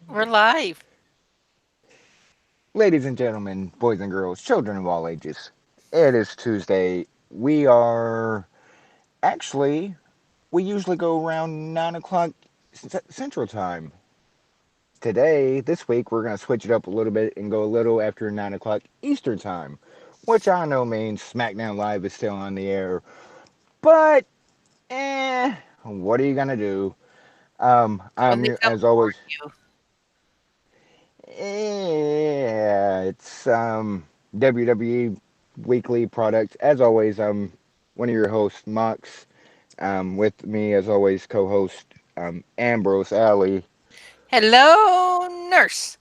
We're live. Ladies and gentlemen, boys and girls, children of all ages, it is Tuesday. Actually, we usually go around 9 o'clock Central Time. This week, we're going to switch it up a little bit and go a little after 9 o'clock Eastern Time, which I know means SmackDown Live is still on the air. But, what are you going to do? When they come as for always, you. it's WWE weekly product. As always, I'm one of your hosts, Mox. With me, as always, co-host Ambrose Alley. Hello, nurse.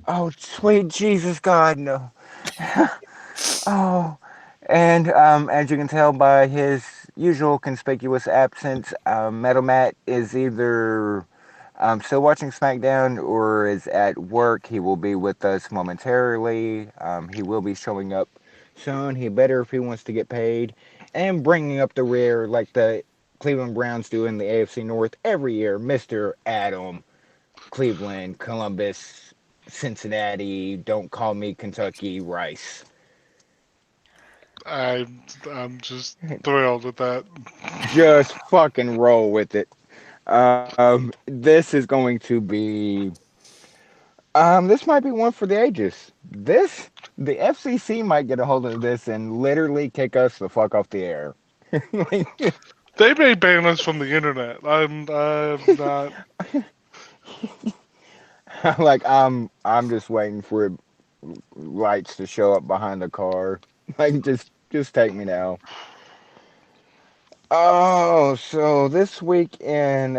Oh, sweet Jesus God, no. Oh, and as you can tell by his usual conspicuous absence, Metal Matt is either still watching SmackDown or is at work. He will be with us momentarily. He will be showing up soon. He better if he wants to get paid. And bringing up the rear like the Cleveland Browns do in the AFC North every year, Mr. Adam. Cleveland, Columbus, Cincinnati, don't call me Kentucky, Rice. I'm just thrilled with that. Just fucking roll with it. This is going to be. This might be one for the ages. The FCC might get a hold of this and literally kick us the fuck off the air. Like, They may ban us from the internet. I'm not. I'm just waiting for lights to show up behind the car. Like, just take me now. Oh, so this week in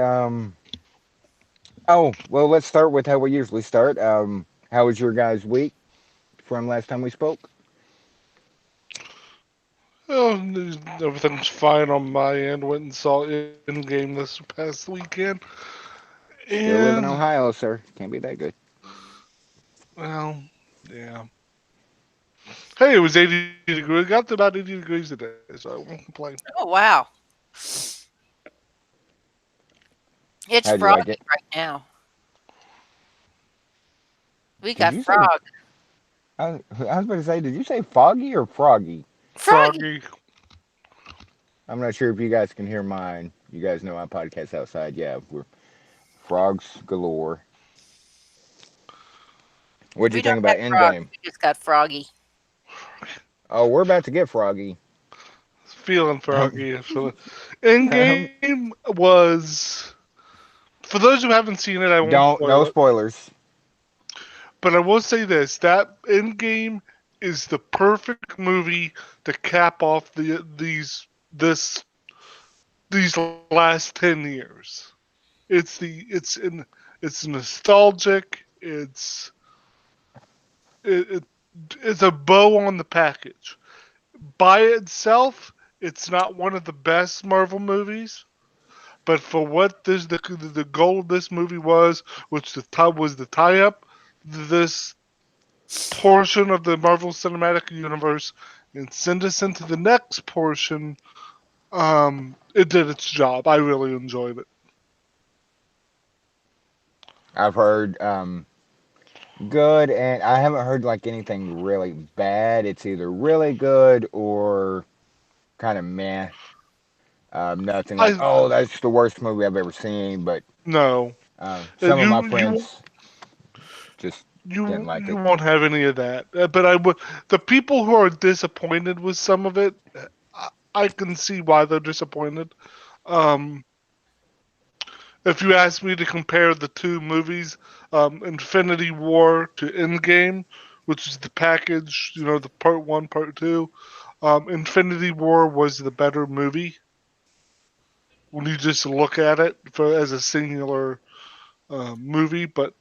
oh, well, let's start with how we usually start. How was your guys' week from last time we spoke? Oh, everything's fine on my end. Went and saw Endgame this past weekend, Still live and in Ohio, sir. Can't be that good. well, yeah. Hey, it was 80 degrees. It got to about 80 degrees today, so I won't complain. Oh, wow. It's How'd you like froggy it? right now. We Did got you say? frog. I was about to say, did you say foggy or froggy? Froggy. Froggy. I'm not sure if you guys can hear mine. You guys know I podcast outside. Yeah, we're frogs galore. What'd you We think don't about have frogs. Endgame? We just got froggy. Oh, we're about to get froggy. Feeling Um, froggy. um, Endgame was. For those who haven't seen it, I won't don't spoil no it. spoilers. But I will say this: that Endgame is the perfect movie to cap off this these last 10 years. It's nostalgic. It, it's a bow on the package. By itself, it's not one of the best Marvel movies. But for what the goal of this movie was, which the tie up, this portion of the Marvel Cinematic Universe and send us into the next portion, it did its job. I really enjoyed it. I've heard good, and I haven't heard like anything really bad. It's either really good or kind of meh. Nothing like, I oh, that's the worst movie I've ever seen. But no, some of my you friends just didn't you like you it. won't have any of that. But I would the people who are disappointed with some of it, I can see why they're disappointed. Um, if you ask me to compare the two movies, Infinity War to Endgame, which is the package, the part one, part two, Infinity War was the better movie when you just look at it as a singular movie. But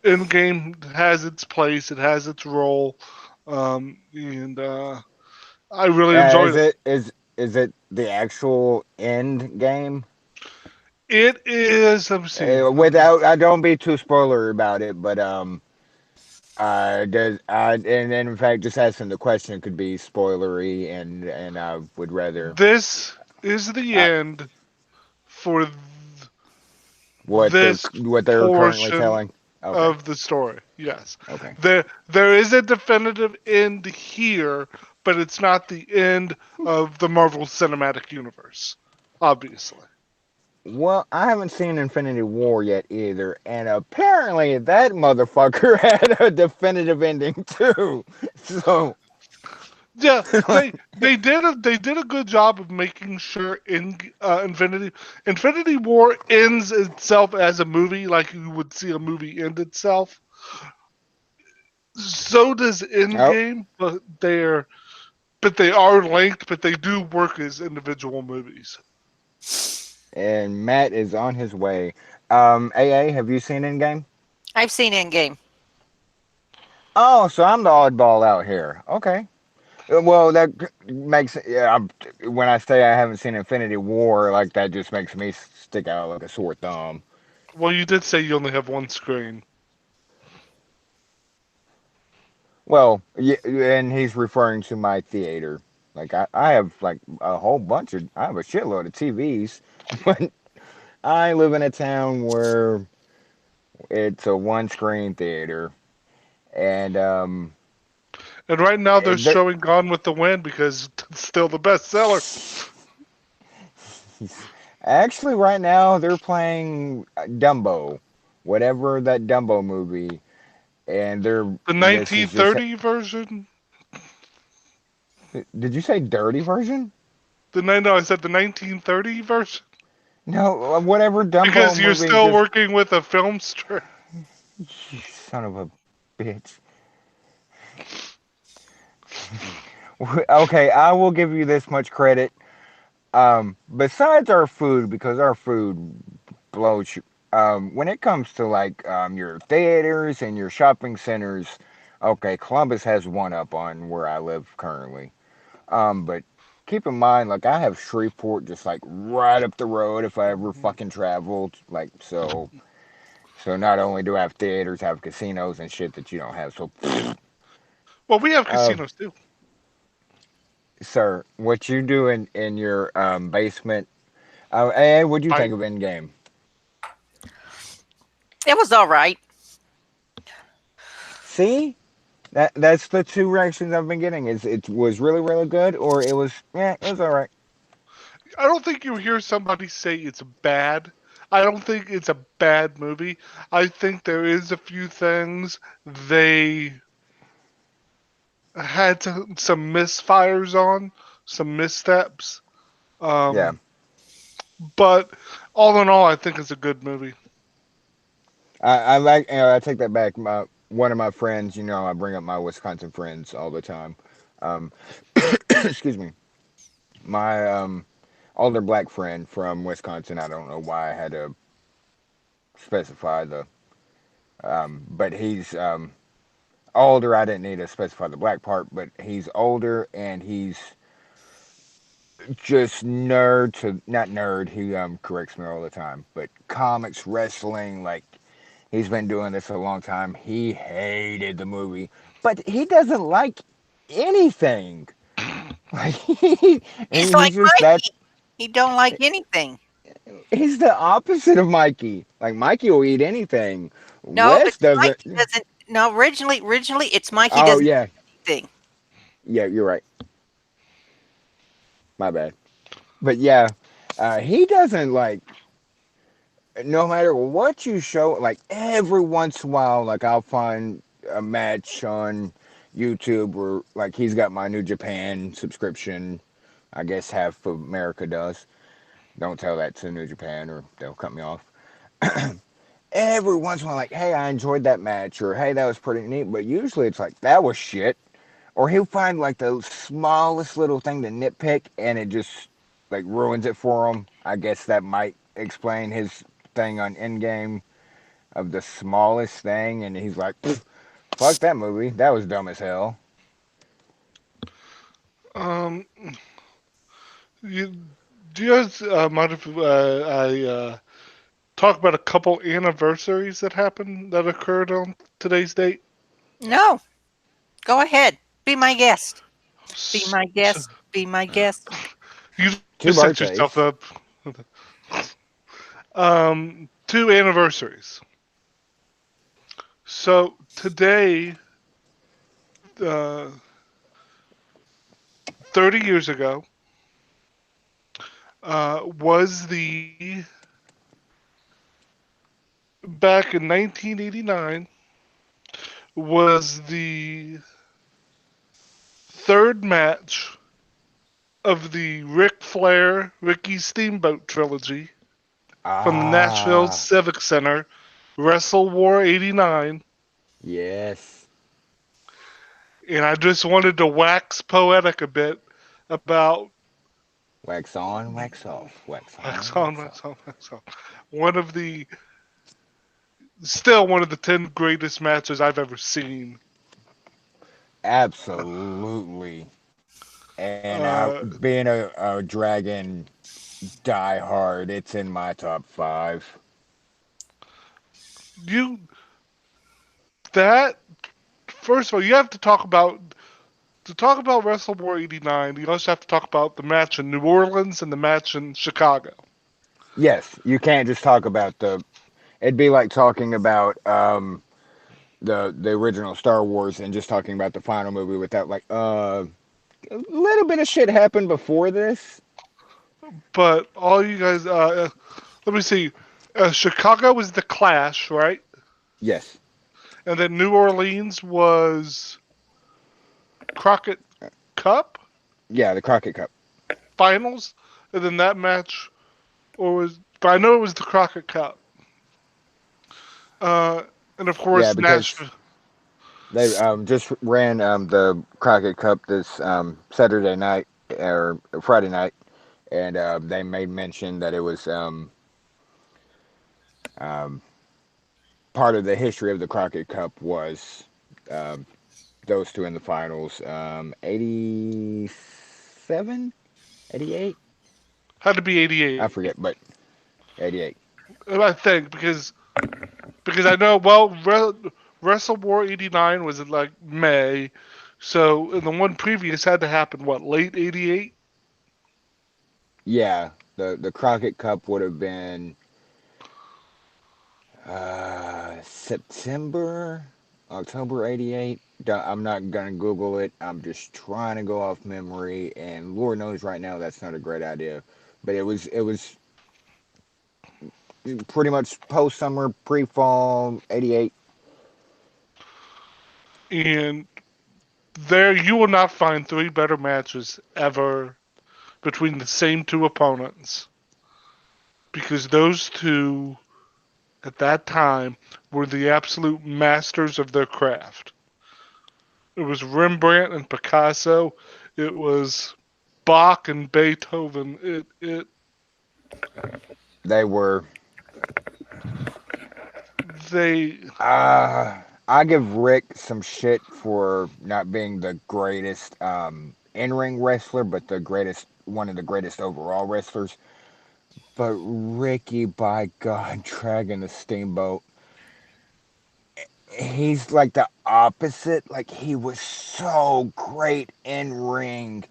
Endgame has its place, it has its role, and I really enjoyed Is it. it the actual end game? It is. Let me see. Without, I don't be too spoiler about it, but does and in fact, just asking the question could be spoilery, and I would rather. This is the I, end for this what they're currently portion telling. Okay, of the story. Yes, okay. there is a definitive end here, but it's not the end of the Marvel Cinematic Universe, obviously. Well, I haven't seen Infinity War yet either, and apparently that motherfucker had a definitive ending too. So, Yeah, like, they did a good job of making sure in Infinity War ends itself as a movie, like you would see a movie end itself. So does oh, Endgame, but they are linked, but they do work as individual movies. and Matt is on his way. AA, have you seen Endgame? I've seen Endgame. Oh, so I'm the oddball out here. Okay. Well, that makes yeah. When I say I haven't seen Infinity War, like that just makes me stick out like a sore thumb. Well, you did say you only have one screen. Well, yeah, and he's referring to my theater. Like I have like a whole bunch of, I have a shitload of TVs, but I live in a town where it's a one screen theater, and And right now they're there, showing Gone with the Wind because it's still the bestseller. actually right now they're playing Dumbo, whatever that Dumbo movie, and The this is just. 1930 version. Did you say dirty version? No, I said the 1930 version No, whatever Dumbo because you're movie still just. working with a film strip. You son of a bitch. Okay, I will give you this much credit. Besides our food, because our food blows. When it comes to like your theaters and your shopping centers, okay, Columbus has one up on where I live currently. But keep in mind, like I have Shreveport just like right up the road if I ever fucking traveled. Like so, so not only do I have theaters, I have casinos and shit that you don't have. So, Well, we have uh, casinos too. sir, what you do in your basement? Hey, what'd you I think of Endgame? It was all right. See, that's the two reactions I've been getting. Is it was really really good, or it was yeah, it was all right. don't think you hear somebody say it's bad. I don't think it's a bad movie. I think there is a few things they had some misfires on, some missteps. Yeah, Um, but all in all, I think it's a good movie. I like. I take that back. My one of my friends, I bring up my Wisconsin friends all the time. Um, excuse me. My older black friend from Wisconsin. I don't know why I had to specify the, but he's older. I didn't need to specify the black part, but he's older and he's just nerd to not nerd. He corrects me all the time, but comics, wrestling, like he's been doing this a long time. He hated the movie, but he doesn't like anything. Like He's he's like just that. Mikey. He don't like anything. He's the opposite of Mikey. Like Mikey will eat anything. No, Wes it's doesn't. Mikey doesn't. No, originally it's Mikey Oh doesn't yeah, eat anything. yeah, you're right. My bad. But yeah, he doesn't like. No matter what you show, like every once in a while, like I'll find a match on YouTube where like he's got my New Japan subscription. I guess half of America does. Don't tell that to New Japan or they'll cut me off. Every once in a while, like, hey, I enjoyed that match, or hey, that was pretty neat. But usually it's like, that was shit. Or he'll find like the smallest little thing to nitpick and it just like ruins it for him. I guess that might explain his thing on Endgame of the smallest thing. And he's like, fuck that movie. That was dumb as hell. Um, you, do you guys mind if I talk about a couple anniversaries that happened that occurred on today's date? No, go ahead. Be my guest. Be S- my s- guest. Be my guest. You just Two set yourself birthdays. up. Um, two anniversaries. So today, uh, 30 years ago, was the back in 1989 was the third match of the Ric Flair Ricky Steamboat trilogy from the Nashville Ah, Civic Center, Wrestle War '89, yes. and I just wanted to wax poetic a bit about Wax on, wax off, wax wax on, on, wax wax off. on, wax on. One of the still one of the 10 greatest matches I've ever seen. Absolutely. And Uh, being a dragon diehard, it's in my top five. you that first of all, you have to talk about Wrestle War '89. You also have to talk about the match in New Orleans and the match in Chicago. Yes, you can't just talk about the. It'd be like talking about the original Star Wars and just talking about the final movie without like a little bit of shit happened before this. But all you guys, let me see. Chicago was the Clash, right? Yes. And then New Orleans was Crockett Cup Yeah, the Crockett Cup. finals, and then that match, or was, but I know it was the Crockett Cup. Uh, and of Yeah, course because Nashville. they just ran the Crockett Cup this Saturday night or Friday night, and they made mention that it was um, part of the history of the Crockett Cup was um, those two in the finals. 87, 88. Had to be I '88, forget, but 88. I think, because I know well Wrestle War '89 was in like May, so and the one previous had to happen what late '88. Yeah, the Crockett Cup would have been September, October 88. I'm not going to Google it. I'm just trying to go off memory. And Lord knows right now that's not a great idea. But it was pretty much post summer, pre fall, 88. And there you will not find three better matches ever between the same two opponents because those two at that time were the absolute masters of their craft. It was Rembrandt and Picasso. It was Bach and Beethoven. They were. They I give Rick some shit for not being the greatest in ring wrestler, but the greatest, one of the greatest overall wrestlers. But Ricky, by God, Dragon the Steamboat, he's like the opposite. Like he was so great in ring,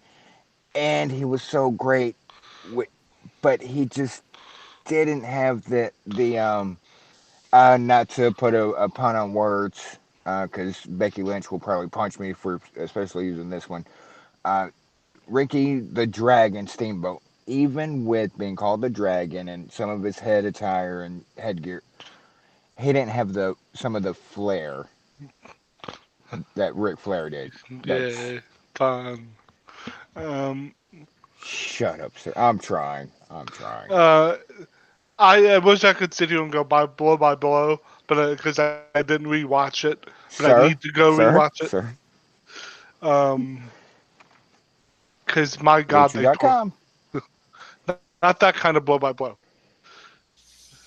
and he was so great, with, but he just didn't have the. Not to put a pun on words, because Becky Lynch will probably punch me for especially using this one. Uh, Ricky the Dragon Steamboat, even with being called the Dragon and some of his head attire and headgear, he didn't have the some of the flair that Ric Flair did. That's yeah, fun. Um, shut up, sir. I'm trying. I'm trying. uh, I wish I could sit here and go by blow, but because I didn't rewatch it, but I need to Sir, go rewatch sir, it. sir. Um, because my God, they tore Lucha.com. not that kind of blow by blow.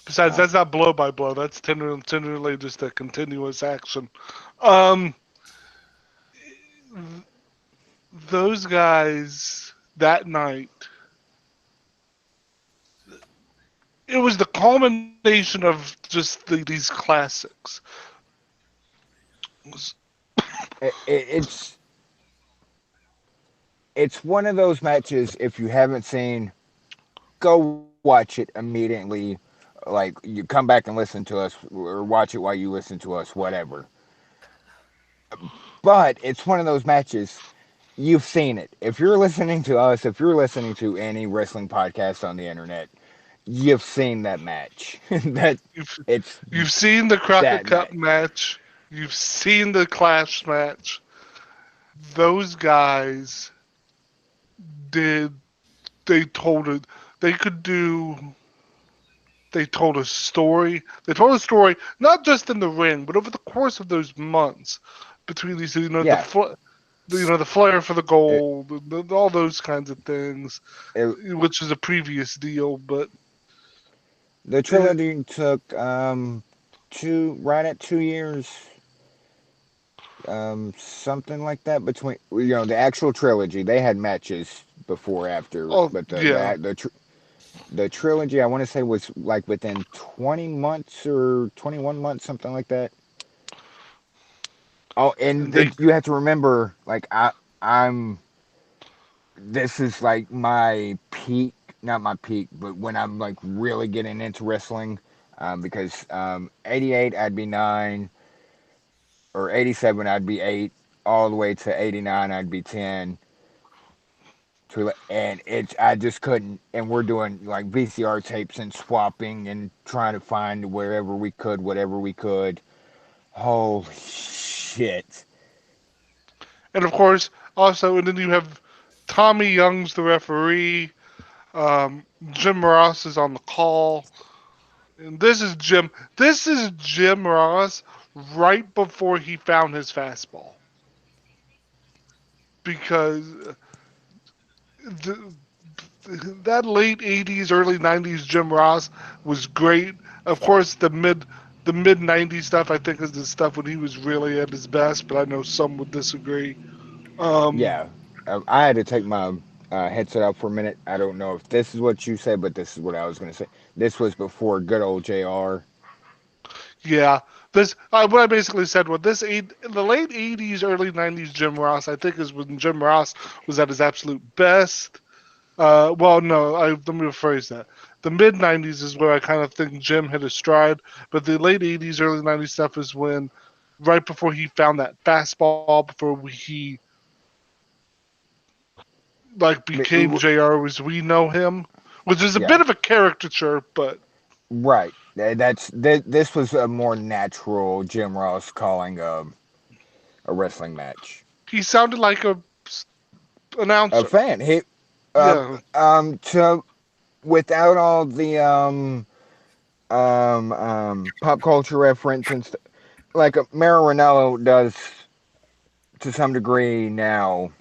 Besides, Oh, that's not blow by blow. That's tenderly just a continuous action. Um, those guys that night, it was the culmination of just these classics. It was- it's it's one of those matches. If you haven't seen, go watch it immediately. Like, you come back and listen to us, or watch it while you listen to us, whatever. But it's one of those matches. You've seen it. If you're listening to us, if you're listening to any wrestling podcast on the internet, you've seen that match. that You've it's you've seen the Crockett that Cup match. match. You've seen the Clash match. Those guys did. They told it. They could do. They told a story. They told a story not just in the ring, but over the course of those months between these. Yeah, The flair for the it, gold, all those kinds of things, it, which is a previous deal. But the it, trilogy took right at 2 years, something like that. Between, the actual trilogy, they had matches before, after, oh but yeah, the trilogy, I want to say, was like within 20 months or 21 months, something like that. Oh, and and they you have to remember, like, I'm this is like my peak, not my peak, but when I'm like really getting into wrestling, because 88 I'd be 9, or 87 I'd be 8, all the way to 89 I'd be 10. And it's, I just couldn't, and we're doing like VCR tapes and swapping and trying to find wherever we could, whatever we could. Holy shit. and of course also, and then you have Tommy Young's the referee. Jim Ross is on the call. And This is Jim Ross right before he found his fastball. Because the, that late '80s, early '90s Jim Ross was great. Of course, the mid '90s stuff I think is the stuff when he was really at his best. But I know some would disagree. Um, Yeah. I had to take my headset out for a minute. I don't know if this is what you said, but this is what I was going to say. This was before good old JR. yeah, this what I basically said was the late '80s, early '90s Jim Ross. I think is when Jim Ross was at his absolute best. Well, no, let me rephrase that. The mid '90s is where I kind of think Jim hit his stride, but the late '80s, early '90s stuff is when, right before he found that fastball, before he like became JR as we know him, which is a Yeah. bit of a caricature, but Right. This was a more natural Jim Ross calling a wrestling match. he sounded like a A announcer. fan. Uh, Yeah, to without all the pop culture reference and stuff, like Mara Ranallo does to some degree now,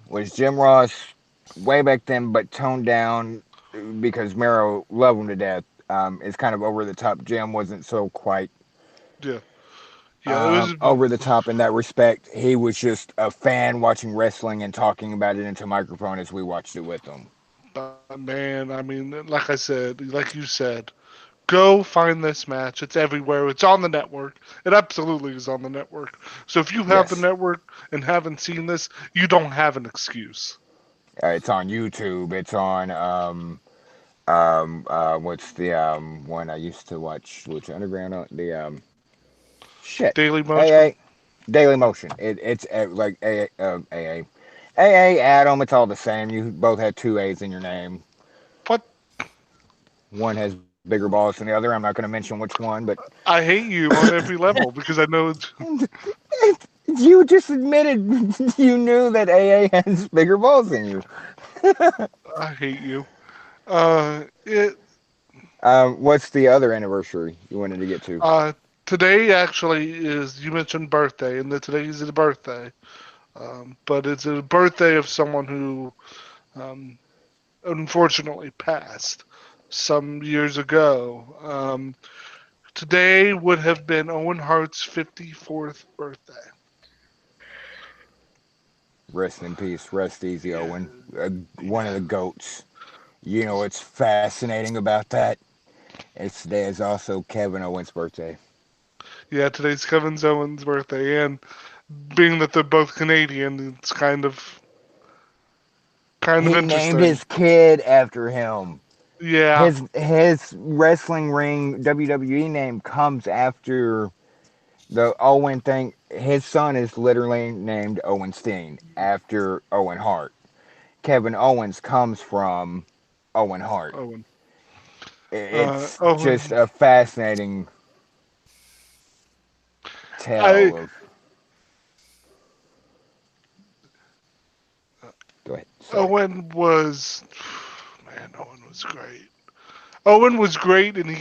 was Jim Ross way back then, but toned down because Mero loved him to death. It's kind of over the top. Jim wasn't so quite yeah, yeah. It was over the top in that respect. He was just a fan watching wrestling and talking about it into a microphone as we watched it with him. man. I mean, like I said, like you said, go find this match. It's everywhere. It's on the network. It absolutely is on the network. So if you have the Yes, network and haven't seen this, you don't have an excuse. it's on YouTube. It's on what's the one I used to watch, which Underground on the shit, Daily Motion. AA Daily Motion. It's like AA Adam. It's all the same. You both had two A's in your name. What? One has bigger balls than the other. I'm not going to mention which one, but I hate you on every level because I know it's. you just admitted you knew that AA has bigger balls than you. I hate you. It. What's the other anniversary you wanted to get to? Today actually is, you mentioned birthday, and today is a birthday. But it's a birthday of someone who um, unfortunately passed some years ago. Today would have been Owen Hart's 54th birthday. Rest in peace. Rest easy, Yeah, Owen. One of the goats. You know what's fascinating about that? It's today is also Kevin Owens' birthday. yeah. Today's Kevin Owens' birthday, and being that they're both Canadian, it's kind of He named interesting. his kid after him. Yeah. His wrestling ring WWE name comes after the Owen thing. His son is literally named Owen Steen after Owen Hart. Kevin Owens comes from Owen Hart. Owen. It's just Owen. a fascinating I tale of. Go ahead. Sorry. Owen was man. Owen was great. Owen was great, and we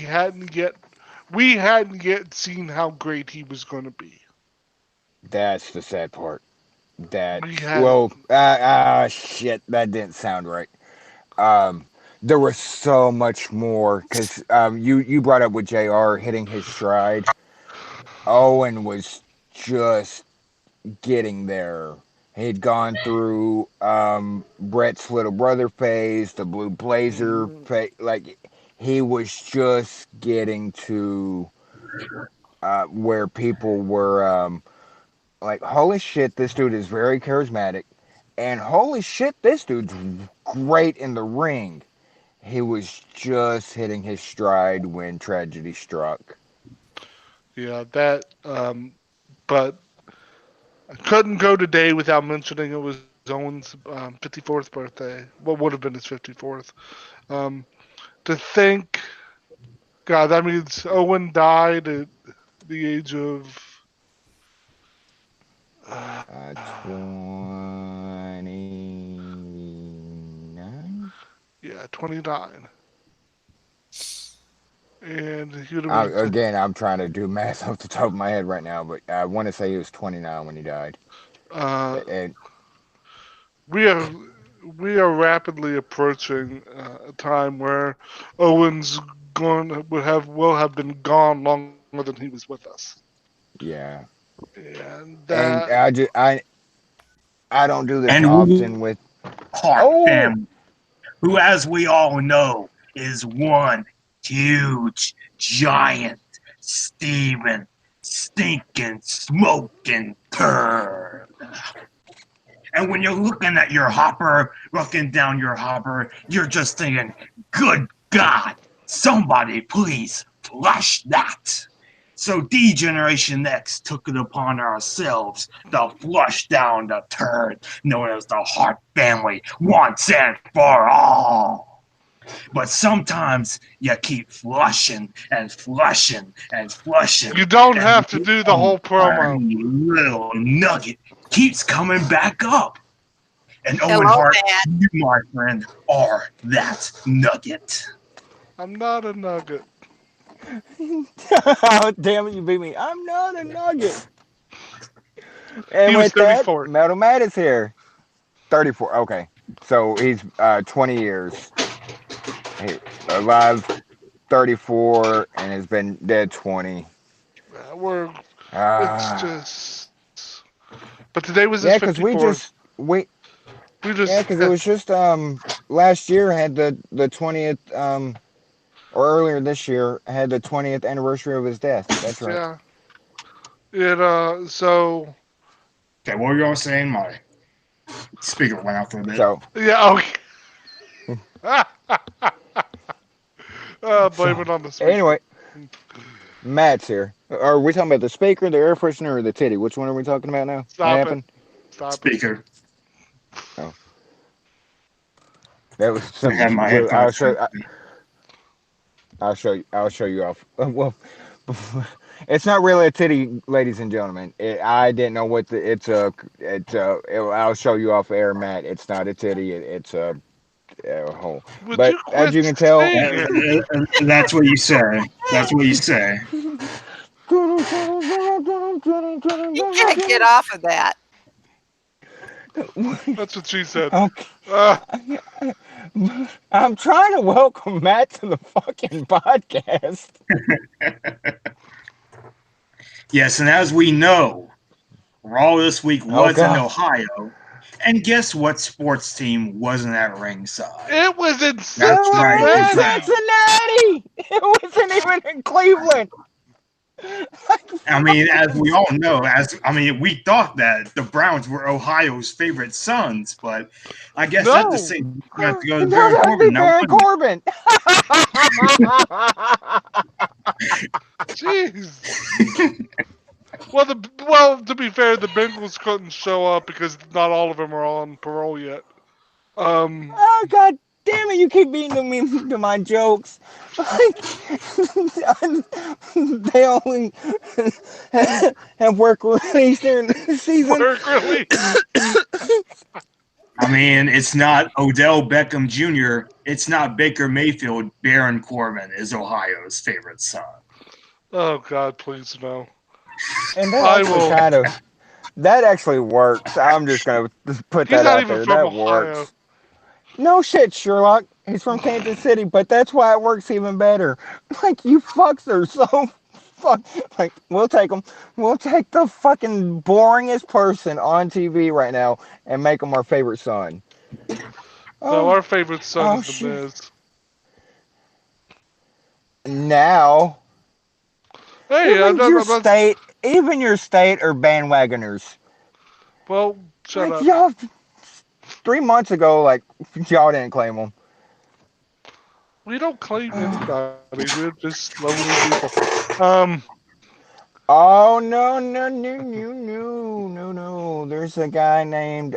hadn't yet seen how great he was going to be. That's the sad part. We That's had well, shit. That didn't sound right. Um, there was so much more because you brought up with Jr. hitting his stride. Owen was just getting there. He'd gone through Brett's little brother phase, the blue blazer mm, phase. Like he was just getting to where people were like, holy shit, this dude is very charismatic, and holy shit, this dude's great in the ring. He was just hitting his stride when tragedy struck. yeah that. But I couldn't go today without mentioning it was Owen's 54th birthday. What would have been his 54th. Um, to think, God, that means Owen died at the age of. Uh, 29. yeah, 29. And he would have been. Again, I'm trying to do math off the top of my head right now, but I want to say he was 29 when he died. Uh, And we are we are rapidly approaching a time where Owen's gone will have been gone longer than he was with us. yeah, And and that I don't do this And often with. Hart Oh, family, who, as we all know, is one huge, giant, steaming, stinking, smoking turd. And when you're looking at your hopper, looking down your hopper, you're just thinking, good God, somebody please flush that. So D Generation X took it upon ourselves to flush down the turd known as the Hart family once and for all. But sometimes you keep flushing and flushing and flushing, you don't and have to do the one whole promo. tiny little nugget keeps coming back up. And Owen Hello, Hart, Matt. you, my friend, are that nugget. I'm not a nugget. oh, damn it, you beat me. I'm not a nugget. He And was with that, 34. Metal Matt is here. 34. Okay, so he's 20 years. He alive 34 and has been dead 20. We're it's Ah, just. But today was his yeah, because 54th. We yeah, just because it was just last year had the 20th or earlier this year had the 20th anniversary of his death. That's right. yeah. It so Okay, what were you all saying? My speaker went out for a bit. So yeah okay. Blame so it on the speaker. anyway, Matt's here. Are we talking about the speaker, the air freshener, or the titty? Which one are we talking about now? What Stop it. happened? Stop it. Speaker. Oh, that was I had some. my Well, headphones turned. I'll show you. I'll show you off. Well, it's not really a titty, ladies and gentlemen. I didn't know what the. I'll show you off air, Matt. It's not a titty. It's a hole. Would But you as quit you can tell. saying it? That's what you say. That's what you say. You can't get off of that. That's what she said. Okay. Uh, I'm trying to welcome Matt to the fucking podcast. Yes, and as we know, Raw this week Oh was in God. Ohio. And guess what sports team wasn't at ringside? it was in That's It right. was in Cincinnati. Cincinnati. It wasn't even in Cleveland. I mean, as we all know, we thought that the Browns were Ohio's favorite sons, but I guess at the No. same time, have to go No, to Baron that'd be Corbin. Now, Baron Corbin. Jeez. Well, to be fair, the Bengals couldn't show up because not all of them are on parole yet. Oh God damn it! You keep beating me to my jokes. Like, they only have work release during the season. Work release. I mean, it's not Odell Beckham Jr. It's not Baker Mayfield. Baron Corbin is Ohio's favorite son. Oh God, please no. And that I actually will. kind of that actually works. I'm just gonna put He's that not out even there. from That Ohio. works. No shit, Sherlock. He's from Kansas City, but that's why it works even better. Like, you fucks are so fuck. Like, we'll take them. We'll take the fucking boringest person on TV right now and make them our favorite son. No, Oh, our favorite son oh is the shit. Miz. Now, Hey, I'm not. I'm not. even your state are bandwagoners. Well, shut Like, up. y'all, 3 months ago, like, y'all didn't claim them. We don't claim anybody. We're just lonely people. Um. Oh no. There's a guy named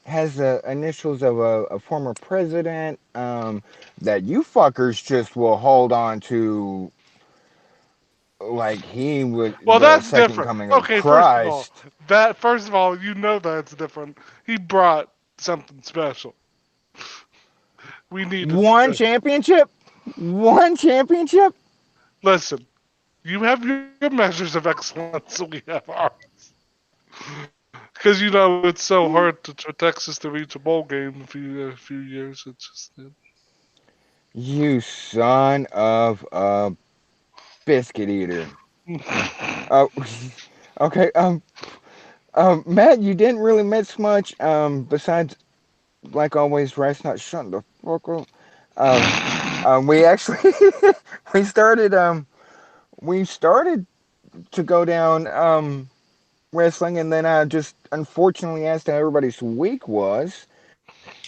has the initials of a former president that you fuckers just will hold on to like he was Well, the that's second different. coming of Okay, first of all, Christ. you know that's different. He brought something special. We needed One special. championship? One championship? Listen, you have your measures of excellence, we have ours. Because it's so hard for Texas to reach a bowl game in a few years. It's just You son of a biscuit eater. Oh, okay. Matt, you didn't really miss much. Besides, like always, Rice not shutting the fuck up. We actually we started to go down wrestling, and then I just unfortunately asked how everybody's week was,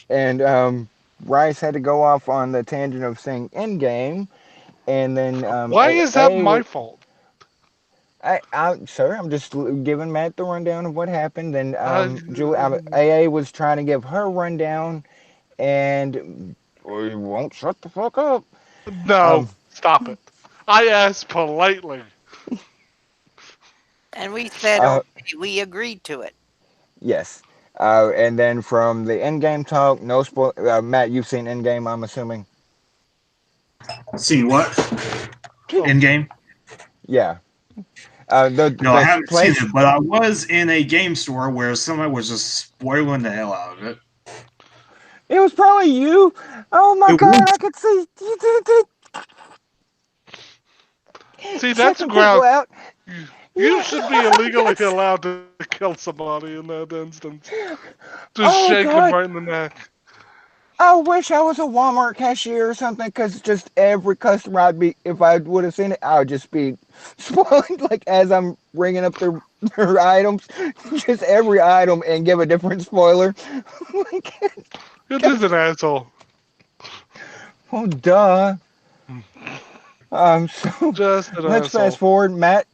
and Rice had to go off on the tangent of saying Endgame, and then why is that my fault? sir, I'm just giving Matt the rundown of what happened. Then Uh, Julie, AA was trying to give her rundown, and we won't shut the fuck up. no, Um, stop it. I asked politely. And we said, uh, okay, we agreed to it. yes. And then from the Endgame talk, no spoil. Matt, you've seen Endgame, I'm assuming. See what? Oh, In game? Yeah. No, I The haven't seen place. it, but I was in a game store where somebody was just spoiling the hell out of it. It was probably you. Oh my It God, was. I could see you see, that's a checking people ground. out. You Yeah. should be illegally allowed to kill somebody in that instance. Just Oh shake him God. right in the neck. I wish I was a Walmart cashier or something, because just every customer if I would have seen it, I would just be spoiled, like as I'm ringing up their items, just every item and give a different spoiler. Like, You're just an asshole. oh, duh. So Just an let's fast asshole. forward, Matt.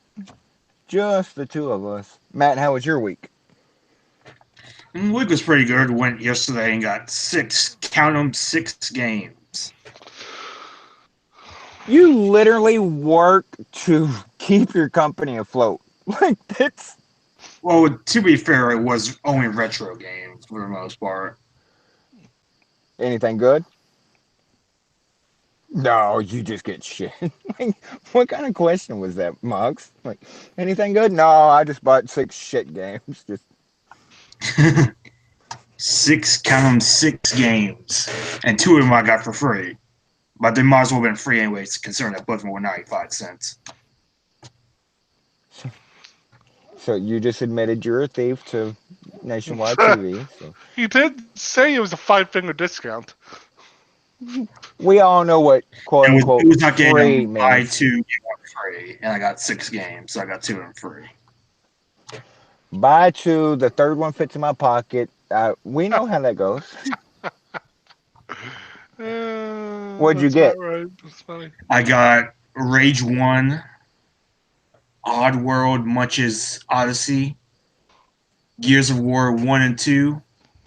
Just the two of us. Matt, how was your week? The week was pretty good. Went yesterday and got count them, 6 games. You literally work to keep your company afloat. Like, that's Well, to be fair, it was only retro games for the most part. anything good? No, you just get shit. Like, what kind of question was that, Mugs? Like, anything good? No, I just bought 6 shit games. Just Count them, 6 games. And 2 of them I got for free. But they might as well have been free anyways, considering that both of them were 95 cents. so you just admitted you're a thief to Nationwide TV. So He did say it was a 5-finger discount. We all know what quote It unquote was not free getting buy means. 2 get 1 free, and I got 6 games, so I got 2 of them free. Buy two, the third one fits in my pocket. We know how that goes. What'd you That's get? about right. That's funny. I got Rage 1, Oddworld, Munch's Odyssey, Gears of War 1 and 2,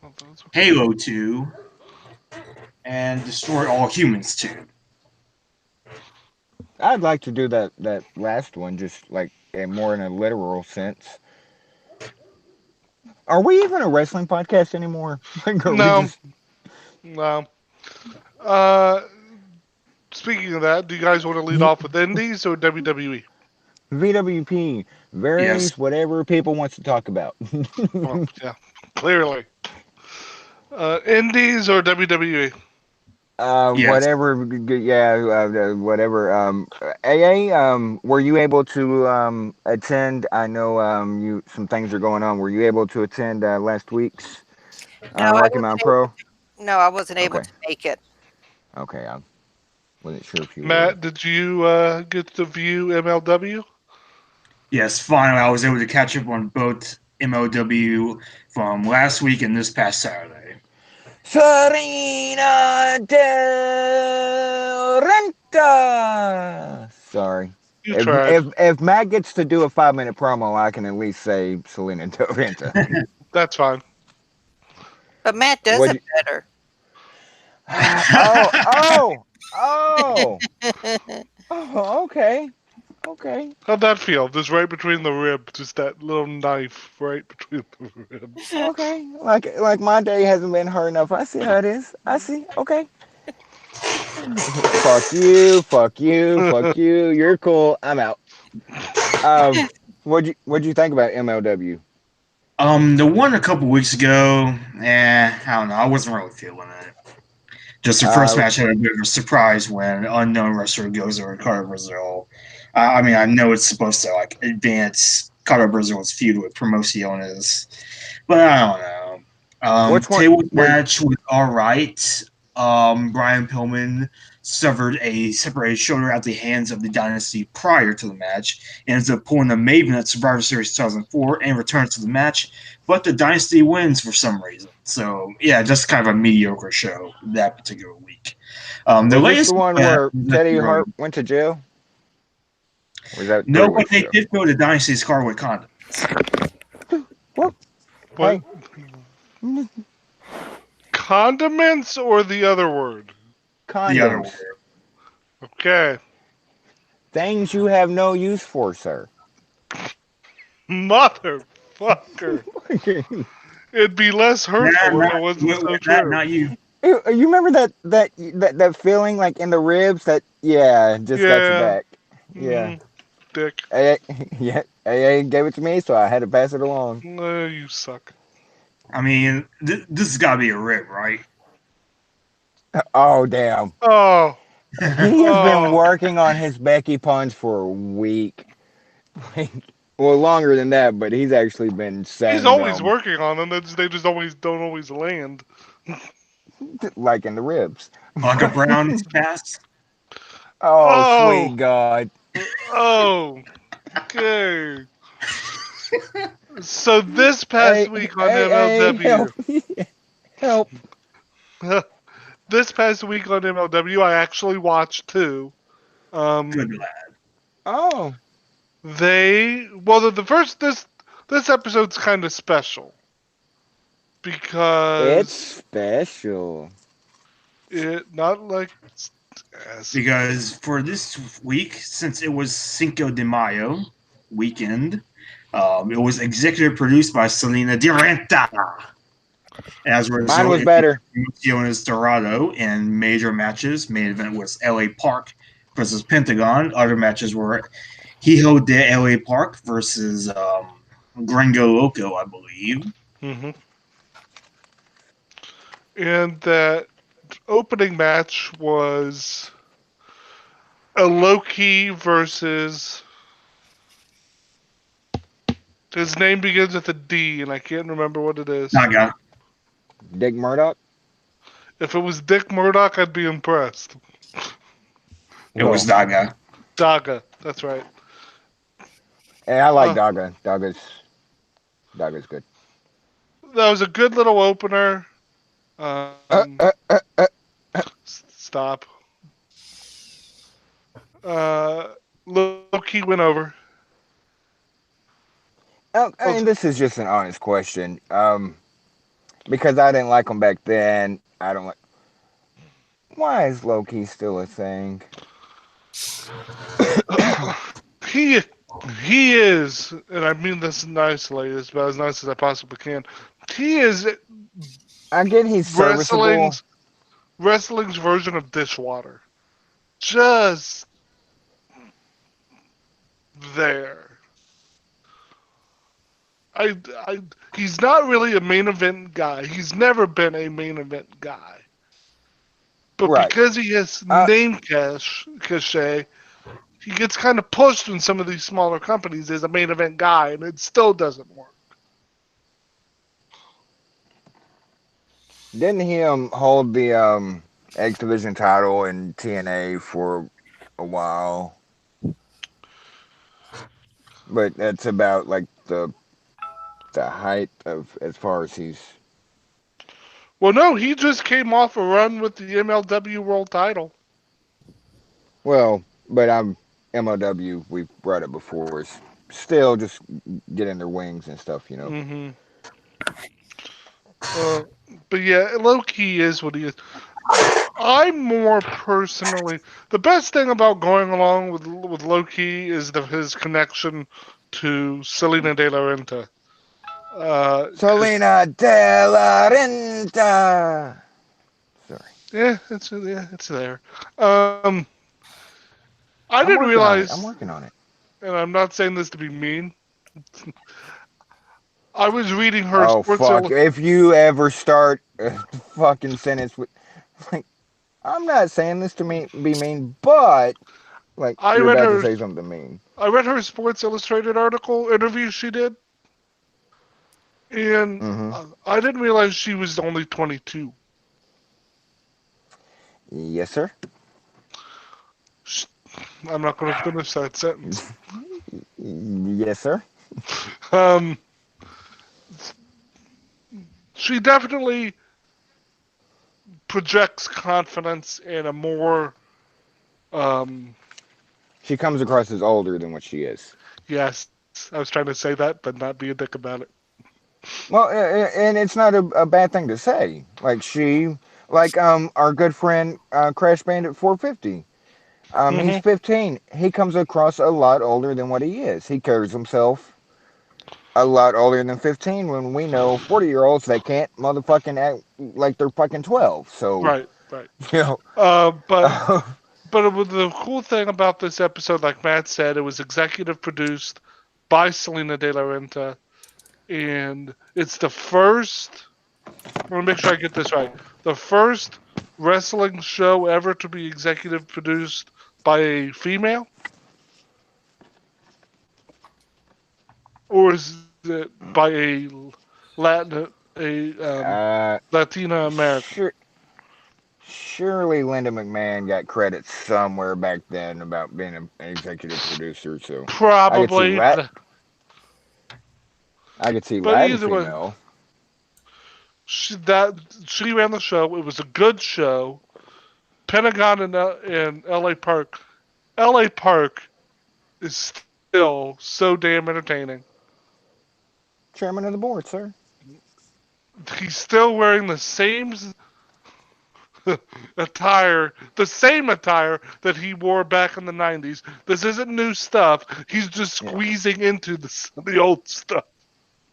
Oh, those are- Halo 2, and Destroy All Humans 2. I'd like to do that last one, just like more in a literal sense. Are we even a wrestling podcast anymore? Like, are we No, just no. Uh, Speaking of that, do you guys want to lead off with Indies or WWE? VWP? Yes. Varies whatever people wants to talk about. Well, yeah, clearly. Indies or WWE? Yes. Whatever, yeah, whatever. AA, were you able to attend? I know you some things are going on. Were you able to attend last week's No, I Rocky wasn't Mountain able. Pro? No, I wasn't able Okay, to make it. okay, I wasn't sure if you were. Matt, did you get to view MLW? Yes, finally, I was able to catch up on both MOW from last week and this past Saturday. Serena Del Renta. Sorry. You tried. If Matt gets to do a 5 minute promo, I can at least say Selena Del Renta. That's fine. But Matt does What? it better. Oh, oh, oh, oh, okay, okay, How'd that feel? Just right between the rib, just that little knife right between the ribs. okay. Like my day hasn't been hard enough. I see how it is. I see. Okay. Fuck you. Fuck you. Fuck you. You're cool. I'm out. Um, what'd you think about MLW? The one a couple weeks ago, I don't know. I wasn't really feeling it. Just the first Uh, match had a bit of a surprise when an unknown wrestler goes over to Carter Brazil. I mean, I know it's supposed to like advance Carter Brazil's feud with Promociones, but I don't know. which one? Table Were match was all right. Brian Pillman suffered a separated shoulder at the hands of the Dynasty prior to the match, and ends up pulling the Maven at Survivor Series 2004 and returns to the match, but the Dynasty wins for some reason. So, yeah, just kind of a mediocre show that particular week. The was this the latest one match where was Teddy actually really Hart went to jail? Or was that no, 3 weeks but they ago? did go to Dynasty's car with condoms. Well, What? hey, Condiments or the other word? The other condoms. word. Okay. Things you have no use for, sir. Motherfucker. It'd be less hurtful if it wasn't so true. Not you. You remember that feeling like in the ribs that just got you Yeah. back. Yeah. Dick. AA, yeah, AA gave it to me, so I had to pass it along. You suck. I mean, this has got to be a rib, right? Oh damn. Oh. He has been Oh. working on his Becky puns for a week. Like, well, longer than that, but he's actually been He's saying always them working on them. They just always don't always land. like in the ribs. Vodka Brown pass. Oh, Oh. sweet God. Oh. Okay. So this past Hey, week on hey, MLW, help me. Help. this past week on MLW, I actually watched two. Good lad. Oh. The first this episode's kind of special It's because special. it not like as Because for this week, since it was Cinco de Mayo weekend, it was executive produced by Selena Direnta. As a Mine result, was it better. Jonas Dorado in major matches. Main event was LA Park versus Pentagon. Other matches were Hijo de LA Park versus Gringo Loco, I believe. hmm and that opening match was a Loki versus his name begins with a D and I can't remember what it is. Naga. Dick Murdoch. If it was Dick Murdoch, I'd be impressed. It was Daga. Daga, that's right. And I like Uh, Daga. Daga's good. that was a good little opener. Uh, uh, uh, uh. Stop. Uh, Low-key went over. Oh, and this is just an honest question. Because I didn't like him back then. I don't like. Why is Loki still a thing? he he is, and I mean this nicely, as about as nice as I possibly can. He is I get he's serviceable. wrestling's version of dishwater. Just there. I he's not really a main event guy. He's never been a main event guy. But Right. because he has name cachet, he gets kind of pushed in some of these smaller companies as a main event guy, and it still doesn't work. Didn't he hold the X Division title in TNA for a while? But that's about like the height of as far as he's. Well, no, he just came off a run with the MLW World Title. Well, but MLW. We've brought it before. Is still just getting their wings and stuff. Mm-hmm. But yeah, low key is what he is. I'm more personally the best thing about going along with low key is his connection to Selena De La Renta. Selena De La Renta. Sorry. Yeah, it's there. I I'm didn't working on it. I'm realize, working on it. and I'm not saying this to be mean. I was reading her Oh sports. fuck! If you ever start a fucking sentence with, like, I'm not saying this to be mean, but like I you're read about to her. say something mean. I read her Sports Illustrated interview she did, and Mm-hmm. I didn't realize she was only 22. Yes, sir. I'm not going to finish that sentence. Yes, sir. Um, she definitely projects confidence in a more, She comes across as older than what she is. yes, I was trying to say that, but not be a dick about it. Well, and it's not a bad thing to say. Like our good friend Crash Bandit 450. He's Mm-hmm. 15. He comes across a lot older than what he is. He carries himself a lot older than 15 when we know 40-year-olds that can't motherfucking act like they're fucking 12. So, Right, right. you know. But the cool thing about this episode, like Matt said, it was executive produced by Selena De La Renta, and it's the first. I want to make sure I get this right. The first wrestling show ever to be executive produced by a female, or is it by a Latin uh, Latina American? sure, surely Linda McMahon got credit somewhere back then about being an executive producer. So I could see Probably, but Latin either way, female. she ran the show. It was a good show. Pentagon in L.A. Park. L.A. Park is still so damn entertaining. Chairman of the board, sir. He's still wearing the same attire, the same attire that he wore back in the 90s. This isn't new stuff. He's just Yeah. squeezing into the old stuff.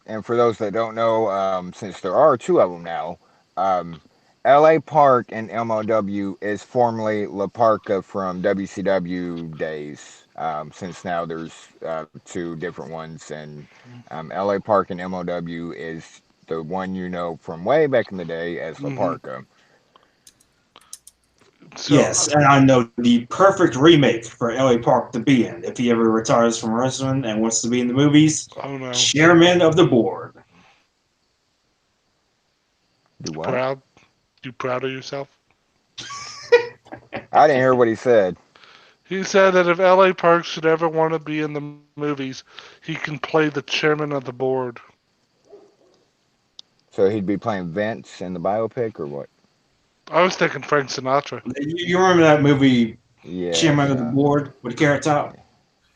And for those that don't know, since there are two of them now, um, L.A. Park and MLW is formerly La Parka from WCW days. Since now there's two different ones, and L.A. Park and MLW is the one you know from way back in the day as La Mm-hmm. Parka. So, Yes, and I know the perfect remake for L.A. Park to be in if he ever retires from wrestling and wants to be in the movies. oh no. Chairman of the board. Do what? Proud. You proud of yourself? I didn't hear what he said. He said that if L.A. Park should ever want to be in the movies, he can play the chairman of the board. So he'd be playing Vince in the biopic or what? I was thinking Frank Sinatra. You remember that movie, Yes. Chairman of the Board with the Carrot Top?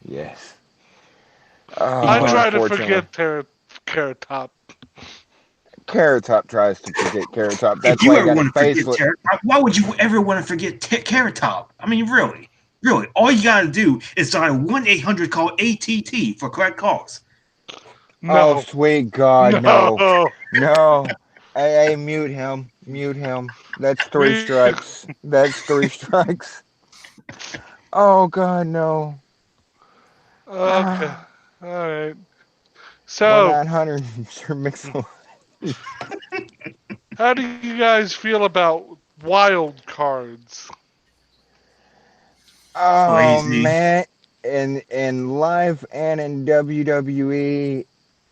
Yes. I Oh, try to unfortunately. forget Carrot Top. Carrot Top tries to forget Carrot Top. If That's you why he ever got a want to forget facelift. Carrot Top, why would you ever want to forget Carrot Top? I mean, really, really, all you gotta do is dial 1-800 call ATT for correct calls. Oh, No. sweet God, no. No. No. Hey, mute him. Mute him. That's three We strikes. That's three strikes. Oh, God, no. okay. All right. One So, 900 Sir Mix-a-Lot. how do you guys feel about wild cards? Oh, Lazy. man. In life and in WWE,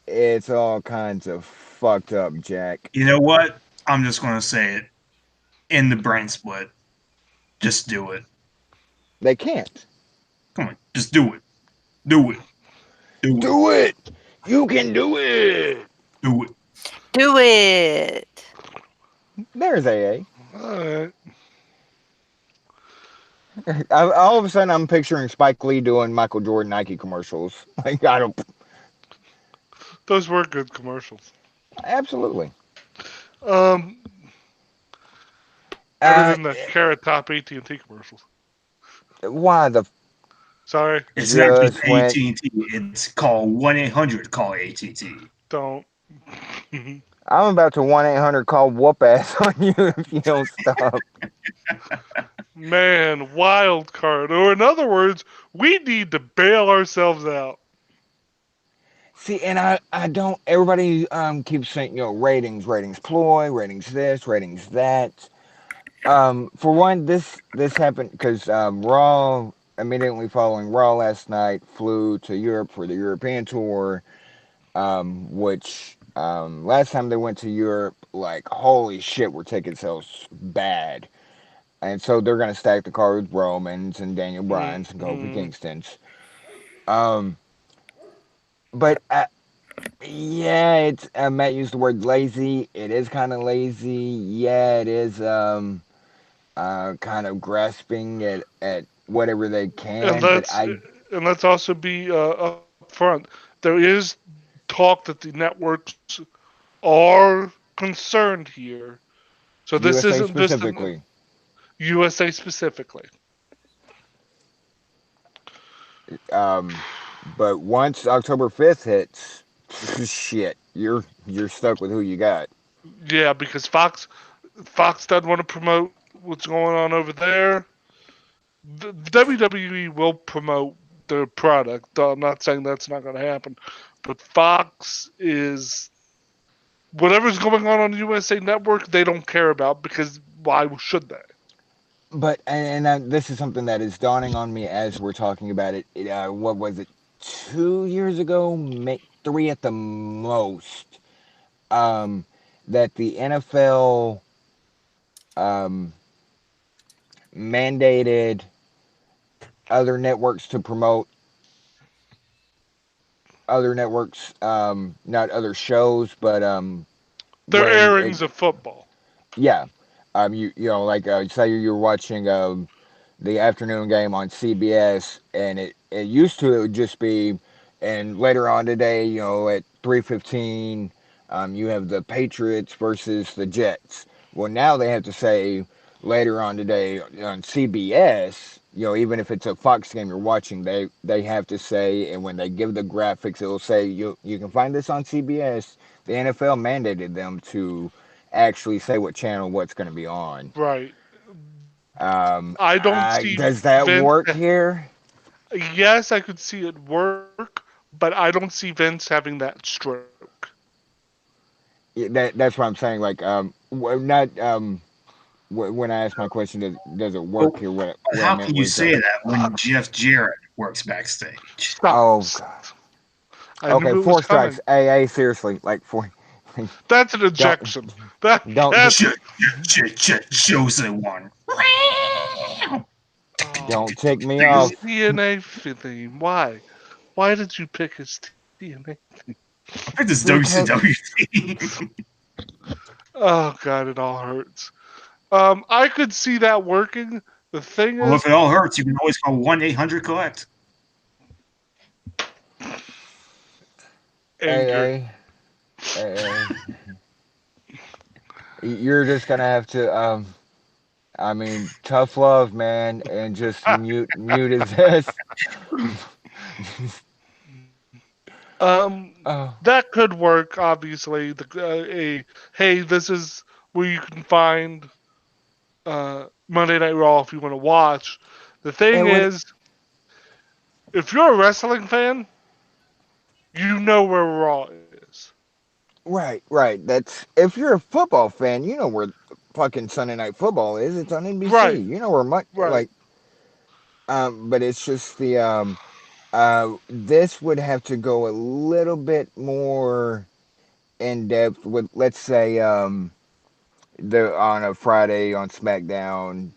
it's all kinds of fucked up, Jack. You know what? I'm just gonna say it. In the brain split. Just do it. They can't. Come on, just do it. Do it. Do it. Do it! You can do it! Do it. Do it. There's AA. All right. All of a sudden, I'm picturing Spike Lee doing Michael Jordan Nike commercials. Like, I don't. Those were good commercials. Absolutely. Um, better Uh, than the Carrot Top AT&T commercials. why the Sorry, It's not just just went? AT&T. It's called 1-800 call ATT. don't. I'm about to 1-800 call whoop ass on you if you don't stop. Man, wild card. Or in other words, we need to bail ourselves out. See, and I don't. Everybody keeps saying, ratings ploy, ratings this, ratings that. For one, this happened because Raw immediately following Raw last night flew to Europe for the European tour, which last time they went to Europe, like holy shit, were ticket sales bad, and so they're gonna stack the card with Romans and Daniel Bryan's and Kofi Mm-hmm. Kingston's. Um, but yeah, it's Matt used the word lazy. It is kind of lazy. Yeah, it is. Kind of grasping at whatever they And can. But let's and let's also be up front. There is talk that the networks are concerned here. So this USA isn't just the specifically, USA specifically. um, but once October 5th hits, shit, you're stuck with who you got. Yeah, because Fox doesn't want to promote what's going on over there. The WWE will promote their product. I'm not saying that's not going to happen, but Fox is whatever's going on the USA Network. They don't care about because why should they? But this is something that is dawning on me as we're talking about it. What was it? 2 years ago, three at the most. Um, that the NFL um, mandated other networks to promote other networks, not other shows, but They're when it, airings of football. yeah, like say you're watching the afternoon game on CBS, and it used to it would just be, and later on today, at 3:15, you have the Patriots versus the Jets. Well, now they have to say later on today on CBS. Even if it's a Fox game you're watching, they have to say, and when they give the graphics, it'll say you can find this on CBS. The NFL mandated them to actually say what channel what's going to be on. Right. I don't see Does that Vince. work here? Yes, I could see it work, but I don't see Vince having that stroke. Yeah, that's what I'm saying. Like, not when I ask my question, does it work But here? What I how meant can you was, say that when Jeff Jarrett works backstage? Stop. oh god. I Okay, knew it was four strikes. coming. AA, seriously, like That's an ejection. That's Chosen one. don't tick me his off. TNA theme. Why? Why did you pick his TNA? I picked this Because WCW theme. Oh god, it all hurts. I could see that working. The thing Well, is, if it all hurts, you can always call 1-800-COLLECT. anger. hey, hey, you're just gonna have to I mean, tough love, man, and just mute his ass. Oh, That could work. Obviously, hey, this is where you can find Monday Night Raw if you want to watch. The thing and when is, if you're a wrestling fan, you know where Raw is. right. That's if you're a football fan, you know where fucking Sunday Night Football is. It's on NBC. Right, You know where much right. but it's just the this would have to go a little bit more in depth with, let's say, the on a Friday on SmackDown,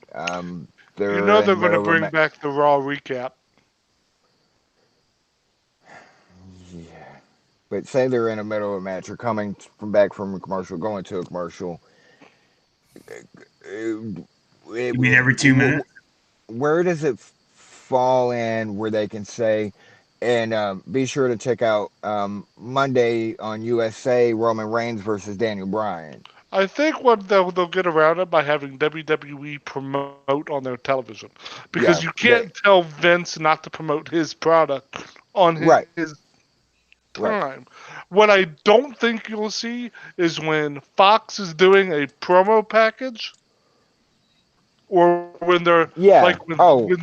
You they're know in they're the going to middle of a bring back the Raw recap. yeah. But say they're in the middle of a match or coming from back from a commercial, going to a commercial. Uh, You mean every 2 minutes? where does it fall in where they can say, and be sure to check out Monday on USA, Roman Reigns versus Daniel Bryan. I think what they'll get around it by having WWE promote on their television, because you Yeah, can't they tell Vince not to promote his product on his right, right. time. What I don't think you'll see is when Fox is doing a promo package, or when they're like Yeah. Oh,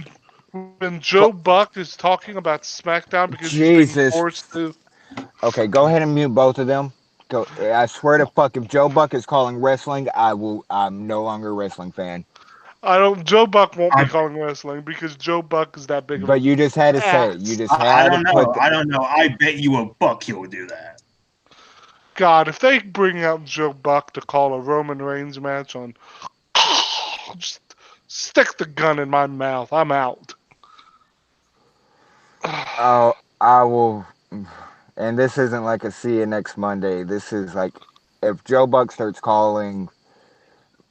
when Joe Buck is talking about SmackDown because he's being Jesus. forced to. Okay, go ahead and mute both of them. Go. I swear to fuck, if Joe Buck is calling wrestling, I will. I'm no longer a wrestling fan. I don't. Joe Buck won't be I, calling wrestling because Joe Buck is that big of But an you just had to say it. You ass. just I had to don't put know. the. I don't know. I bet you $1 he'll do that. God, if they bring out Joe Buck to call a Roman Reigns match on, just stick the gun in my mouth. I'm out. Oh, I will. And this isn't like a see you next Monday. This is like if Joe Buck starts calling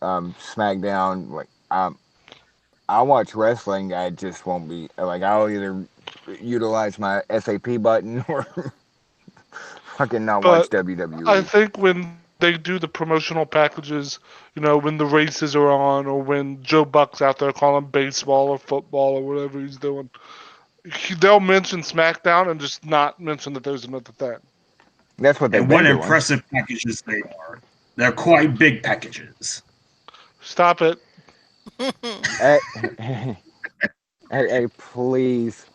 SmackDown, like I watch wrestling. I just won't be like I'll either utilize my SAP button or fucking not watch But I WWE. think when they do the promotional packages, when the races are on, or when Joe Buck's out there calling baseball or football or whatever he's doing, they'll mention SmackDown and just not mention that there's another thing. That's what they've And what been doing. impressive packages they are. They're quite big packages. Stop it. Hey, hey, please.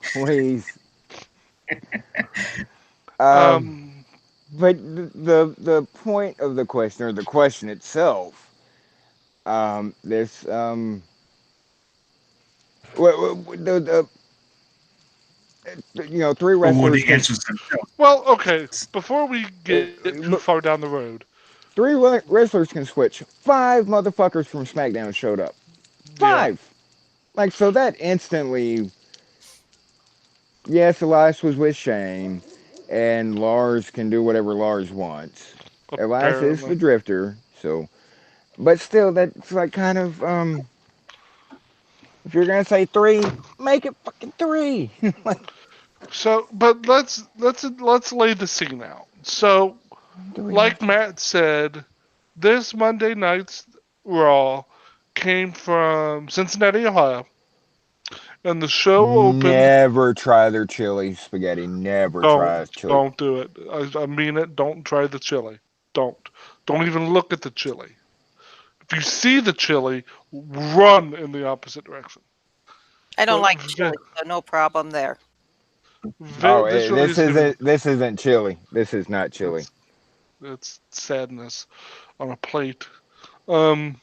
Um, Um, but the point of the question or the question itself, this three But will wrestlers the can answers themselves? well, okay. Before we get too far but down the road, three wrestlers can switch. Five motherfuckers from SmackDown showed up. yeah, Five. Like so that instantly. Yes, Elias was with Shane, and Lars can do whatever Lars wants. Elias is apparently. the drifter, so but still that's like kind of if you're gonna say three, make it fucking three. Like, So, but let's lay the scene out. So, do we have like to? Matt said, this Monday night's Raw came from Cincinnati, Ohio, and the show opened. Never try their chili spaghetti. Never try chili. Don't do it. I mean it. Don't try the chili. Don't. Don't even look at the chili. If you see the chili, run in the opposite direction. I don't But like chili, so no problem there. Oh, this really this is giving. isn't chili. This is not chili. It's, it's sadness on a plate. Um,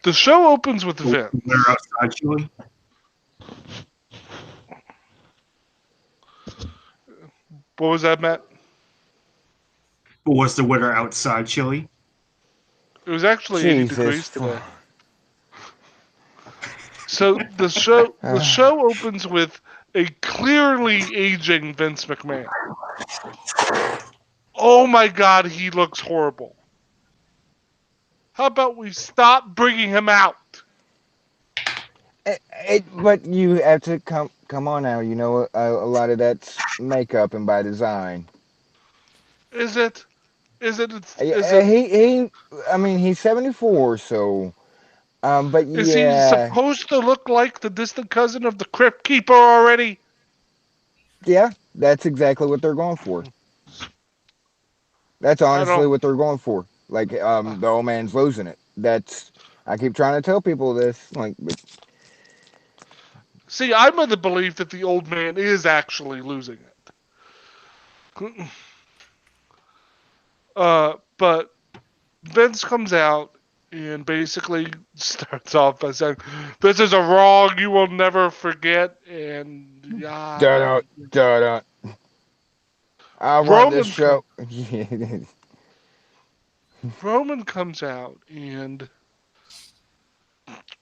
the show opens with They're Vince. outside chili. What was that, Matt? what's the weather outside, Chili? It was actually 80 degrees Jesus. today. So the show opens with a clearly aging Vince McMahon. Oh my God, he looks horrible. How about we stop bringing him out? But you have to come on now. You know, a lot of that's makeup and by design. Is it? Is it? Is Uh, it? He he. I mean, he's 74, so. But Is he yeah, supposed to look like the distant cousin of the Crypt Keeper already? yeah, that's exactly what they're going for. That's I honestly don't. what they're going for. Like, the old man's losing it. That's. I keep trying to tell people this. Like, See, I'm of the belief that the old man is actually losing it. But Vince comes out and basically starts off by saying, "This is a wrong you will never forget." And da da da da. I run this Roman show. Roman comes out and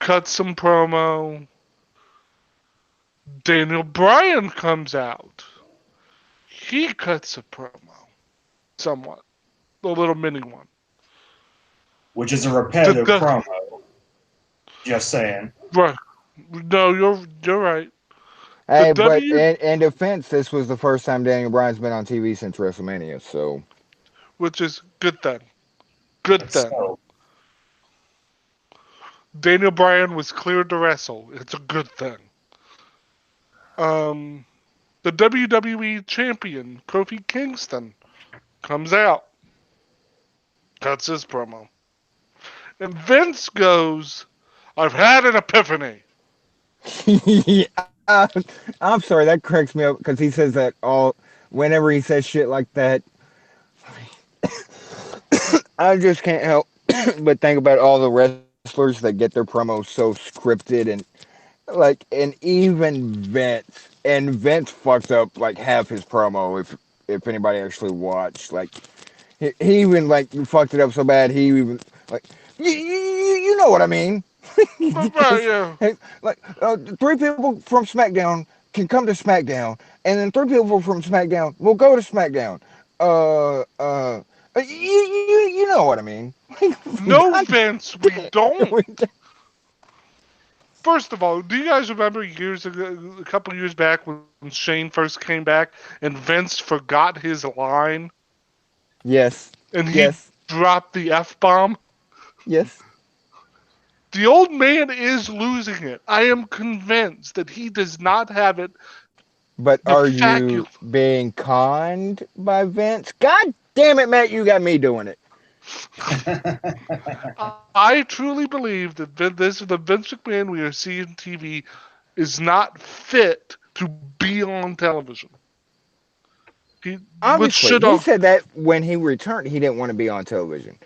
cuts some promo. Daniel Bryan comes out. He cuts a promo, somewhat, a little mini one. Which is a The, repetitive the, promo. Just saying. right. No, you're right. The Hey, but W, in defense, this was the first time Daniel Bryan's been on TV since WrestleMania. So which is good then. Good That's then. so. Daniel Bryan was cleared to wrestle. It's a good thing. Um, the WWE champion Kofi Kingston comes out, cuts his promo, and Vince goes, "I've had an epiphany." I, I'm sorry, that cracks me up because he says that all whenever he says shit like that. I just can't help but think about all the wrestlers that get their promos so scripted and even Vince fucked up like half his promo if anybody actually watched. Like he even like fucked it up so bad he even like you know what I mean. Right, Just, yeah. hey, like three people from SmackDown can come to SmackDown, and then three people from SmackDown will go to SmackDown. You know what I mean? No, God Vince, we damn. don't. First of all, do you guys remember years ago, a couple years back when Shane first came back and Vince forgot his line Yes, and he yes, dropped the F bomb? yes. The old man is losing it. I am convinced that he does not have it. But The are fact you being conned by Vince? God damn it, Matt! You got me doing it. I truly believe that the Vince McMahon we are seeing TV is not fit to be on television. He, which Obviously, should he said that when he returned, he didn't want to be on television.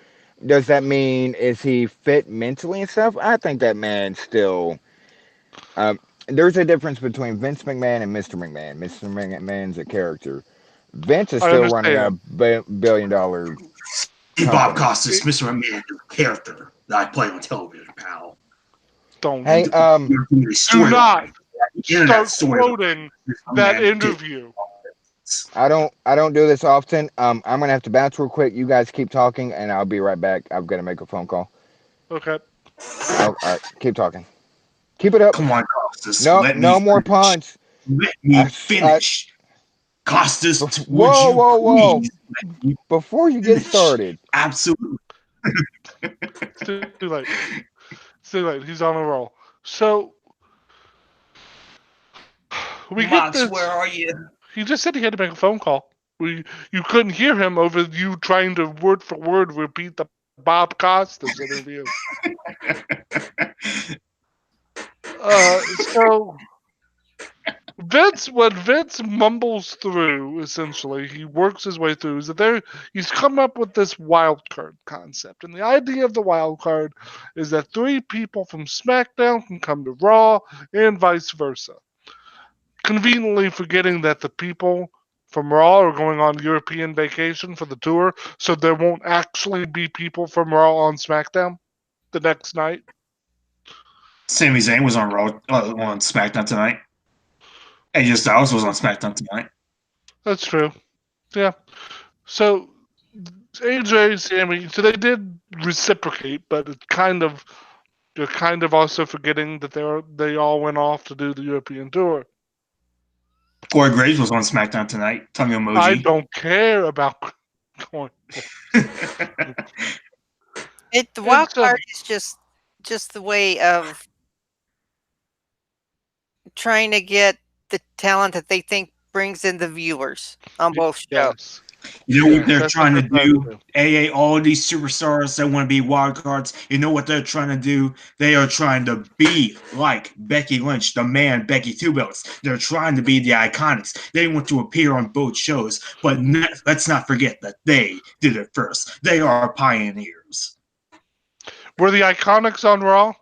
Does that mean is he fit mentally and stuff? I think that man still. Um, there's a difference between Vince McMahon and Mr. McMahon. Mr. McMahon's a character. Vince is I still running a understand. billion-dollar See, Bob company. Costas, Mr. McMahon, the character that I play on television, pal. Don't And Hey, the do not storyline, the internet start storyline, quoting Mr. that McMahon did. interview. I don't do this often. I'm gonna have to bounce real quick. You guys keep talking, and I'll be right back. I've got to make a phone call. Okay. All right, keep talking. Keep it up. Come on, Costas, No, let me no more finish. puns. Let me finish. Costas, would Whoa, you whoa, whoa! please let me Before you get finish? started, Absolutely. It's too late. It's too late. He's on a roll. So we get Mox, this. where are you? He just said he had to make a phone call. You couldn't hear him over you trying to word for word repeat the Bob Costas interview. So what Vince mumbles through, essentially, he works his way through, is that he's come up with this wild card concept. And the idea of the wild card is that three people from SmackDown can come to Raw and vice versa. Conveniently forgetting that the people from Raw are going on European vacation for the tour, so there won't actually be people from Raw on SmackDown the next night. Sami Zayn was on Raw on SmackDown tonight. AJ Styles was on SmackDown tonight. That's true. Yeah. So AJ, Sammy, so they did reciprocate, but you're kind of also forgetting that they all went off to do the European tour. Corey Graves was on SmackDown tonight. Tongue I emoji. don't care about going. The And wild so, card is just the way of trying to get the talent that they think brings in the viewers on both shows. yes. You know what Yes, they're that's trying what to they're trying do? to do. AA, all these superstars that want to be wild cards, you know what they're trying to do? They are trying to be like Becky Lynch, the man Becky Two Belts. They're trying to be the Iconics. They want to appear on both shows, but let's not forget that they did it first. They are pioneers. Were the Iconics on Raw?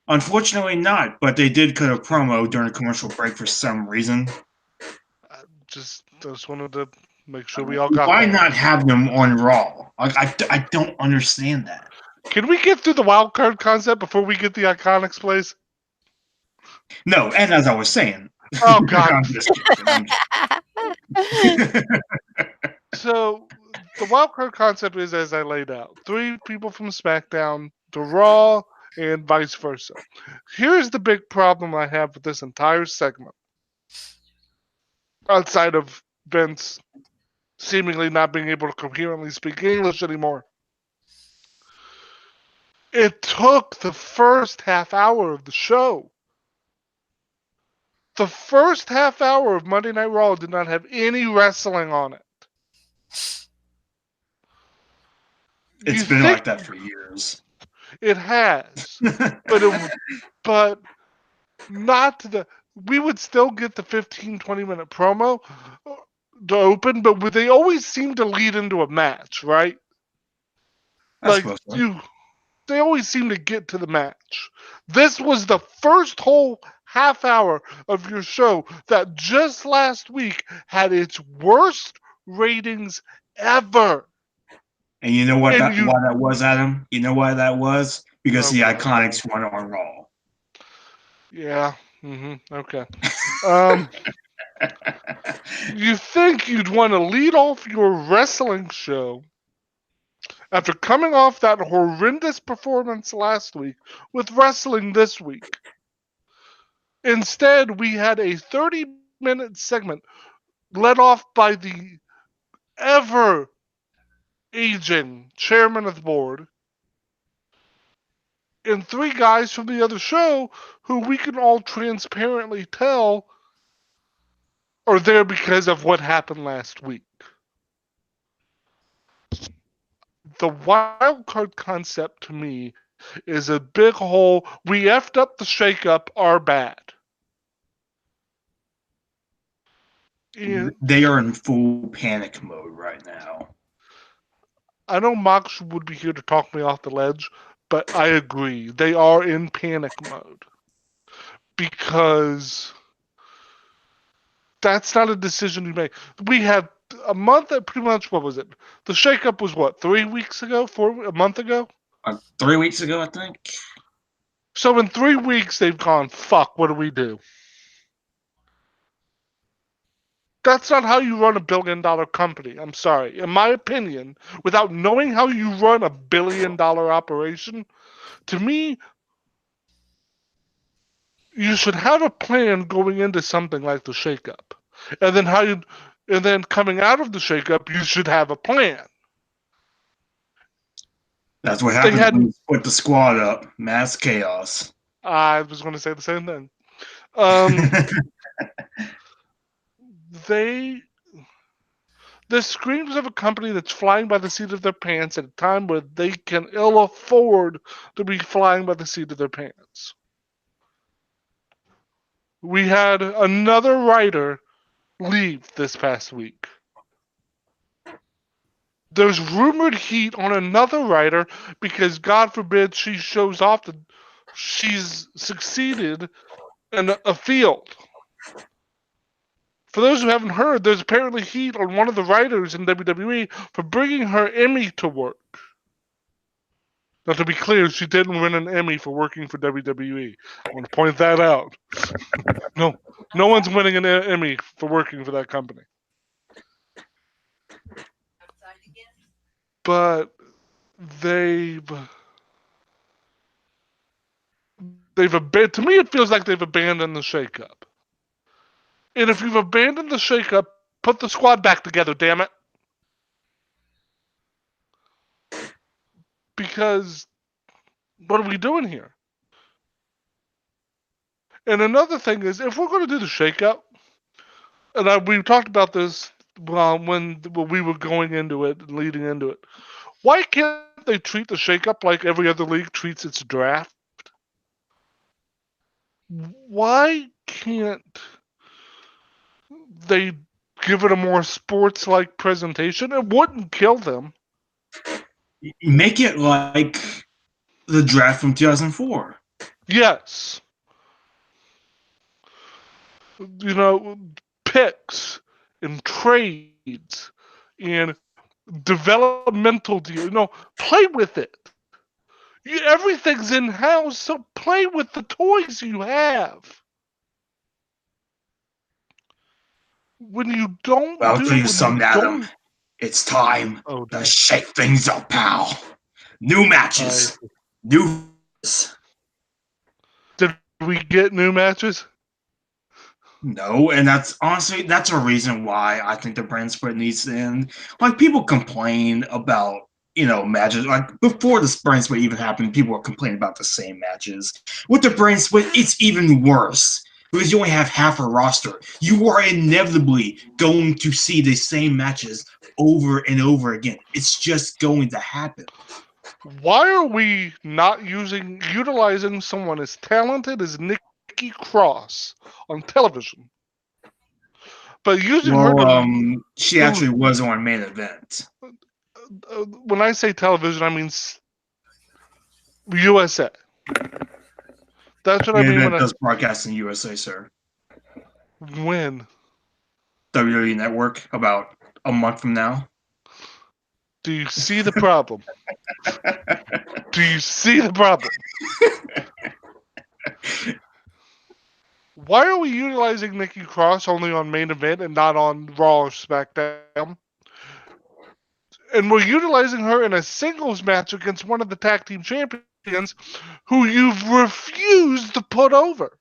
Unfortunately, not, but they did cut a promo during a commercial break for some reason. Just wanted to make sure we all got Why that. not have them on Raw? Like, I don't understand that. Can we get through the wild card concept before we get the Iconics, please? No, and as I was saying, Oh God. I'm just kidding. So the wild card concept is as I laid out: 3 people from SmackDown to Raw, and vice versa. Here's the big problem I have with this entire segment, outside of Vince seemingly not being able to coherently speak English anymore. It took the first half hour of the show. The first half hour of Monday Night Raw did not have any wrestling on it. It's been like that for years. It has, but not the. We would still get the 15-20 minute promo to open, but they always seem to lead into a match, right? I Like suppose so. they always seem to get to the match. This was the first whole half hour of your show that just last week had its worst ratings ever. And you know what And why that was, Adam? You know why that was? Because the God. Iconics won on Raw. Yeah. Okay. You think you'd want to lead off your wrestling show after coming off that horrendous performance last week with wrestling this week. Instead, we had a 30-minute segment led off by the ever aging chairman of the board and 3 guys from the other show who we can all transparently tell are there because of what happened last week. The wild card concept to me is a big hole. We effed up the shakeup, our bad. And They are in full panic mode right now. I know Mox would be here to talk me off the ledge, but I agree. They are in panic mode. Because that's not a decision you make. We had a month, pretty much, what was it? The shakeup was what, 3 weeks ago? A month ago? 3 weeks ago, I think. So in 3 weeks, they've gone, fuck, what do we do? That's not how you run a billion-dollar company. I'm sorry. In my opinion, without knowing how you run a billion-dollar operation, to me, you should have a plan going into something like the shakeup. And then coming out of the shakeup, you should have a plan. That's what happens when you split the squad up. Mass chaos. I was going to say the same thing. This screams of a company that's flying by the seat of their pants at a time where they can ill afford to be flying by the seat of their pants. We had another writer leave this past week. There's rumored heat on another writer because, God forbid, she shows off that she's succeeded in a field. For those who haven't heard, there's apparently heat on one of the writers in WWE for bringing her Emmy to work. Now, to be clear, she didn't win an Emmy for working for WWE. I want to point that out. No, no one's winning an Emmy for working for that company. But they've abandoned. To me, it feels like they've abandoned the shakeup. And if you've abandoned the shakeup, put the squad back together. Damn it! Because what are we doing here? And another thing is, if we're going to do the shakeup, and we talked about this when we were going into it and leading into it, why can't they treat the shakeup like every other league treats its draft? Why can't they give it a more sports-like presentation? It wouldn't kill them. Make it like the draft from 2004. Yes. You know, picks and trades and developmental deals. Play with it. Everything's in house, so play with the toys you have. When you don't Well, I'll do, tell you when something, you Adam. don't. It's time Oh, to no. shake things up, pal. New matches. New. Did we get new matches? No, and that's a reason why I think the brand split needs to end. Like, people complain about matches. Like, before the brand split even happened, people were complaining about the same matches. With the brand split, it's even worse because you only have half a roster. You are inevitably going to see the same matches over and over again. It's just going to happen. Why are we not utilizing someone as talented as Nikki Cross on television? But using her to. She actually was on Main Event. When I say television, I mean USA. That's what I Main mean Event when does broadcast in USA, sir. When? WWE Network, about a month from now. Do you see the problem? Do you see the problem? Why are we utilizing Nikki Cross only on Main Event and not on Raw or SmackDown? And we're utilizing her in a singles match against one of the tag team champions who you've refused to put over.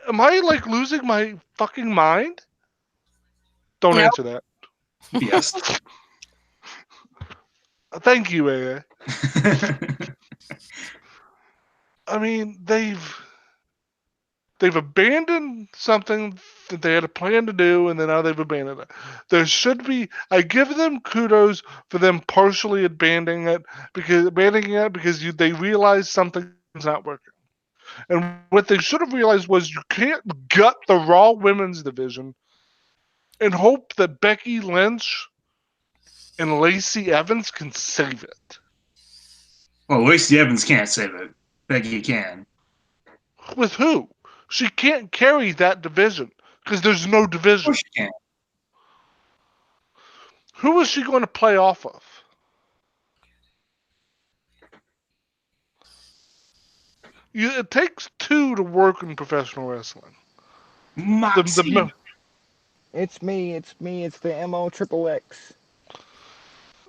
Am I losing my fucking mind? Don't Nope. answer that. Yes. Thank you, AA. I mean, they've abandoned something that they had a plan to do, and then now they've abandoned it. There should be. I give them kudos for them partially abandoning it because they realized something's not working. And what they should have realized was you can't gut the Raw Women's division and hope that Becky Lynch and Lacey Evans can save it. Well, Lacey Evans can't save it. Becky can. With who? She can't carry that division because there's no Of division. course she can. Who is she going to play off of? It takes two to work in professional wrestling. Moxie. It's me. It's the MO Triple X.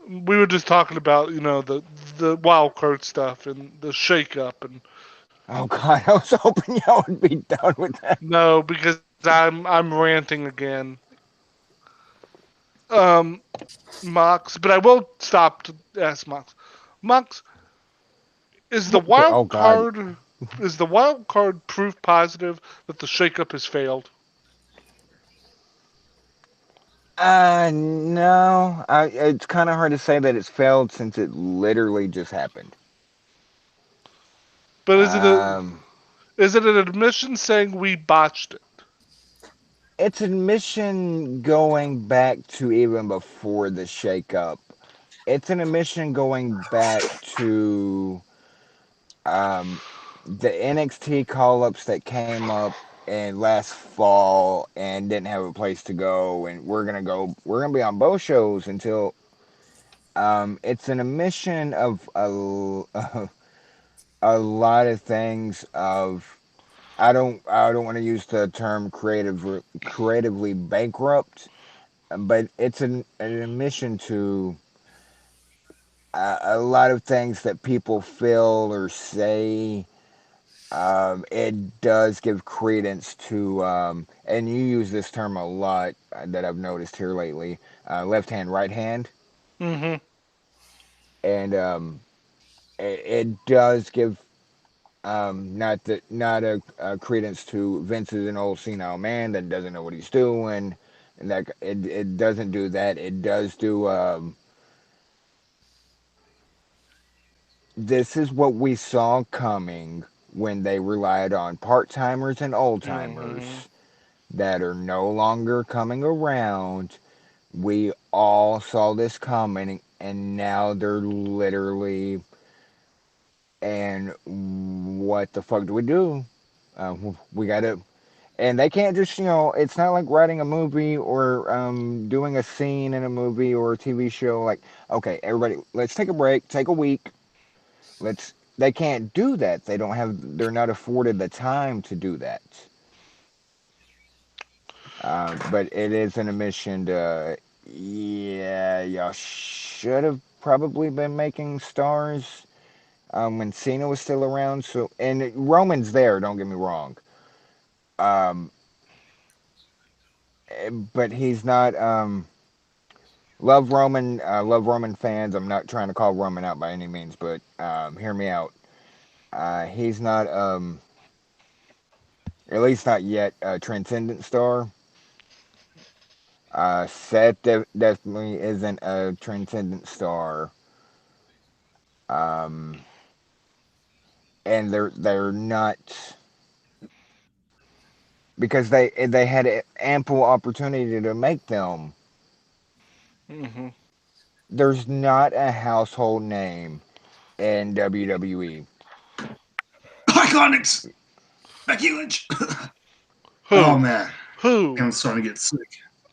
We were just talking about the wild card stuff and the shakeup and. Oh God, I was hoping y'all would be done with that. No, because I'm ranting again. Mox, but I will stop to ask Mox. Mox, is the Oh wild God. card proof positive that the shakeup has failed? No. It's kind of hard to say that it's failed since it literally just happened. But Um, is it an admission saying we botched it? it's admission going back to even before the shakeup. It's an admission going back to um, the NXT call ups that came up and last fall and didn't have a place to go, and we're gonna be on both shows until it's an omission of a lot of things. Of I don't want to use the term creatively bankrupt, but it's an admission to a lot of things that people feel or say. It does give credence to, and you use this term a lot that I've noticed here lately, left hand, right hand, Mm-hmm. and it does give not a credence to Vince is an old senile man that doesn't know what he's doing, and that it doesn't do that. It does do. This is what we saw coming when they relied on part timers and old Mm-hmm. timers that are no longer coming around. We all saw this coming, and now they're literally. And what the fuck do we do? We gotta. And they can't just, it's not like writing a movie or doing a scene in a movie or a TV show. Like, okay, everybody, let's take a break, take a week. Let's. They can't do that. They don't have. They're not afforded the time to do that. But it is an admission to, yeah, y'all should have probably been making stars when Cena was still around. So, and Roman's there. Don't get me wrong. Um, but he's not. Love Roman fans. I'm not trying to call Roman out by any means, but hear me out. He's not, at least not yet, a transcendent star. Seth definitely isn't a transcendent star. Um, and they're not because they had ample opportunity to make them. Mm-hmm. There's not a household name in WWE. Iconics. Becky Lynch. Oh Who? man, Who? I'm starting to get sick.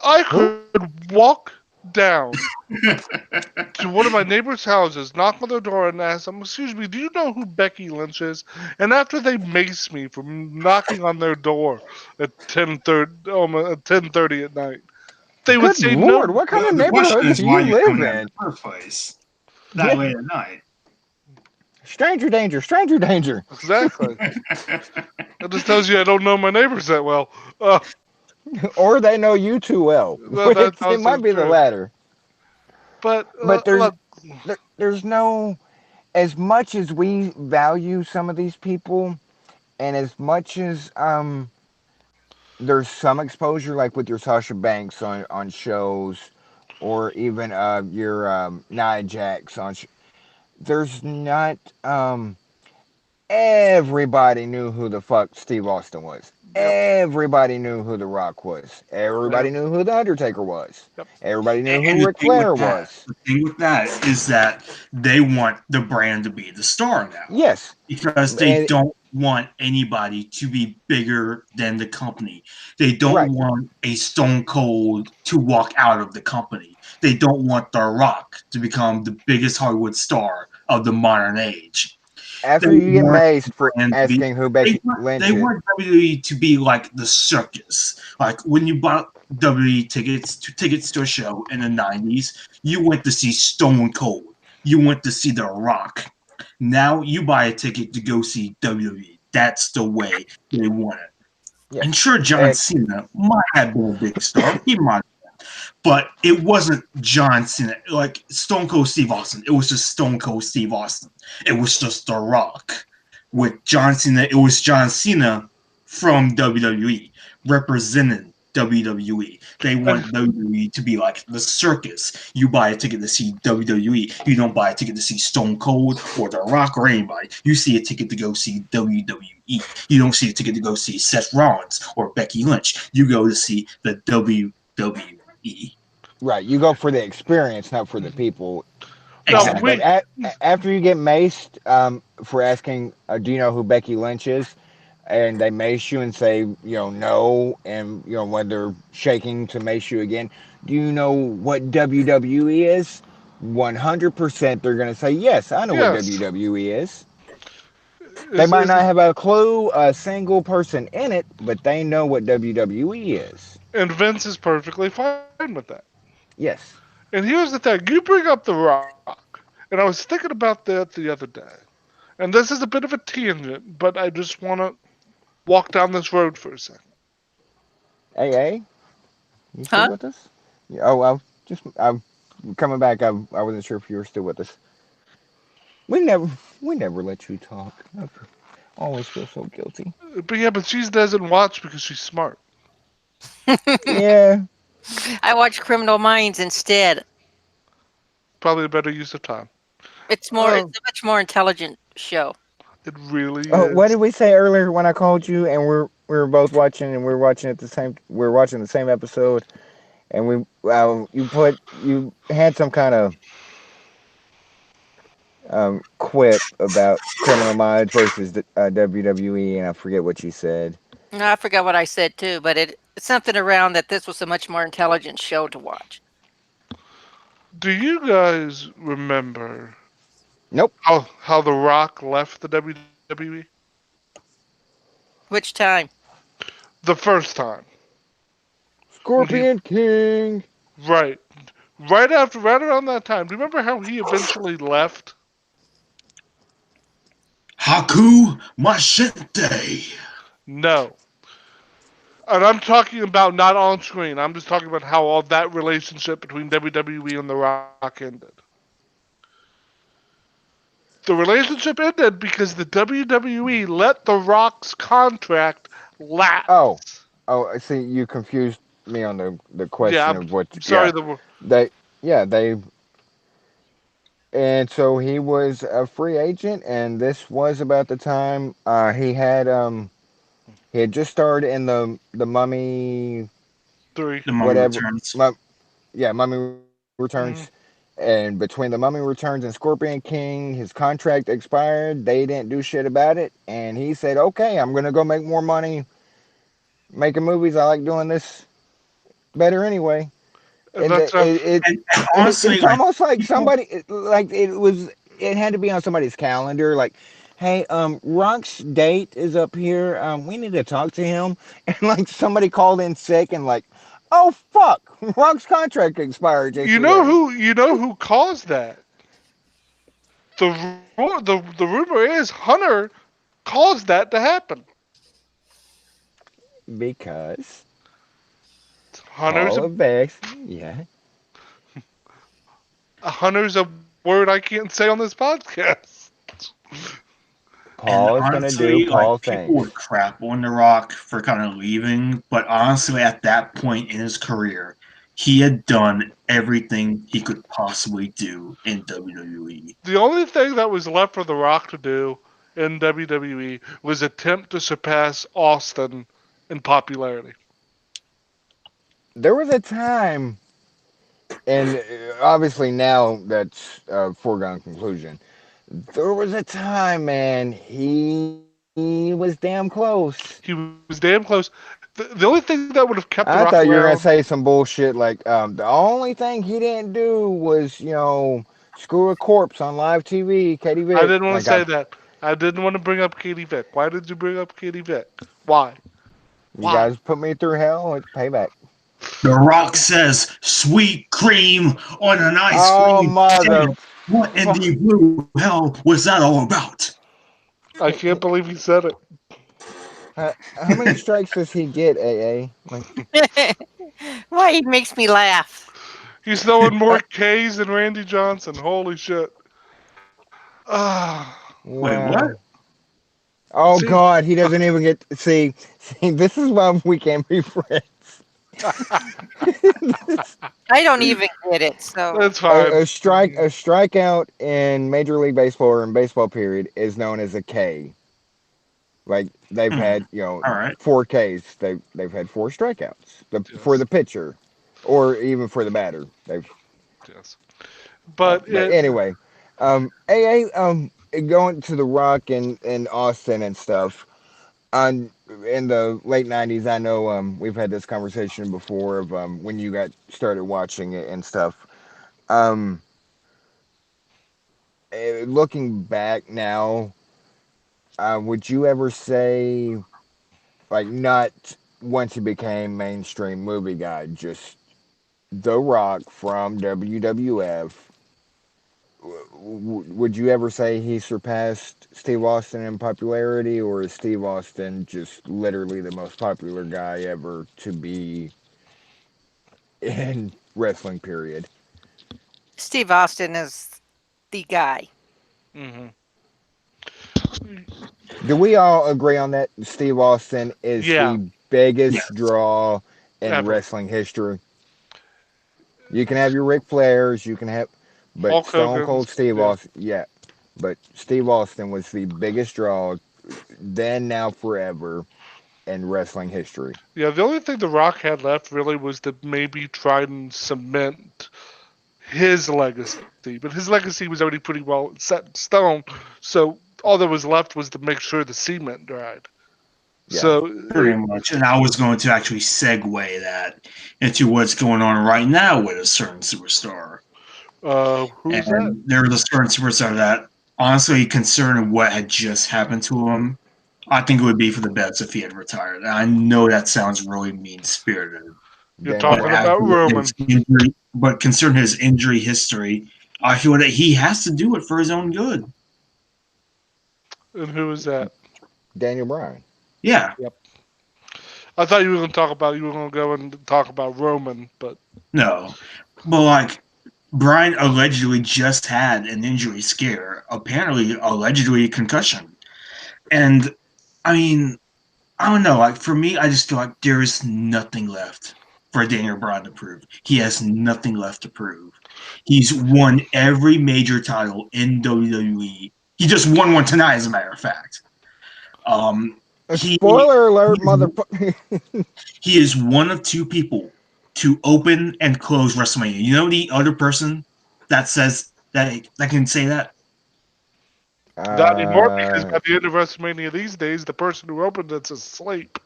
I Who? could walk down to one of my neighbors' houses, knock on their door, and ask them, "Excuse me, do you know who Becky Lynch is?" And after they mace me for knocking on their door at 10:30 at night, they would Good say lord, no. what kind of The question neighborhood is do why you you're live coming out in in? the first place that Yeah, late at night. stranger danger, stranger danger. Exactly. That just tells you I don't know my neighbors that well. Or they know you too well. That's It also might be the true. latter. But But look, there's no, as much as we value some of these people, and as much as there's some exposure, like with your Sasha Banks on shows, or even your Nia Jax there's not everybody knew who the fuck Steve Austin was. yep, Everybody knew who The Rock was. Everybody yep, knew who The Undertaker was. yep. Everybody knew who And Ric Flair was. the thing with that is that they want the brand to be the star now Yes. because they And don't want anybody to be bigger than the company. They don't right. want a Stone Cold to walk out of the company. They don't want The Rock to become the biggest Hollywood star of the modern age. They After you get want maced for and be asking who Becky they Lynch is, want WWE to be like the circus. Like when you bought WWE tickets to a show in the '90s, you went to see Stone Cold. You went to see The Rock. Now you buy a ticket to go see WWE. That's the way they want it. And yes. sure, John And Cena might have been a big star. He might, but it wasn't John Cena. Like Stone Cold Steve Austin, it was just Stone Cold Steve Austin. It was just The Rock. With John Cena, it was John Cena from WWE representing WWE. They And want WWE to be like the circus. You buy a ticket to see WWE. You don't buy a ticket to see Stone Cold or The Rock or anybody. You see a ticket to go see WWE. You don't see a ticket to go see Seth Rollins or Becky Lynch. You go to see the WWE. right, you go for the experience, not for the people. Now But Exactly. we, after you get maced for asking, do you know who Becky Lynch is? And they mace you and say, no, and when they're shaking to mace you again, do you know what WWE is? 100% they're going to say, yes, I know what yes, WWE is. They is might is not have a clue, a single person in it, but they know what WWE is. and Vince is perfectly fine with that. Yes. And here's the thing: you bring up The Rock, and I was thinking about that the other day. And this is a bit of a tangent, but I just want to walk down this road for a second. AA, you still Huh? with us? Yeah, oh, I'm coming back. I wasn't sure if you were still with us. We never, we never let you talk. I always feel so guilty. But yeah, but she doesn't watch because she's smart. Yeah. I watch Criminal Minds instead. Probably a better use of time. It's Oh, a much more intelligent show. it really Oh, what is. did we say earlier when I called you and we were both watching and we were watching at the same we were watching the same episode and you had some kind of quip about Criminal Minds versus the, WWE and I forget what you said. No, I forgot what I said too, but it's something around that this was a much more intelligent show to watch. Do you guys remember Nope. how The Rock left the WWE? Which time? The first time when he Scorpion King. right right around that time. Do you remember how he eventually left? Haku Machete. No. And I'm talking about not on screen. I'm just talking about how all that relationship between WWE and The Rock ended. The relationship ended because the WWE let The Rock's contract Oh. lapse. Oh, I see you confused me on the Yeah, question of what I'm sorry. yeah. The They yeah, they and so he was a free agent and this was about the time he had just starred in the Mummy three. The Mummy whatever Returns. yeah, Mummy Returns. Mm-hmm. And between the Mummy Returns and Scorpion King, his contract expired. They didn't do shit about it, and he said, "Okay, I'm gonna go make more money making movies. I like doing this better anyway." And And that's how. And honestly, it's like almost like people, somebody like it had to be on somebody's calendar. Like, hey, Rock's date is up here. We need to talk to him. And like somebody called in sick and like, oh fuck, Rock's contract expired yesterday. You know who caused that? The rumor is Hunter caused that to happen. Because Hunter's Paul a of Vex, yeah. Hunter's a word I can't say on this podcast. and Paul is gonna do honestly, like Paul people things. would crap on The Rock for kind of leaving, but honestly, at that point in his career, he had done everything he could possibly do in WWE. The only thing that was left for The Rock to do in WWE was attempt to surpass Austin in popularity. There was a time, and obviously now that's a foregone conclusion. There was a time, man, he was damn close. He was damn close. The only thing that would have kept The Rock I thought you were around, gonna say some bullshit like the only thing he didn't do was screw a corpse on live TV, Katie I Vick. didn't want to Like say that. I didn't want to bring up Katie Vick. Why did you bring up Katie Vick? Why? you Why? guys put me through hell. It's payback. The Rock says, "Sweet cream on an ice Oh cream mother. sandwich." What in the blue hell was that all about? I can't believe he said it. How many strikes does he get, AA? Like, Why he makes me laugh. He's throwing more uh, K's than Randy Johnson. Holy shit. Ah, Wait, what? wow. Oh see, God, he doesn't even get see. This is why we can't be friends. I don't even get it. So that's fine. A strikeout in Major League Baseball or in baseball period is known as a K. Like they've Hmm. had, All right. 4 Ks. They've had 4 strikeouts for Yes, the pitcher, or even for the batter. They've yes. But But it, anyway, AA, going to The Rock and Austin and stuff. On in the late '90s, I know we've had this conversation before of when you got started watching it and stuff. Um, Looking back now, would you ever say like not once he became mainstream movie guy, just The Rock from WWF? Would you ever say he surpassed Steve Austin in popularity, or is Steve Austin just literally the most popular guy ever to be in wrestling? Period. Steve Austin is the guy. mhm. Do we all agree on that? Steve Austin is Yeah, the biggest Yes. draw in ever. wrestling history. You can have your Ric Flairs, you can have, but Hulk Stone Cold Hogan's, Steve yeah. Austin, yeah. But Steve Austin was the biggest draw then, now, forever in wrestling history. Yeah, the only thing The Rock had left really was to maybe try and cement his legacy. But his legacy was already pretty well set in stone. So all that was left was to make sure the cement dried. Yeah. So, Pretty much. And I was going to actually segue that into what's going on right now with a certain superstar. who's that? And there was a certain superstar that, honestly, concerning what had just happened to him, I think it would be for the best if he had retired. And I know that sounds really mean spirited, You're Daniel but talking Bryan. about Roman. concerning his injury history, I feel that he has to do it for his own good. And who is that? Daniel Bryan. Yeah, Yep. I thought you were going to talk about, you were going to go and talk about Roman, but no. But like Brian allegedly just had an injury scare, apparently allegedly a concussion. And I mean, I don't know. Like for me, I just feel like there is nothing left for Daniel Bryan to prove. He has nothing left to prove. He's won every major title in WWE. He just won one tonight, as a matter of fact. Um, A he spoiler alert, motherfucker. he is one of two people to open and close WrestleMania. You know the other person that says that can say that? not anymore because uh, by the end of WrestleMania these days, the person who opened it's asleep.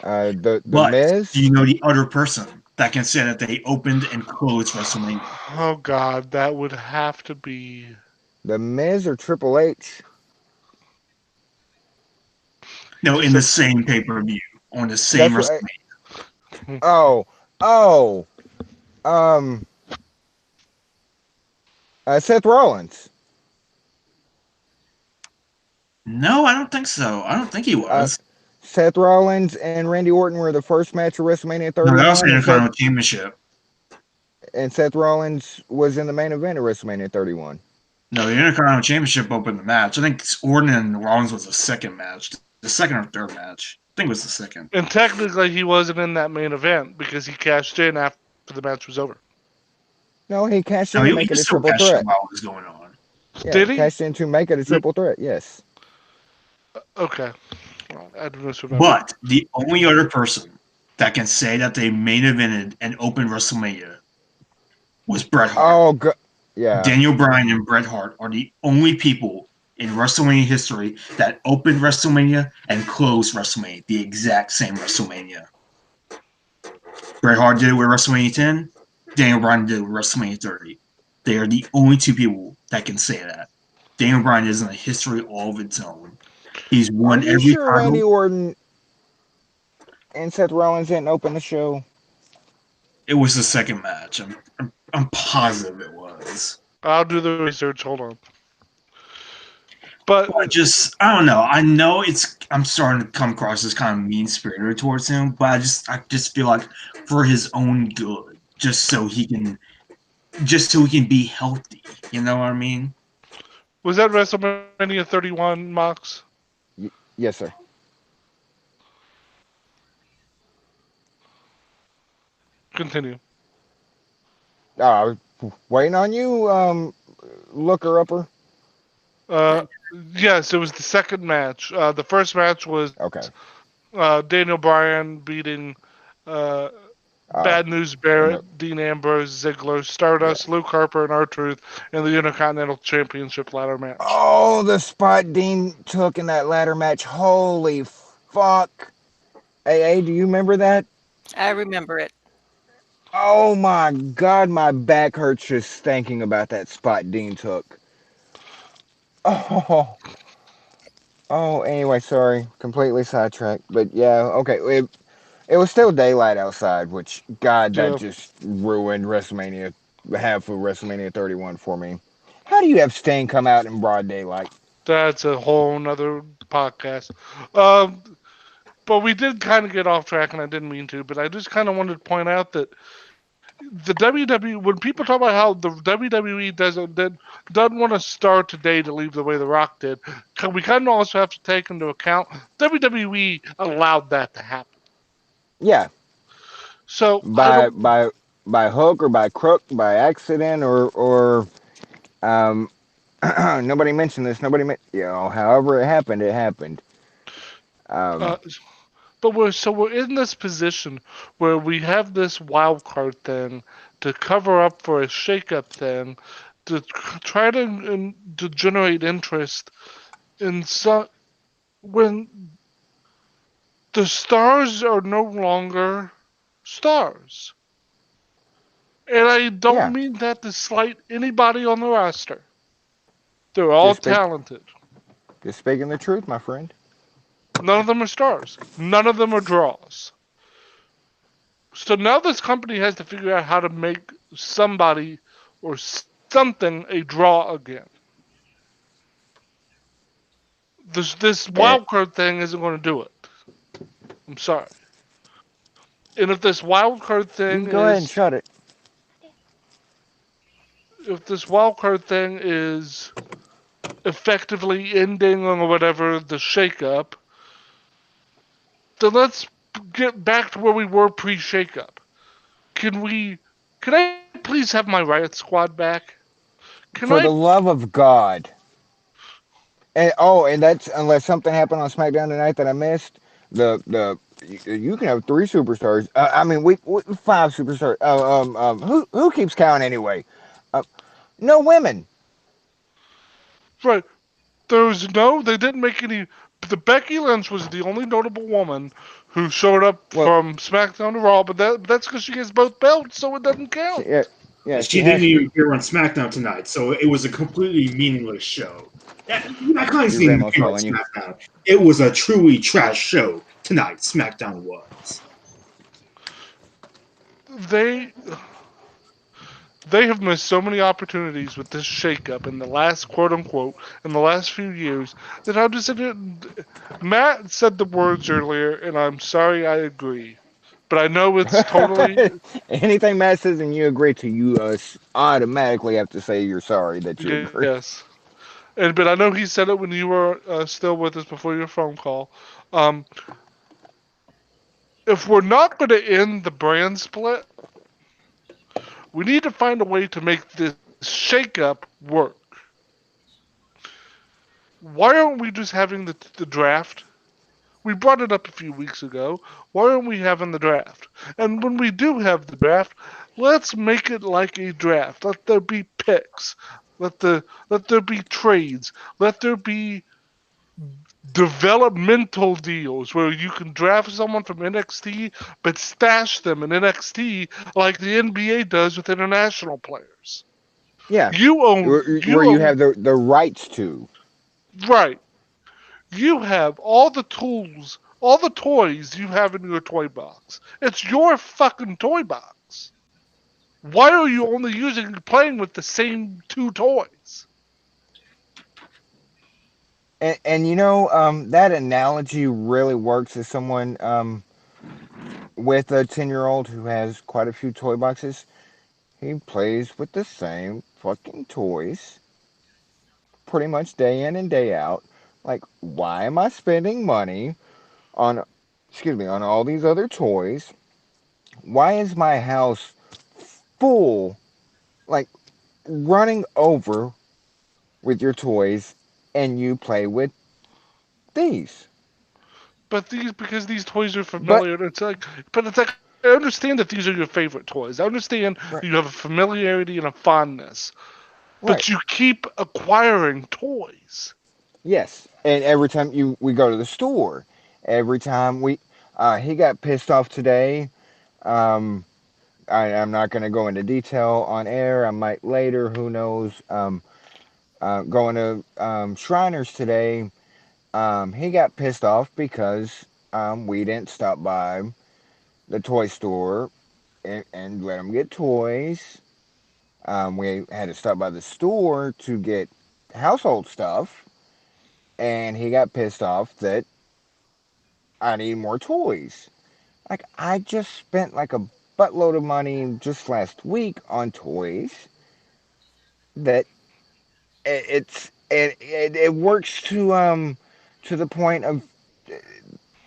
the But do Miz, you know the other person that can say that they opened and closed WrestleMania? Oh, God, that would have to be. the Miz or Triple H? No, You in the said. same pay per view on the same That's what. WrestleMania. Oh, oh, um, Seth Rollins. No, I don't think so. I don't think he Uh, was. Seth Rollins and Randy Orton were the first match of WrestleMania No, that was the 31, Intercontinental Championship. and Seth Rollins was in the main event of WrestleMania 31. No, the Intercontinental Championship opened the match. I think Orton and Rollins was the second match, the second or third match. I think it was the second. And technically, he wasn't in that main event because he cashed in after the match was over. No, he cashed No, in to he make it was a still triple catching threat. while it was going on. Yeah, Did he? cashed in to make it a triple threat. Yes. Okay. Well, I don't misremember. But the only other person that can say that they main evented and opened WrestleMania was Bret Hart. Oh, yeah. Daniel Bryan and Bret Hart are the only people in WrestleMania history that opened WrestleMania and closed WrestleMania, the exact same WrestleMania. Bret Hart did it with WrestleMania 10. Daniel Bryan did it with WrestleMania 30. They are the only two people that can say that. Daniel Bryan is in a history all of its own. He's Are won you every sure title. Randy Orton and Seth Rollins didn't open the show? It was the second match. I'm positive it was. I'll do the research. Hold on. But But just I don't know. I know I'm starting to come across as kind of mean spirited towards him, but I just feel like for his own good, just so he can be healthy. You know what I mean? was that WrestleMania 31, Mox? Yes, sir. Continue. I was waiting on you, looker upper. Uh, yes, it was the second match. The first match was Okay. Daniel Bryan beating uh, Uh, Bad News no. Barrett, Dean Ambrose, Ziggler, Yeah. Stardust, Luke Harper, and R-Truth in the Intercontinental Championship ladder match. Oh, the spot Dean took in that ladder match. Holy fuck. Hey, do you remember that? I remember it. Oh my god, my back hurts just thinking about that spot Dean took. Oh, anyway, sorry. Completely sidetracked. But yeah, okay. It was still daylight outside, which, god, that Yeah, just ruined WrestleMania, half of WrestleMania 31 for me. How do you have Sting come out in broad daylight? that's a whole nother podcast. Um, but we did kind of get off track, and I didn't mean to. But I just kind of wanted to point out that the WWE, when people talk about how the WWE doesn't want to start today to leave the way The Rock did, we kind of also have to take into account WWE allowed that to happen. Yeah, So I by don't. by by hook or by crook, by accident or um nobody mentioned this. However it happened, it happened. Um, Uh, but we're in this position where we have this wild card thing to cover up for a shakeup thing to try to generate interest in some when the stars are no longer stars. And I yeah, don't mean that to slight anybody on the roster. They're all just speak, talented. just speaking the truth, my friend. None of them are stars. None of them are draws. So now this company has to figure out how to make somebody or something a draw again. This And wild card thing isn't going to do it. I'm sorry. And if this wild card you thing can go ahead and is shut it. if this wild card thing is effectively ending or whatever the shakeup, then let's get back to where we were pre-shakeup. Can we? Can I please have my Riot Squad back? Can I? For the love of God. And that's unless something happened on SmackDown tonight that I missed. The you can have three superstars. I mean, we five superstars. Who keeps counting anyway? Uh, no women. Right. They didn't make any. The Becky Lynch was the only notable woman who showed up Well, from SmackDown to Raw, but that's because she has both belts, so it doesn't count. yeah, yeah, And she she didn't has to. even appear on SmackDown tonight, so it was a completely meaningless show. I can't Drew even Ramos appear on calling you. SmackDown. It was a truly trash show tonight. SmackDown was. They they have missed so many opportunities with this shakeup in the last quote unquote in the last few years that I'm just Matt said the words earlier, and I'm sorry I agree, but I know it's totally Anything Matt says and you agree to, you automatically have to say you're sorry that you agree. yes. And but I know he said it when you were still with us before your phone call. Um, if we're not going to end the brand split, we need to find a way to make this shakeup work. Why aren't we just having the draft? We brought it up a few weeks ago. Why aren't we having the draft? And when we do have the draft, let's make it like a draft. Let there be picks. Let there be trades. Let there be developmental deals where you can draft someone from NXT but stash them in NXT like the NBA does with international players. Yeah, where You you own have the rights to. right. You have all the tools, all the toys you have in your toy box. It's your fucking toy box. Why are you only playing with the same two toys? And that analogy really works as someone with a 10-year-old who has quite a few toy boxes. He plays with the same fucking toys pretty much day in and day out. Like, why am I spending money on, excuse me, on all these other toys? Why is my house full, like, running over with your toys and you play with these? But these because these toys are But familiar. It's like, but it's like I understand that these are your favorite toys. I understand Right. you have a familiarity and a fondness, Right. but you keep acquiring toys. Yes. And every time we go to the store, every time he got pissed off today. Um, I'm not going to go into detail on air. I might later. Who knows? Going to Shriners today. He got pissed off because we didn't stop by the toy store and let him get toys. We had to stop by the store to get household stuff, and he got pissed off that I need more toys. Like, I just spent like a buttload of money just last week on toys that it works to the point of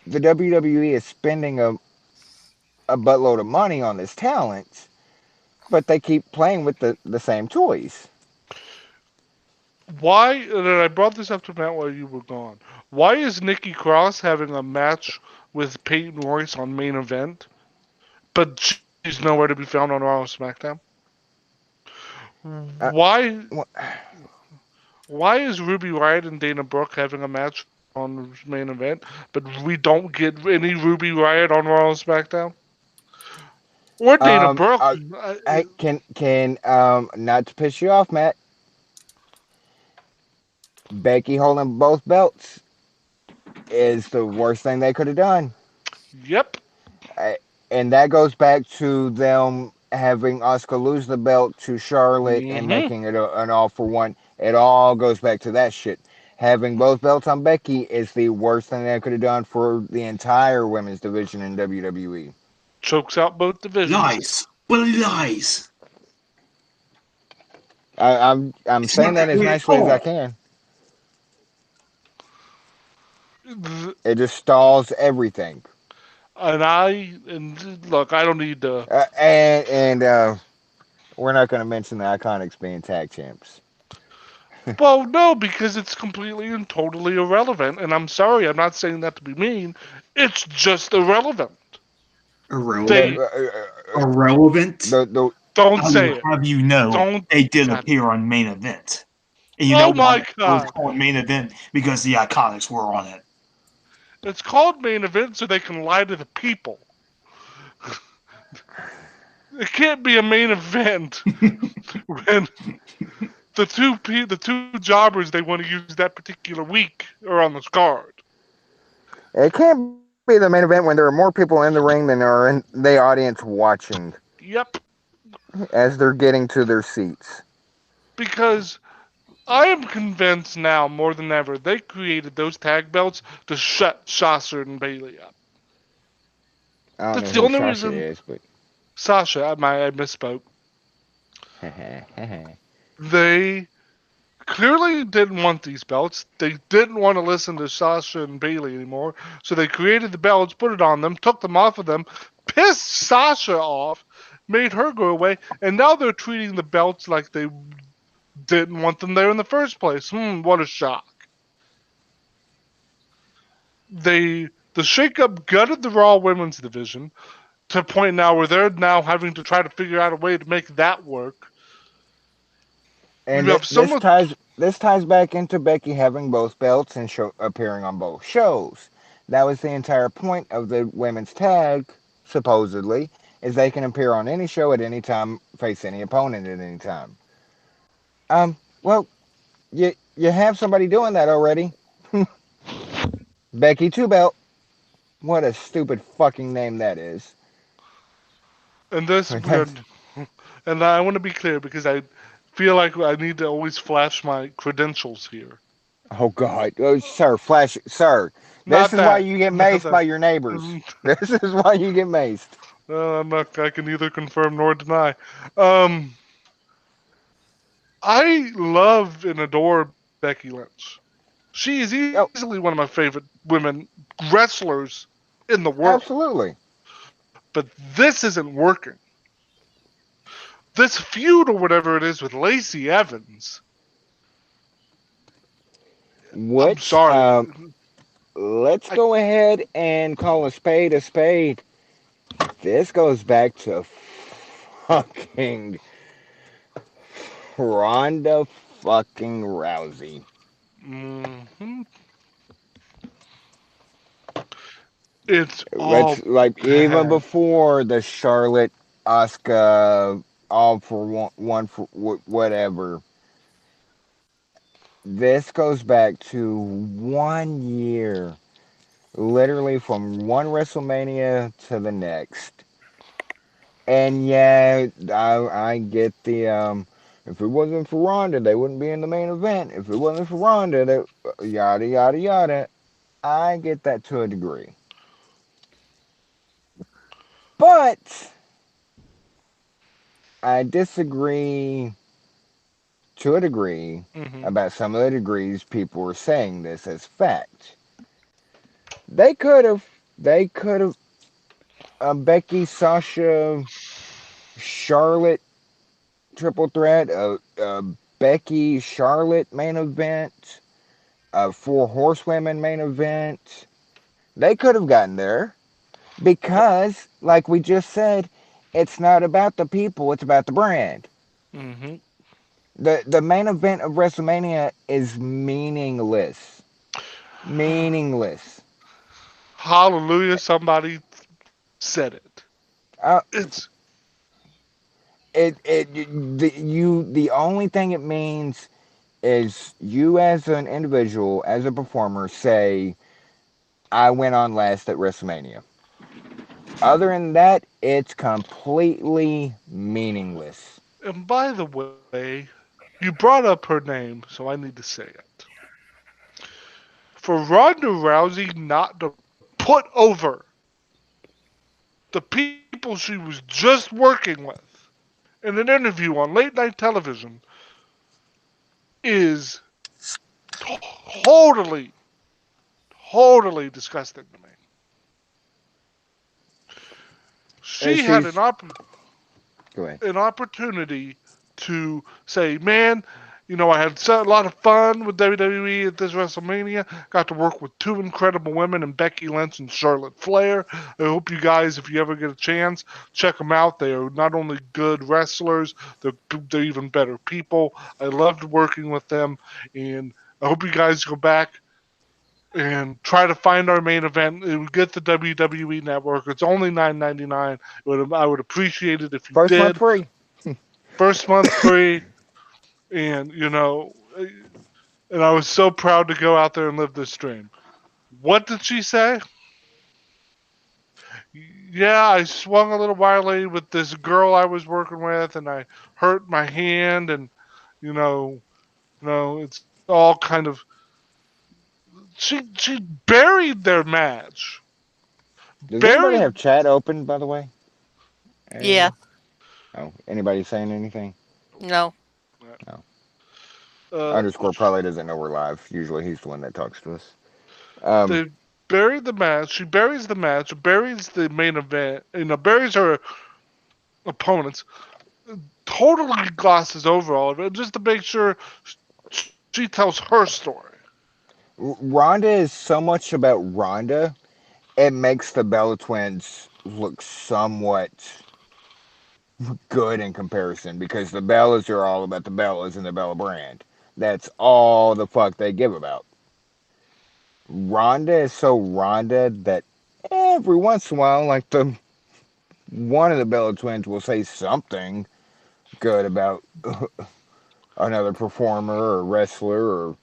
the WWE is spending a buttload of money on this talent, but they keep playing with the same toys. Why? And I brought this up to Matt while you were gone. Why is Nikki Cross having a match with Peyton Royce on main event, but she's nowhere to be found on Raw or SmackDown? Uh, Why? wh- Why is Ruby Riott and Dana Brooke having a match on main event, but we don't get any Ruby Riott on Raw or SmackDown? Or Dana um, Brooke? uh, I can not to piss you off, Matt. Becky holding both belts is the worst thing they could have done. Yep. I, and that goes back to them having Asuka lose the belt to Charlotte and Hmm. making it an all for one. It all goes back to that shit. Having both belts on Becky is the worst thing they could have done for the entire women's division in WWE. Chokes out both divisions. Lies. But lies. I'm It's saying not that that as way at nicely as I all. can. Th- It just stalls everything. and look, I don't need to. And we're not going to mention the Iconics being tag champs. Well, no, because it's completely and totally irrelevant. And I'm sorry, I'm not saying that to be mean. It's just irrelevant. The Irrelevant. They Irrelevant. the don't I will say it. have you know Don't. they did God. appear on main event. And you know Oh why my it was God. called main event? Because the Iconics were on it. It's called main event so they can lie to the people. It can't be a main event when the two jobbers they want to use that particular week are on this card. It can't be the main event when there are more people in the ring than there are in the audience watching Yep. as they're getting to their seats. Because I am convinced now more than ever they created those tag belts to shut Sasha and Bailey up. I don't That's know the who only Sasha reason. is, but Sasha, I misspoke. They clearly didn't want these belts. They didn't want to listen to Sasha and Bailey anymore. So they created the belts, put it on them, took them off of them, pissed Sasha off, made her go away, and now they're treating the belts like they didn't want them there in the first place. What a shock. The shakeup gutted the Raw Women's division to a point now where they're now having to try to figure out a way to make that work. You and have so much. this ties back into Becky having both belts and appearing on both shows. That was the entire point of the women's tag, supposedly, is they can appear on any show at any time, face any opponent at any time. Well, you have somebody doing that already. Becky Two Belt. What a stupid fucking name that is. And this, But that's and I want to be clear because I feel like I need to always flash my credentials here. oh god, oh, sir, flash, sir. This Not is why that. you get Not maced by that. your neighbors. This is why you get maced. I'm not. I can neither confirm nor deny. Um, I love and adore Becky Lynch. She is easily Oh, one of my favorite women wrestlers in the world. absolutely. But this isn't working. This feud or whatever it is with Lacey Evans. I'm Which sorry. let's I go ahead and call a spade a spade. This goes back to fucking Ronda fucking Rousey. Hmm. It's all Let's like even bad. before the Charlotte, Asuka, all for one for whatever. This goes back to 1 year, literally from one WrestleMania to the next. And yeah, I get the if it wasn't for Ronda, they wouldn't be in the main event. If it wasn't for Ronda, they, yada yada yada. I get that to a degree, but I disagree to a degree Hmm. about some of the degrees people were saying this as fact. They could have, they could have, Becky, Sasha, Charlotte triple threat, Becky, Charlotte main event, a four horsewomen main event. They could have gotten there because, like we just said, it's not about the people, it's about the brand. Hmm. The main event of WrestleMania is meaningless. Meaningless. Hallelujah! Somebody said it. Uh, It's the only thing it means is you as an individual, as a performer, say, I went on last at WrestleMania. Other than that, it's completely meaningless. and by the way, you brought up her name, so I need to say it. For Ronda Rousey not to put over the people she was just working with in an interview on late night television is totally, totally disgusting to me. And She had she's go ahead. an opportunity to say, man, you know, I had a lot of fun with WWE at this WrestleMania. Got to work with two incredible women in Becky Lynch and Charlotte Flair. I hope you guys, if you ever get a chance, check them out. They are not only good wrestlers, they're even better people. I loved working with them, and I hope you guys go back and try to find our main event. It would get the WWE Network. It's only $9.99. I would appreciate it if you First month did. free. First month free, and and I was so proud to go out there and live this dream. What did she say? Yeah, I swung a little wildly with this girl I was working with, and I hurt my hand, and you know, it's all kind of. She buried their match. Does anybody Buried. have chat open, by the way? Yeah. Anybody? Oh, anybody saying anything? No. No. Uh, Underscore probably doesn't know we're live. Usually he's the one that talks to us. Um, they buried the match. She buries the match, buries the main event, buries her opponents, totally glosses over all of it just to make sure she tells her story. Ronda is so much about Ronda, it makes the Bella Twins look somewhat good in comparison because the Bellas are all about the Bellas and the Bella brand. That's all the fuck they give about. Ronda is so Ronda that every once in a while, like the one of the Bella Twins will say something good about another performer or wrestler or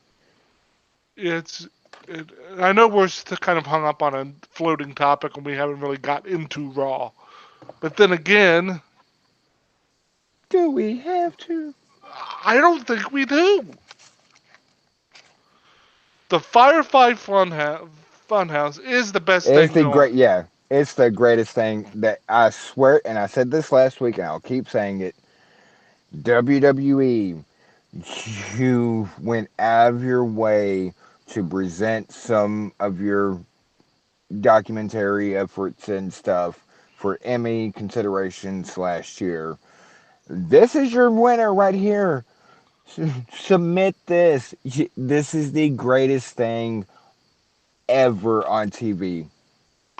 It's. It, I know we're kind of hung up on a floating topic and we haven't really got into Raw, but then again, do we have to? I don't think we do. The Firefly Funhouse is the best It's thing the great, going. yeah. It's the greatest thing that I swear, and I said this last week, and I'll keep saying it. WWE, you went out of your way to present some of your documentary efforts and stuff for Emmy considerations last year. This is your winner right here. Submit this. This is the greatest thing ever on TV.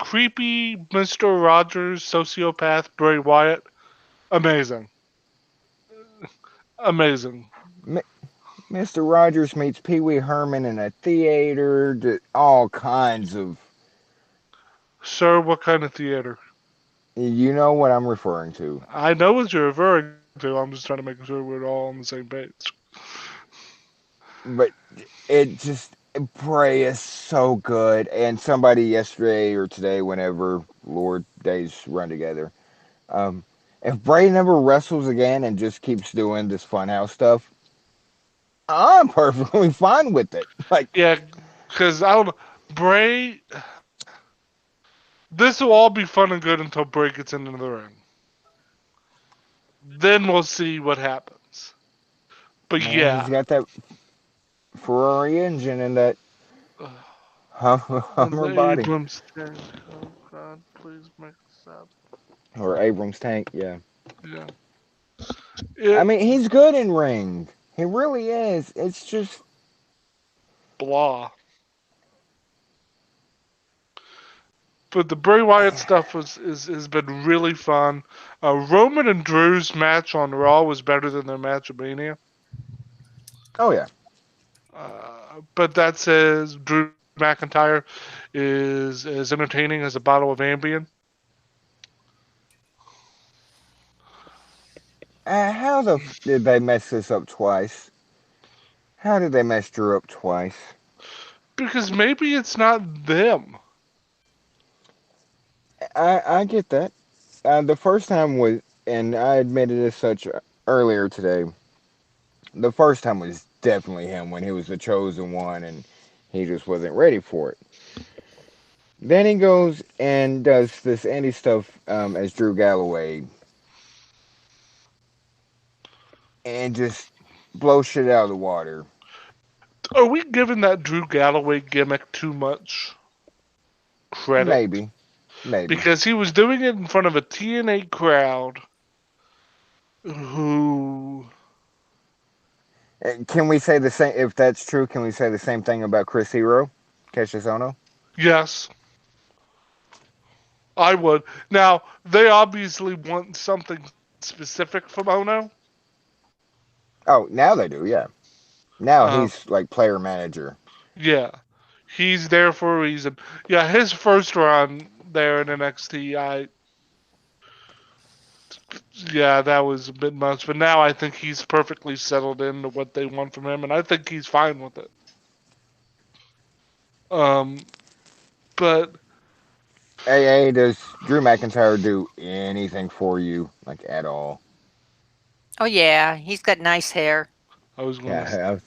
creepy Mr. Rogers sociopath Bray Wyatt, amazing, amazing. M- Mr. Rogers meets Pee Wee Herman in a theater. All kinds of. Sir, what kind of theater? You know what I'm referring to. I know what you're referring to. I'm just trying to make sure we're all on the same page. But it just. Bray is so good. And somebody yesterday or today, whenever Lord days run together, um, if Bray never wrestles again and just keeps doing this funhouse stuff, I'm perfectly fine with it. Like, Yeah, because I don't know. Bray, this will all be fun and good until Bray gets into the ring. Then we'll see what happens. But man, he's yeah, got that Ferrari engine and that and Hummer the body. Abrams tank. Oh God, please make this up. Or Abrams tank, yeah. Yeah, I it mean, he's good in ring. He really is. It's just blah. But the Bray Wyatt stuff has been really fun. Roman and Drew's match on Raw was better than their match at Mania. oh yeah. But that says Drew McIntyre is as entertaining as a bottle of Ambien. How did they mess this up twice? How did they mess Drew up twice? Because maybe it's not them. I get that. The first time was, and I admitted as such earlier today. The first time was definitely him when he was the chosen one, and he just wasn't ready for it. Then he goes and does this Andy stuff as Drew Galloway, and just blows shit out of the water. Are we giving that Drew Galloway gimmick too much credit? Maybe, maybe. Because he was doing it in front of a TNA crowd who, Can we say the same? If that's true, can we say the same thing about Chris Hero, Cassius Ono? yes, I would. Now, they obviously want something specific from Ono. Oh, now they do. Yeah, now Uh, he's like player manager. yeah, he's there for a reason. Yeah, his first run there in NXT, yeah, that was a bit much. But now I think he's perfectly settled into what they want from him, and I think he's fine with it. Um, but AA, does Drew McIntyre do anything for you, like at all? Oh yeah, he's got nice hair. I was going to. Yeah,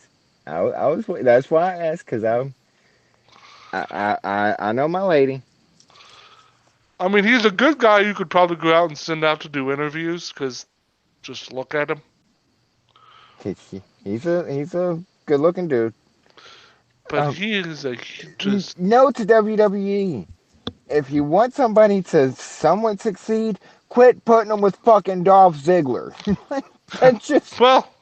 I was. That's why I asked, because I know my lady. I mean, he's a good guy you could probably go out and send out to do interviews because just look at him. He's a good looking dude. But Um, he is a just. no to WWE. If you want somebody to somewhat succeed, quit putting them with fucking Dolph Ziggler. That's just. Well,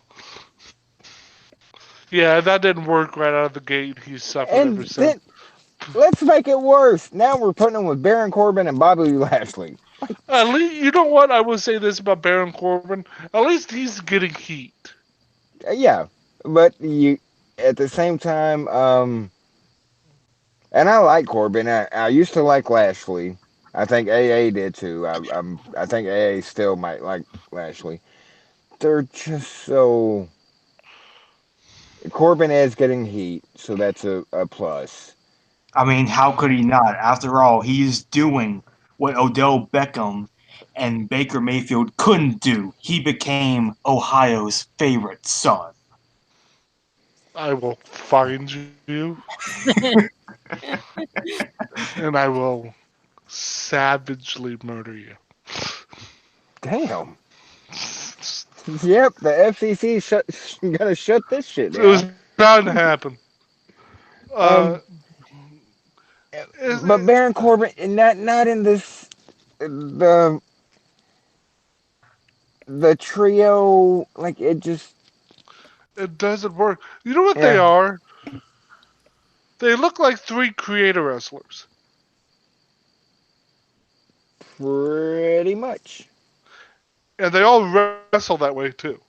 yeah, that didn't work right out of the gate. He's suffered And ever since. then let's make it worse. Now we're putting them with Baron Corbin and Bobby Lashley. At least, you know what? I will say this about Baron Corbin. At least he's getting heat. Yeah, but you at the same time, and I like Corbin. I used to like Lashley. I think AA did too. I think AA still might like Lashley. They're just so. Corbin is getting heat, so that's a plus. I mean, how could he not? After all, he's doing what Odell Beckham and Baker Mayfield couldn't do. He became Ohio's favorite son. I will find you and I will savagely murder you. Damn. Yep, the FCC gotta shut this shit It was down. bound to happen. Uh, Um, is but it, Baron Corbin, not in this the the trio. Like it just it doesn't work. You know what they yeah. are? They look like three creator wrestlers. Pretty much. And they all wrestle that way too.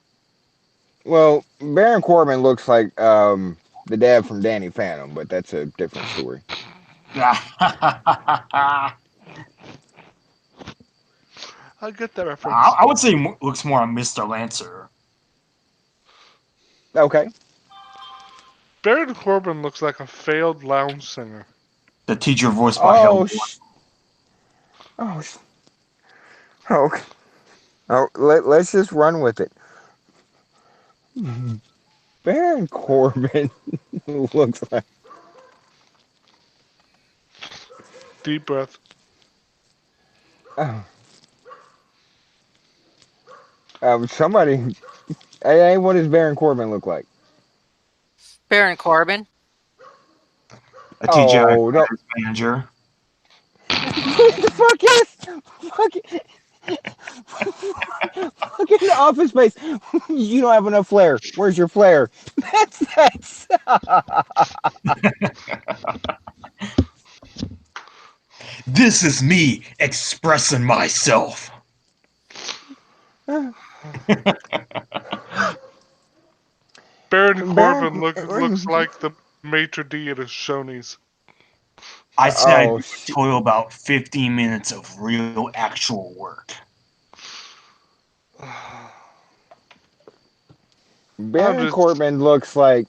Well, Baron Corbin looks like the dad from Danny Phantom, but that's a different story. I I get that reference. would say looks more on Mr. Lancer. Okay. Baron Corbin looks like a failed lounge singer. The teacher voiced by Oh, Hellboy. oh, oh, let's just run with it. Baron Corbin looks like Deep breath. uh, somebody. Hey, what does Baron Corbin look like? Baron Corbin. A TGI Oh no! manager. the fuck yes! Fucking Office Space. You don't have enough flair. Where's your flair? That's. This is me expressing myself. Baron Baron. Corbin looks like the maitre d' at a Shoney's. I said I Oh do shit. total about 15 minutes of real actual work. Baron just- Corbin looks like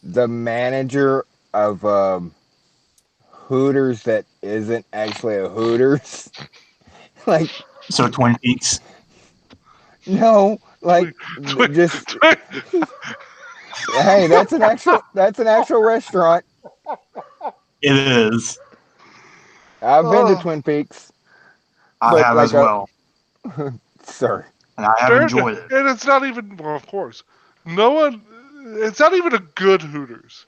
the manager of Hooters that isn't actually a Hooters. Like So Twin Peaks. no, like Twi- just twi- hey, that's an actual restaurant. It is. I've been to oh, Twin Peaks, I but have like as well. sir. And I have Baron, enjoyed it. and it's not even. Well, of course, no one. It's not even a good Hooters.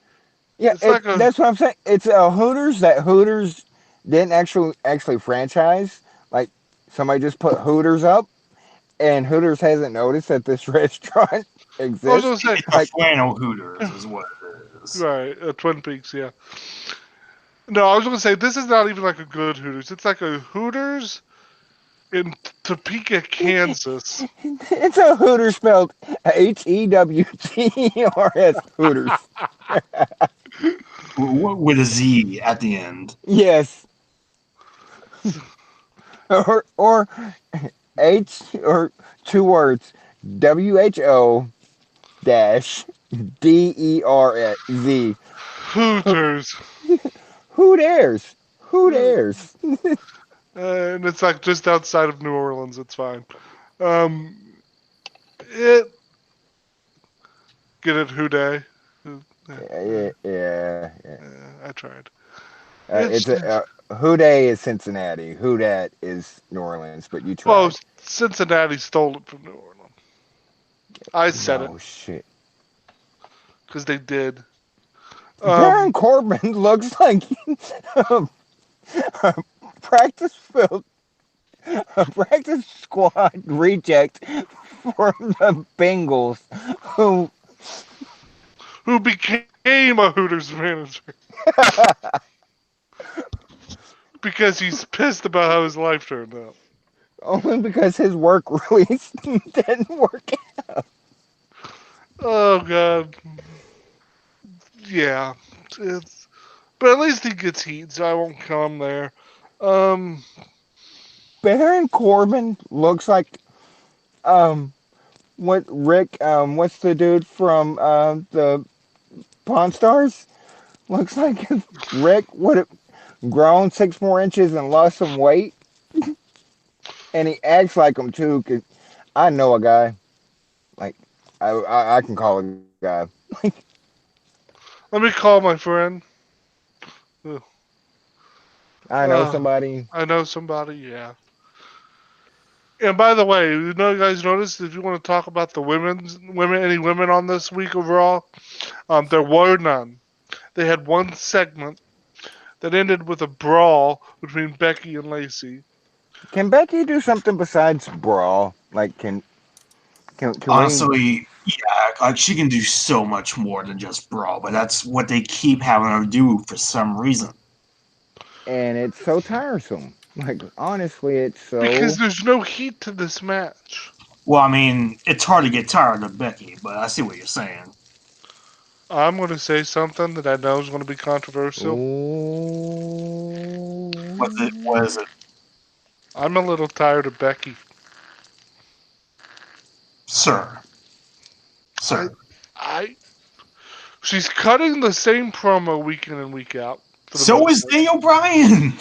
Yeah, It's like a. that's what I'm saying. It's a Hooters that Hooters didn't actually franchise. Like somebody just put Hooters up, and Hooters hasn't noticed that this restaurant I was exists. gonna say It's a Like flannel Hooters, is what it is. right, Twin Peaks. Yeah. No, I was gonna say this is not even like a good Hooters. It's like a Hooters in Topeka, Kansas. it's a Hooters spelled Hewters. Hooters. With a Z at the end. Yes. Or H or two words WHO dash DERZ. Hooters. Who dares? Who dares? And it's like just outside of New Orleans. It's fine. It get it Houday. Yeah. I tried. It's a Houday is Cincinnati. Houdat is New Orleans. But you Well, tried. Cincinnati stole it from New Orleans. I said it Oh shit. because they did. Baron Corbin looks like a practice field, a practice squad reject from the Bengals, who became a Hooters manager because he's pissed about how his life turned out. only because his work release didn't work. Oh god, yeah. But at least he gets heat, so I won't come there. Baron Corbin looks like what Rick what's the dude from the Pawn Stars? Looks like Rick would have grown 6 more inches and lost some weight. And he acts like him too. Cause I know a guy, like I can call a guy. Let me call my friend. I know somebody. I know somebody. Yeah. And by the way, you guys noticed if you want to talk about the any women on this week overall, there were none. They had one segment that ended with a brawl between Becky and Lacey. Can Becky do something besides brawl? Like can we? Honestly, yeah, like she can do so much more than just brawl, but that's what they keep having her do for some reason. And it's so tiresome. Like, honestly, it's Because so. there's no heat to this match. Well, I mean, it's hard to get tired of Becky, but I see what you're saying. I'm going to say something that I know is going to be controversial. What is Ooh. it, I'm a little tired of Becky. sir? I, Sir. I, she's cutting the same promo week in and week out for the So most is part. Daniel Bryan.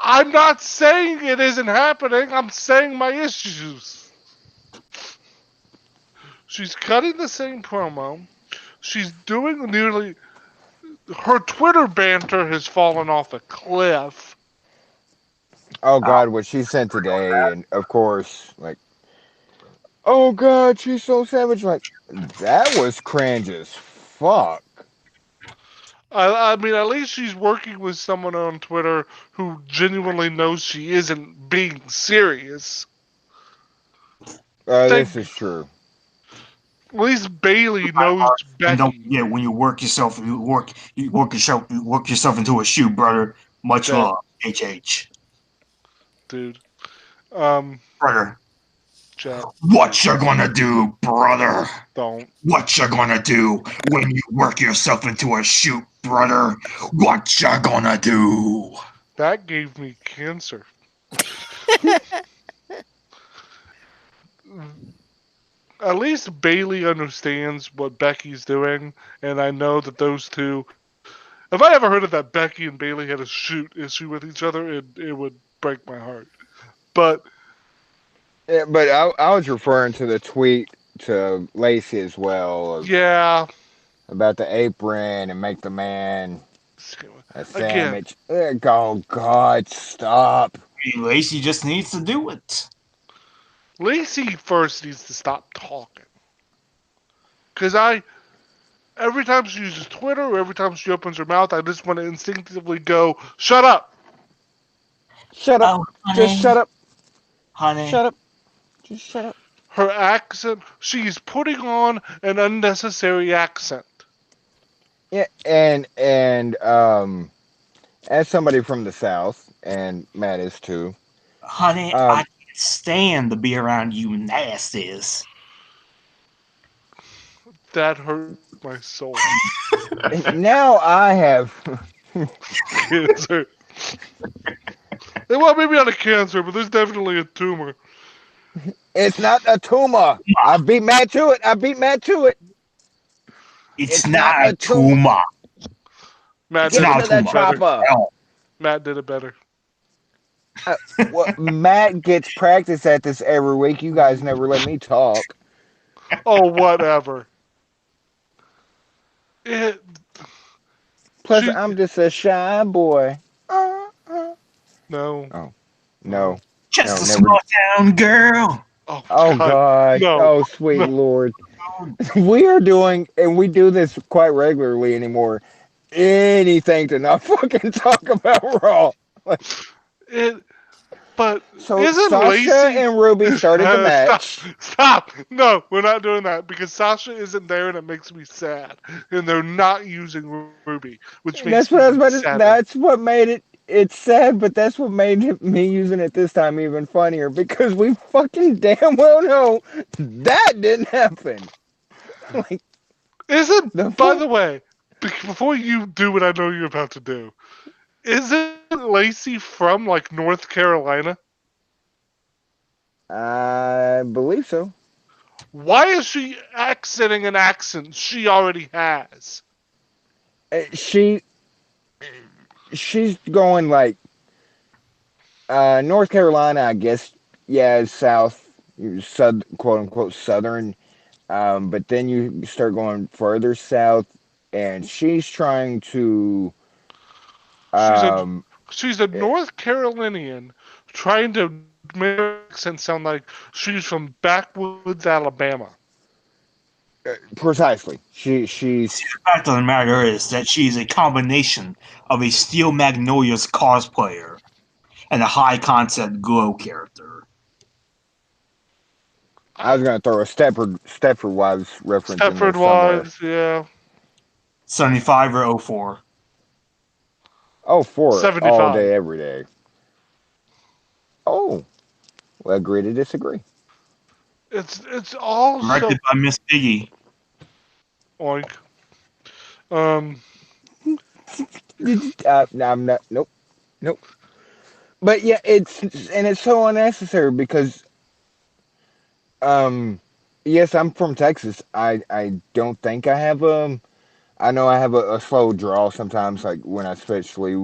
I'm not saying it isn't happening. I'm saying my issues. She's cutting the same promo. She's doing nearly. Her Twitter banter has fallen off a cliff. Oh God, what she sent today, and of course, like, oh God, she's so savage. Like, that was cringe as fuck. I mean, at least she's working with someone on Twitter who genuinely knows she isn't being serious. This Thank, is true. at least Bailey knows And don't Becky. forget, when you work yourself into a shoe, brother. Much That love, HH, dude. brother. Chat. What you gonna do, brother? Don't. What you gonna do when you work yourself into a shoot, brother? What you gonna do? That gave me cancer. At least Bailey understands what Becky's doing, and I know that those two. If I ever heard of that Becky and Bailey had a shoot issue with each other, it would break my heart. But Yeah, but I was referring to the tweet to Lacey as well of yeah, about the apron and make the man a again, sandwich. Oh God, stop. Lacey just needs to do it. Lacey first needs to stop talking. Because every time she uses Twitter or every time she opens her mouth, I just want to instinctively go, shut up. Shut up. Oh, Just honey, shut up. honey. Shut up. Just shut up. Her accent, she's putting on an unnecessary accent. Yeah, and as somebody from the South, and Matt is too. Honey, I Um, can't stand to be around you nasties. That hurt my soul. now I have. Cancer. Well, maybe not a cancer, but there's definitely a tumor. It's not a tumor. I beat Matt to it. I beat Matt to it. It's It's not not a a tumor. tumor. Matt It's Get did him it not to a that tumor better. chopper. at all. Matt did it better. Well, Matt gets practice at this every week. You guys never let me talk. Oh, whatever. It. Plus, She. I'm just a shy boy. No. Oh, No. no. Just No, a never. small town girl. Oh, Oh, God. gosh. No. Oh, sweet No. Lord. We are doing, and we do this quite regularly anymore, anything to not fucking talk about Raw. Like, It. But so isn't Sasha Lacey. and Ruby started the Stop. match. Stop. No, we're not doing that because Sasha isn't there and it makes me sad. And they're not using Ruby, which And makes that's me what I was about to. sadder. That's what made it. It's sad, but that's what made me using it this time even funnier because we fucking damn well know that didn't happen. Like Isn't, the by fuck. the way, before you do what I know you're about to do, isn't Lacey from like North Carolina? I believe so. Why is she accenting an accent she already has? She she's going like North Carolina, I guess. Yeah, is south, quote unquote southern. But then you start going further south, and she's trying to. She's a Um, she's a eh, North Carolinian trying to make her accent sound like she's from backwoods Alabama. precisely. See, She's the fact of the matter is that she's a combination of a Steel Magnolias cosplayer and a high concept glow character. I I, was gonna throw a Stepford Wives reference in there Stepford somewhere. Wives, yeah, 75 or 04. Oh, for all 75. day, every day. We agree to disagree. It's all so Directed by Miss Piggy. oink. Um, No, I'm not. Nope. Nope. But yeah, it's so unnecessary because um, yes, I'm from Texas. I don't think I have I know I have a slow draw sometimes, like especially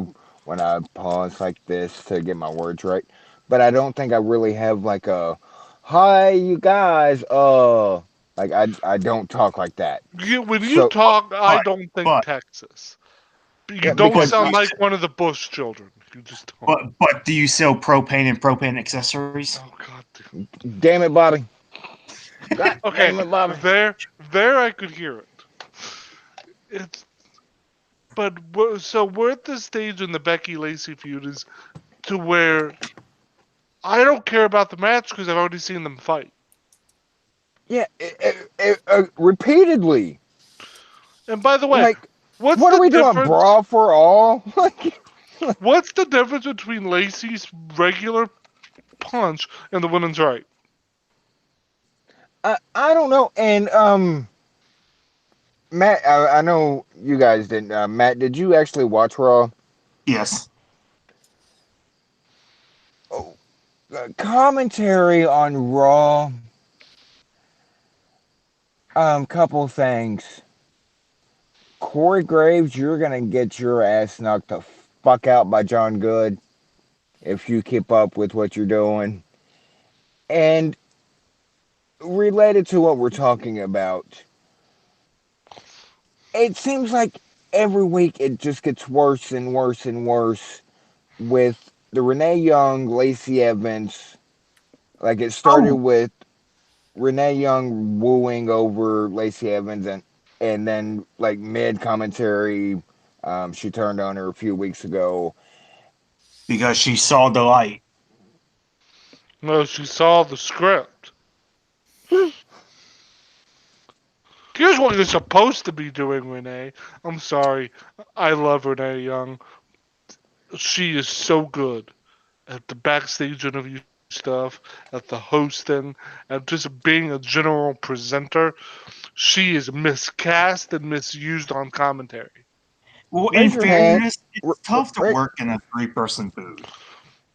when I pause like this to get my words right. But I don't think I really have like a, hi, you guys. Like I don't talk like that. when you So talk, I But don't think but Texas. You yeah, don't because but do sound you, like one of the Bush children. You just don't. but do you sell propane and propane accessories? Oh God. damn it, Bobby. God Okay, damn it, Bobby. there I could hear it. It's so we're at the stage in the Becky Lacey feud is to where I don't care about the match because I've already seen them fight. Yeah, repeatedly. And by the way, Like, what's what are the we doing? difference? Brawl for all? Like, What's the difference between Lacey's regular punch and the women's right? I don't know. And Matt, I know you guys didn't. Matt, did you actually watch Raw? Yes. Oh, commentary on Raw. Couple things. Corey Graves, you're gonna get your ass knocked the fuck out by John Good if you keep up with what you're doing. And related to what we're talking about, it seems like every week it just gets worse and worse and worse with the Renee Young, Lacey Evans. Like it started Oh, with Renee Young wooing over Lacey Evans, and then like mid commentary, she turned on her a few weeks ago. because she saw the light. No, she saw the script. Here's what you're supposed to be doing, Renee. I'm sorry. I love Renee Young. She is so good at the backstage interview stuff, at the hosting, at just being a general presenter. She is miscast and misused on commentary. Well, in Raise your hand, fairness, it's tough to work in a three-person booth.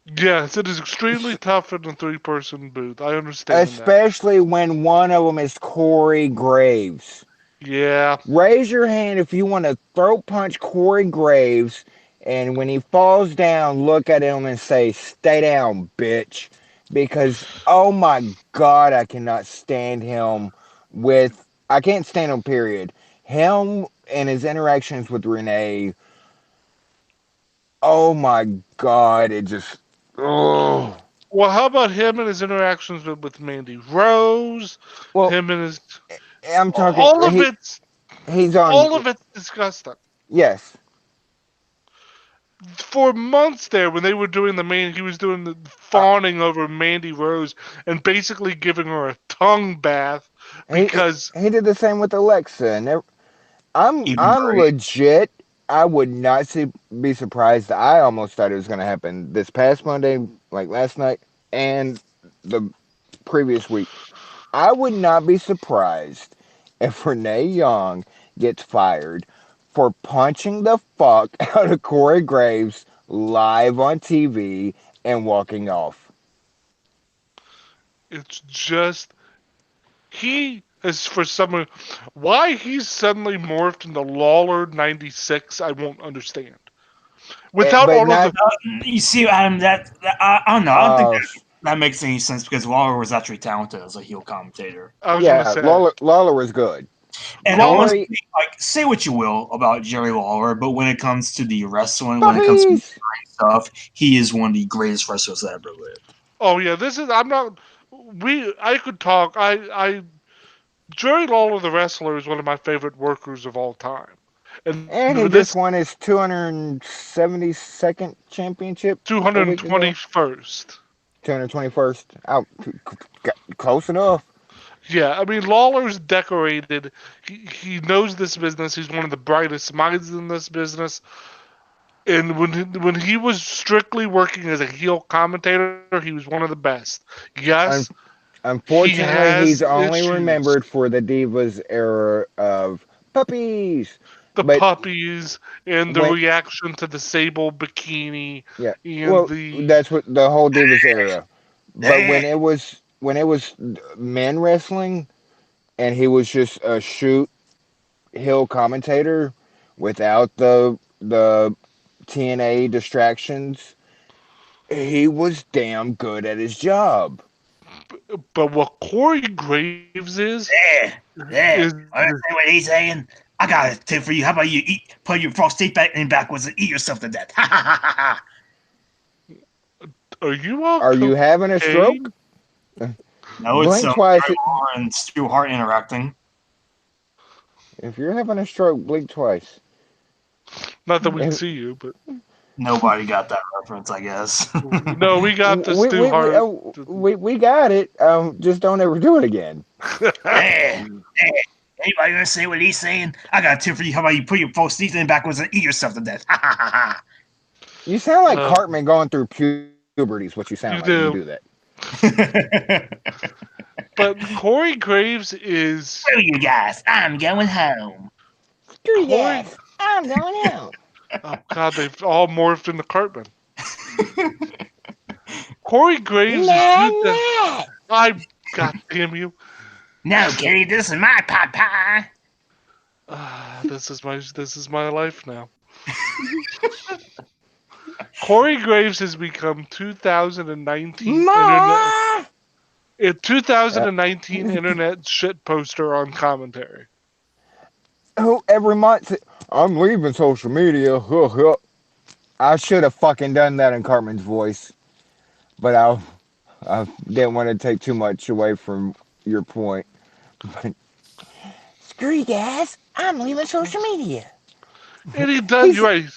Yes, it is extremely tough in a three-person booth. I understand that. especially when one of them is Corey Graves. Yeah. Raise your hand if you want to throat punch Corey Graves, and when he falls down, look at him and say, "Stay down, bitch," because oh my god, I cannot stand him. I can't stand him. Period. Him and his interactions with Renee. Oh my god, it just. Oh. Well, how about him and his interactions with Mandy Rose? Well, Him and his I'm talking. all of it's He's on. all of it's disgusting. Yes, For months there, when they were doing he was doing the uh, fawning over Mandy Rose and basically giving her a tongue bath he because he did the same with Alexa, and Even I'm Bray. legit. I would not be surprised. I almost thought it was going to happen this past Monday, like last night, and the previous week. I would not be surprised if Renee Young gets fired for punching the fuck out of Corey Graves live on TV and walking off. it's just he is for some why he's suddenly morphed into Lawler 96. I won't understand. Without But all of not. the You see, Adam, I don't know. I don't think Uh, that makes any sense because Lawler was actually talented as a heel commentator. I was gonna yeah, say Lawler was good. And Lawler. honestly, Corey, like, say what you will about Jerry Lawler, but when it comes to the wrestling, when it comes to puppies. stuff, he is one of the greatest wrestlers that ever lived. Oh yeah, this is. I'm not. I could talk. Jerry Lawler, the wrestler, is one of my favorite workers of all time. And And he just this won his 272nd championship a week ago. 221st. 221st. Out. Close enough. Yeah, I mean Lawler's decorated. He knows this business. He's one of the brightest minds in this business. And when he was strictly working as a heel commentator, he was one of the best. Yes, Un- he Unfortunately, has he's only issues. remembered for the Divas era of puppies. The But puppies and the when, reaction to the sable bikini yeah, and well, the that's what the whole Divas era. But Eh, when it was men wrestling, and he was just a shoot heel commentator without the TNA distractions, he was damn good at his job. but what Corey Graves there, is there. Understand what he's saying? I got a tip for you. How about you eat, put your frog steak back in backwards and eat yourself to death? Ha ha ha ha ha. are you on Are you having a cocaine? stroke? No, it's Blink twice. Trevor and Stu Hart interacting. If you're having a stroke, blink twice. Not that we'd If, see you, but Nobody got that reference, I guess. no, we got the Stu Hart. we got it. Just don't ever do it again. There, there. Anybody gonna say what he's saying? I got a tip for you. How about you put your frog steak in backwards and eat yourself to death? Ha ha ha You sound like uh, Cartman going through puberty. Is what you sound like you when you do do. that. ha. But Corey Graves is Screw you guys. I'm going home. Screw you Corey. guys. I'm going out. Oh God, they've all morphed into Cartman. Corey Graves in Nah, 2000. nah. I God damn you. No, Kitty, this is my pot pie. This is my life now. Corey Graves has become 2019 internet Ma. a Uh, 2019 internet shit poster on commentary. who every month I'm leaving social media. I should have fucking done that in Cartman's voice, but I didn't want to take too much away from your point. But screw you guys. I'm leaving social media. And he does. He's You're right.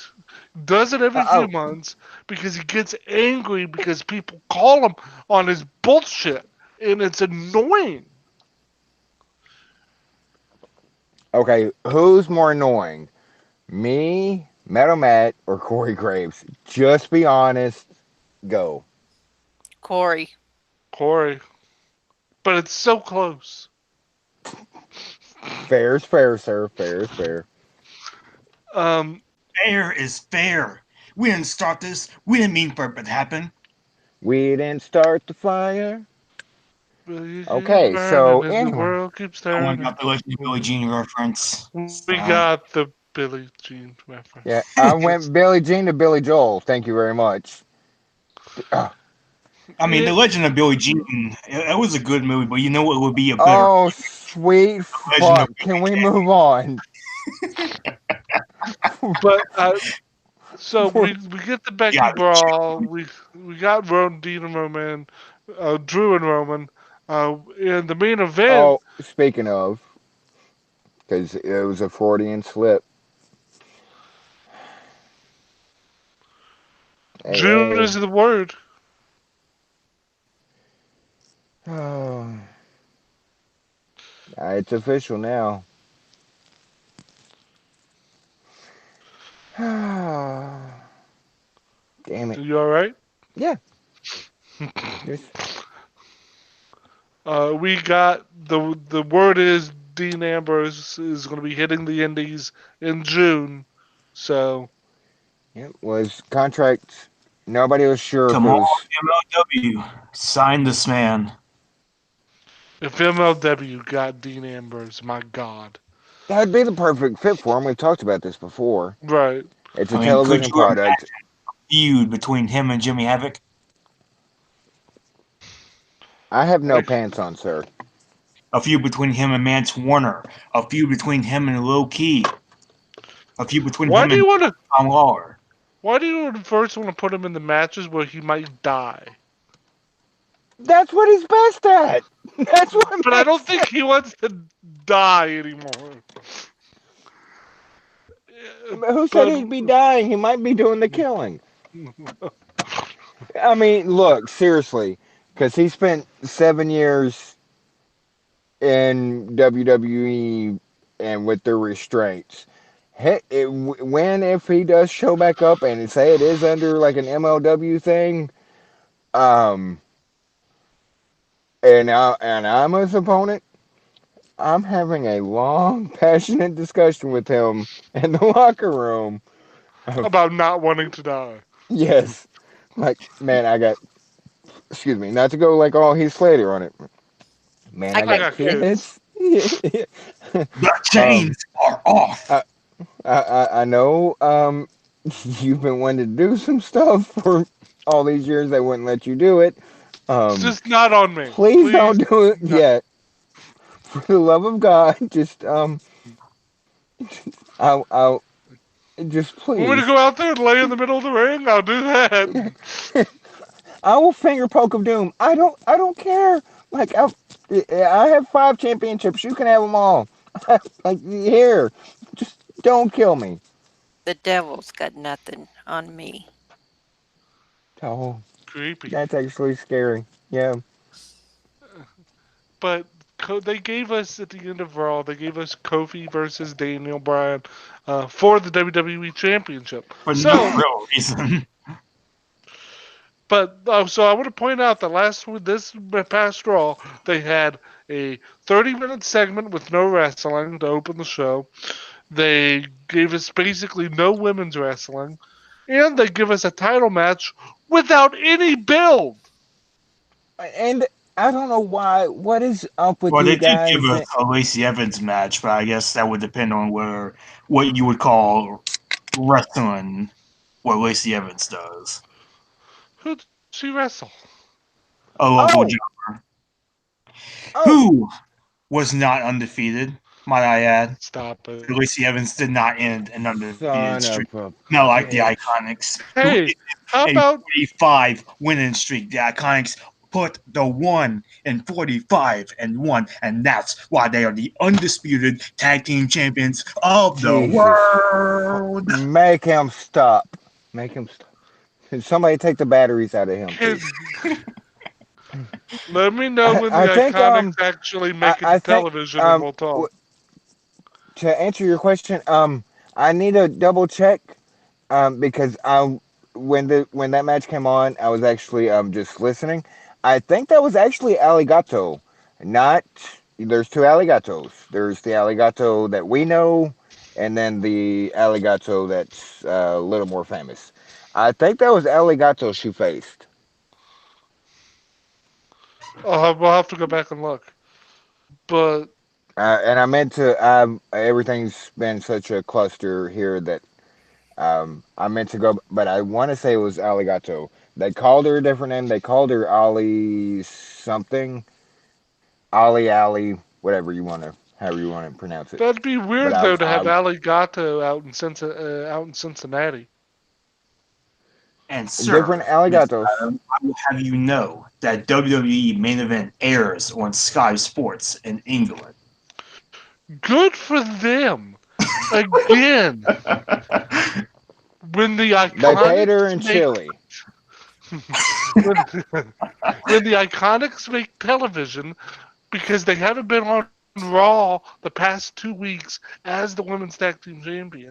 Does it every few oh months because he gets angry because people call him on his bullshit, and it's annoying. okay. Who's more annoying, me, Metal Matt, or Corey Graves? Just be honest. Go. Corey. Corey, but it's so close. Fair's fair, sir. Fair is fair. Um, Fair is fair. We didn't start this. We didn't mean for it to happen. We didn't start the fire. will you keep Okay, burning so as the anyway, world keeps No one turning. got the Legend of Billie Jean reference. We So, got the Billie Jean yeah, reference. I It's went Billie Jean to Billy Joel. Thank you very much. I mean, The it, Legend of Billie Jean, it was a good movie, but you know what would be a better Oh, sweet Legend of fuck. Can we move on? but so we get the Becky Yeah, brawl. We got Dean and Roman, Drew and Roman. In the main event, Oh, speaking of, because it was a Freudian slip. June Hey, is the word. hey. Oh, it's official now. Damn it. You all right? Yeah, just We got the word is Dean Ambrose is going to be hitting the Indies in June. So it was contract. Nobody was sure if come it on, was. MLW, sign this man. if MLW got Dean Ambrose, my God, That'd be the perfect fit for him. We've talked about this before. right? It's a I mean, could television you imagine product. a feud between him and Jimmy Havoc? I have no I, pants on, sir. A feud between him and Mance Warner? A feud between him and Low Key? A feud between why him do and you want to? Tom Lawler? Why do you first want to put him in the matches where he might die? That's what he's best at. That's what But I don't makes think sense. he wants to die anymore. Who said But he'd be dying? He might be doing the killing. I mean, look, seriously, because he spent 7 years in WWE and with their restraints. When if he does show back up and say it is under like an MLW thing, um, and I'm his opponent, I'm having a long, passionate discussion with him in the locker room of About not wanting to die. yes, like man, I got excuse me, not to go like all Heath Slater on it. Man, I I I got got got kids. kids. The um, chains are off. I, I know you've been wanting to do some stuff for all these years. They wouldn't let you do it. It's Um, just not on me. please Please, don't do it no. yet. For the love of God, just I'll just Want me to please. go out there and lay in the middle of the ring? I'll do that. I will finger poke of doom. I don't care. Like I have 5 championships. You can have them all. Like here, just don't kill me. the devil's got nothing on me. Oh, Creepy. that's actually scary. Yeah. But they gave us at the end of Raw, they gave us Kofi versus Daniel Bryan for the WWE Championship. For no So, real reason. but so I want to point out that this past Raw, they had a 30-minute segment with no wrestling to open the show. They gave us basically no women's wrestling, and they give us a title match without any build. And I don't know why. What is up with Well, you they did give guys? us a Lacey Evans match, but I guess that would depend on what you would call wrestling, what Lacey Evans does. Who'd she wrestle? A local Oh, jobber oh, who was not undefeated, might I add. Stop it. Lacey Evans did not end an undefeated son streak. of a Not like the bitch. Iconics, who Hey, how ended a about 45 winning streak. The Iconics put the 1 in 45 and 1, and that's why they are the undisputed tag team champions of the Jesus. world. Make him stop. Make him stop. Can somebody take the batteries out of him, please? can let me know when the I think Iconics actually make it to I think television and we'll talk. to answer your question, I need to double check because I when that match came on, I was actually just listening. I think that was actually Aligato, not there's two Aligatos. There's the Aligato that we know, and then the Aligato that's a little more famous. I think that was Aligato she faced. We'll have to go back and look. But And I meant to. Everything's been such a cluster here that I meant to go, but I want to say it was Aligato. They called her a different name. They called her Ali something, Ali Ali, whatever you want to, however you want to pronounce it. that'd be But weird though to have Aligato out in Cincinnati. And, different sir, Mr. Aligatos. Adam, I will have you know that WWE main event airs on Sky Sports in England. Good for them. Again, when the They paid her Iconics in make chili. when, when the Iconics make television because they haven't been on Raw the past 2 weeks as the women's tag team champions.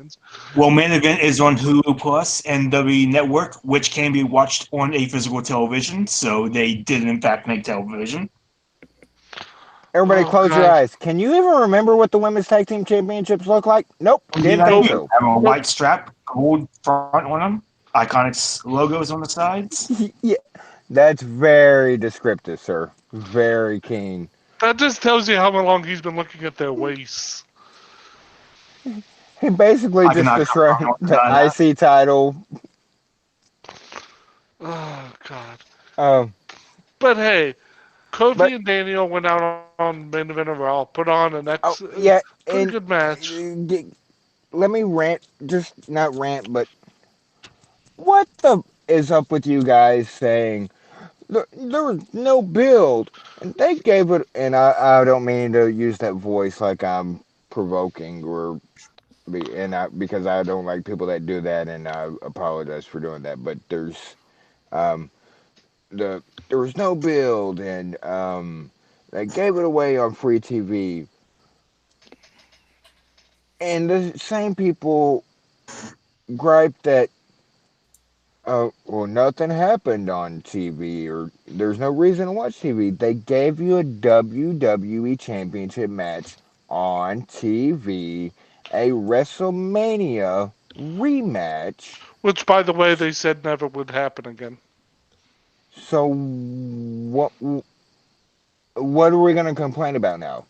Well, main event is on Hulu Plus and WWE Network, which can be watched on a physical television. So they did, in fact, make television. Everybody, Oh close your God, eyes. Can you even remember what the women's tag team championships look like? Nope, Indeed, didn't I think nope, do. so. Have a nope. white strap, gold front on them, Iconics logos on the sides. Yeah, that's very descriptive, sir. Very keen. That just tells you how long he's been looking at their waists. He basically I just cannot confirm described or the deny that. IC title. Oh God. Um, But hey, but Kofi and Daniel went out on main event of Raw, put on oh yeah, pretty good and match. let me rant. Just not rant, but what the is up with you guys saying there was no build, and they gave it. And I don't mean to use that voice like I'm provoking or because I don't like people that do that, and I apologize for doing that. But um there was no build, and they gave it away on free TV. And the same people gripe that, well, nothing happened on TV, or there's no reason to watch TV. They gave you a WWE Championship match on TV, a WrestleMania rematch. Which, by the way, they said never would happen again. So what are we going to complain about now?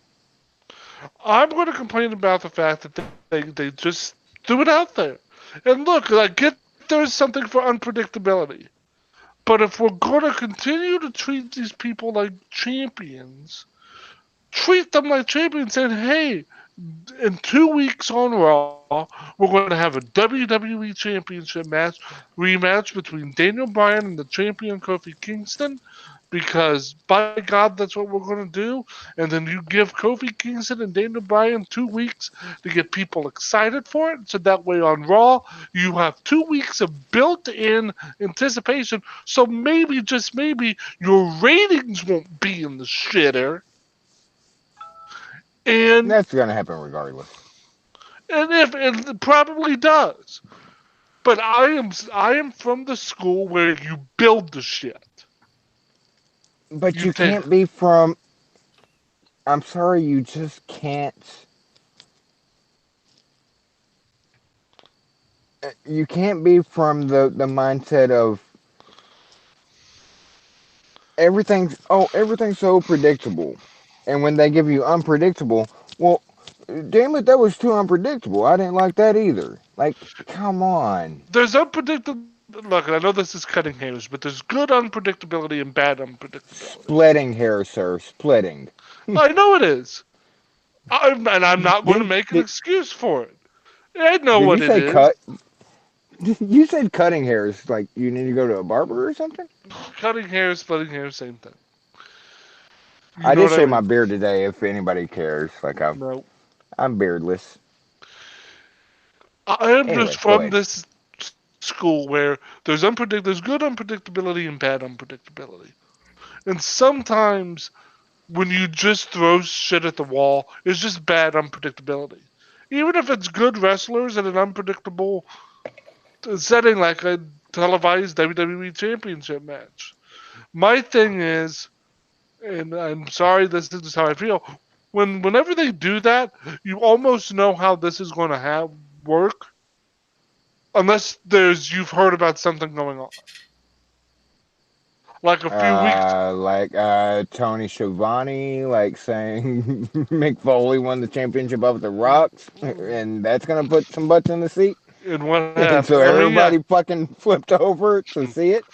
I'm going to complain about the fact that they just threw it out there. And look, I get there's something for unpredictability. But if we're going to continue to treat these people like champions, treat them like champions and hey, in 2 weeks on Raw, we're going to have a WWE Championship rematch between Daniel Bryan and the champion Kofi Kingston. Because by God, that's what we're going to do. And then you give Kofi Kingston and Daniel Bryan 2 weeks to get people excited for it. So that way on Raw, you have 2 weeks of built in anticipation. So maybe, just maybe, your ratings won't be in the shitter. And That's going to happen regardless. if it probably does. But I am from the school where you build the shit. But You you take can't be from. I'm sorry, you just can't. You can't be from the mindset of everything's so predictable, and when they give you unpredictable, well, damn it, that was too unpredictable. I didn't like that either. Like, come on. there's unpredictable. Look, I know this is cutting hairs, but there's good unpredictability and bad unpredictability. Splitting hair, sir, splitting. I know it is. And I'm not going to Did, make an did, excuse for it. I know did you what it say is. cut? You said cutting hairs, like you need to go to a barber or something? Cutting hair, splitting hair, same thing. You I know did what I shave my mean? beard today, if anybody cares. Like, No. I'm beardless. I am just Anyway, go from ahead. this school where there's good unpredictability and bad unpredictability. And sometimes when you just throw shit at the wall, it's just bad unpredictability. Even if it's good wrestlers in an unpredictable setting like a televised WWE Championship match. My thing is, and I'm sorry, this is how I feel. Whenever they do that, you almost know how this is going to have work, unless there's you've heard about something going on. Like a few weeks, Tony Schiavone, like saying Mick Foley won the championship over the Rocks, and that's gonna put some butts in the seat, and what and happened? so I mean, yeah. everybody fucking flipped over to see it.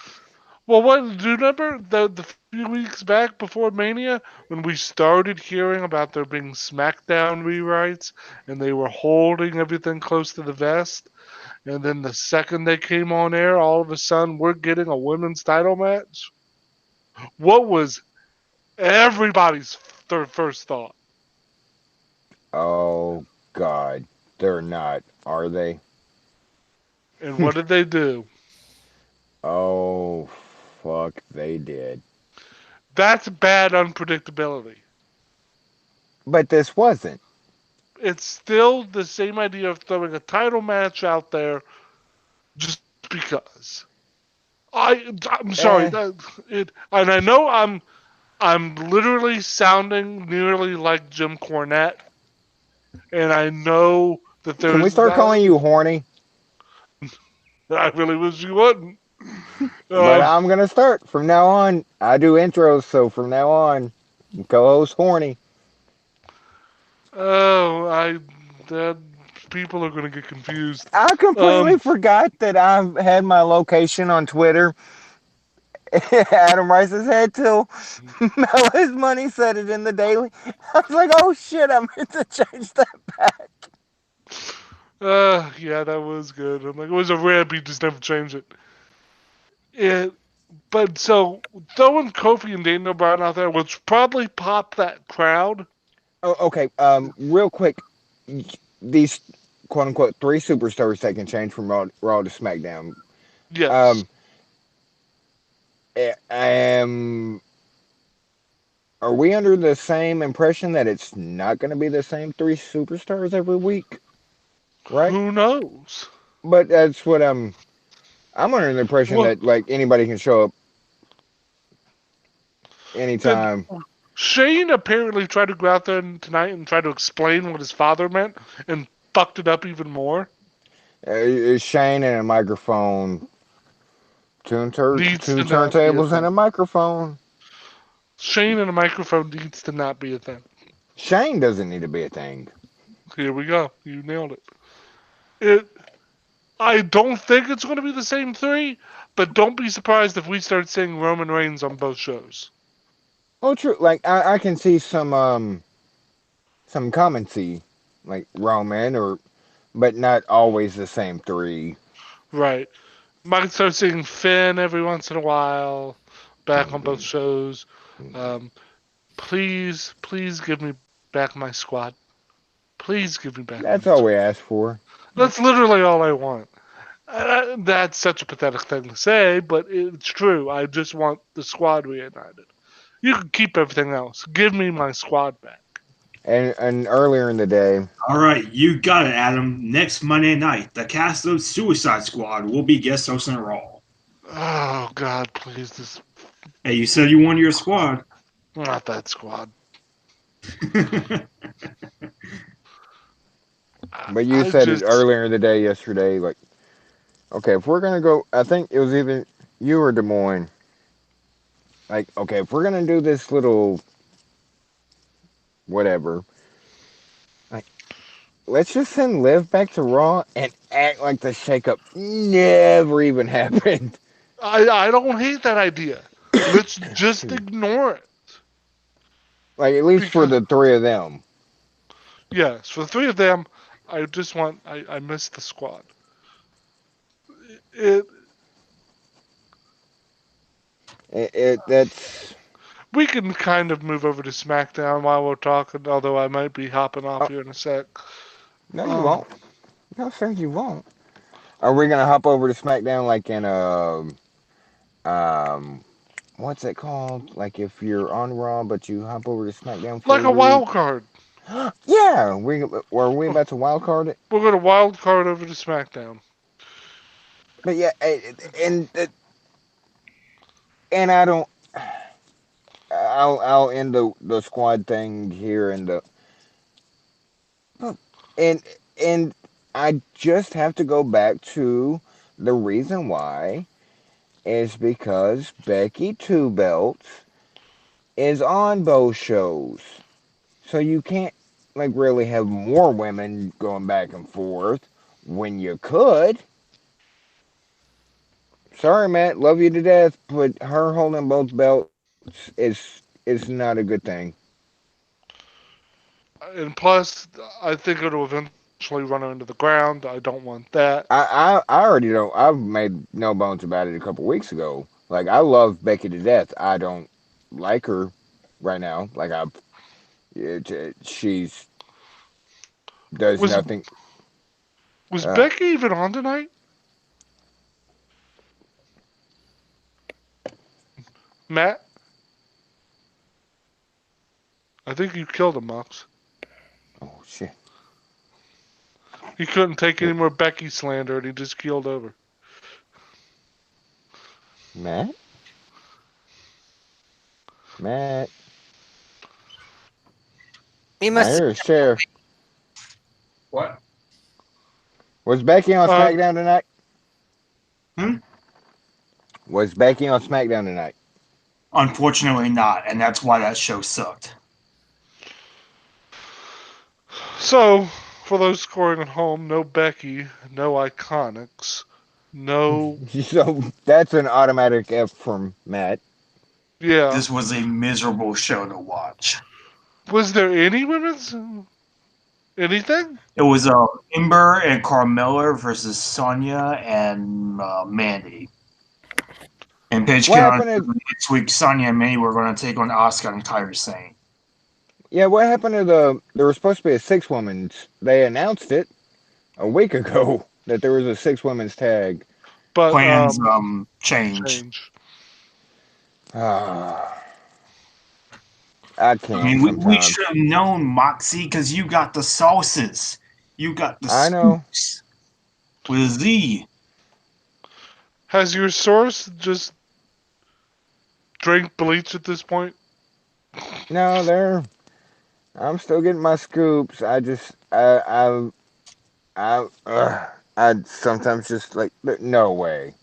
Well, what do you remember the few weeks back before Mania when we started hearing about there being SmackDown rewrites and they were holding everything close to the vest, and then the second they came on air, all of a sudden we're getting a women's title match. What was everybody's first thought? Oh God, they're not, are they? And what did they do? Oh fuck, they did. That's bad unpredictability. But this wasn't. It's still the same idea of throwing a title match out there just because. I'm sorry. Eh, And I know I'm literally sounding nearly like Jim Cornette, and I know that can we there's start that. calling you horny? I really wish you wouldn't. But Um, I'm gonna start from now on. I do intros, so from now on, co-host horny. oh, that people are gonna get confused. I completely Um, forgot that I had my location on Twitter. Adam Rice's head till Mella's Money said it in the daily. I was like, oh shit, I meant to change that back. yeah, that was good. I'm like, it was a rare beat, just never change it. It, but so throwing Kofi and Daniel Bryan out there, which probably popped that crowd. Oh, okay, real quick, these quote unquote three superstars that can change from Raw to SmackDown. Yes, Um, um, are we under the same impression that it's not going to be the same three superstars every week? right? Who knows? But that's what I'm under the impression Well, that like anybody can show up and anytime. Shane apparently tried to go out there tonight and try to explain what his father meant and fucked it up even more. It's Shane and a microphone, Needs two to not be a turntables and thing. a microphone. Shane and a microphone needs to not be a thing. Shane doesn't need to be a thing. Here we go. You nailed it. It. I don't think it's going to be the same three, but don't be surprised if we start seeing Roman Reigns on both shows. Oh, true. Like I can see some commency, like Roman or, but not always the same three. Right. Might start seeing Finn every once in a while, back on both shows. Um, please give me back my squad. Please give me back my That's all squad. we ask for. That's literally all I want. That's such a pathetic thing to say, but it's true. I just want the squad reunited. You can keep everything else. Give me my squad back. And earlier in the day, All right, you got it, Adam. Next Monday night, the cast of Suicide Squad will be guest hosting Raw. Oh God, please, this Hey, you said you wanted your squad. not that squad. but you I said it just earlier in the day yesterday. Like, okay, if we're gonna go, I think it was either you or Des Moines. Like, okay, if we're gonna do this little whatever, like, let's just send Liv back to Raw and act like the shakeup never even happened. I don't hate that idea. Let's just ignore it Like, at least for because the three of them. yes, for the three of them, I just want I miss the squad. It That's We can kind of move over to SmackDown while we're talking, although I might be hopping off oh, here in a sec. no, you Um, won't. No, sir, you won't. Are we gonna hop over to SmackDown like in um what's it called? Like if you're on Raw but you hop over to SmackDown for like a a week? wild card. Yeah, we were we about to wild card it? We're going to wild card over to SmackDown. But yeah, and I don't. I'll end the squad thing here and the and and I just have to go back to the reason why is because Becky Two Belts is on both shows. So you can't like really have more women going back and forth when you could. Sorry, Matt, love you to death, but her holding both belts is not a good thing. And plus, I think it'll eventually run her into the ground. I don't want that. I already don't. I've made no bones about it a couple weeks ago. Like I love Becky to death. I don't like her right now. Like she's does Was nothing. was Uh, Becky even on tonight? Matt, I think you killed him, Mox. oh shit, He couldn't take any more Becky slander, and he just keeled over. Matt, Matt. He I must. hear his chair. What? Was Becky on Uh, SmackDown tonight? Hmm? Was Becky on SmackDown tonight? Unfortunately, not, and that's why that show sucked. so, for those scoring at home, no Becky, no Iconics, no. So that's an automatic F from Matt. Yeah. This was a miserable show to watch. Was there any women's anything? It was Ember and Carmella versus Sonya and Mandy. And Paige What came out happened to next week. Sonya and Mandy were going to take on Asuka and Kairi Sane. yeah? What happened to the? There was supposed to be a six women's. They announced it a week ago that there was a six women's tag. But Plans changed. change. Ah, I I can't mean, we sometimes. should have known, Moxie, because you got the sauces. You got the I know. scoops with a Z. Has your source just drank bleach at this point? No, I'm still getting my scoops. I just, I sometimes just like, no way.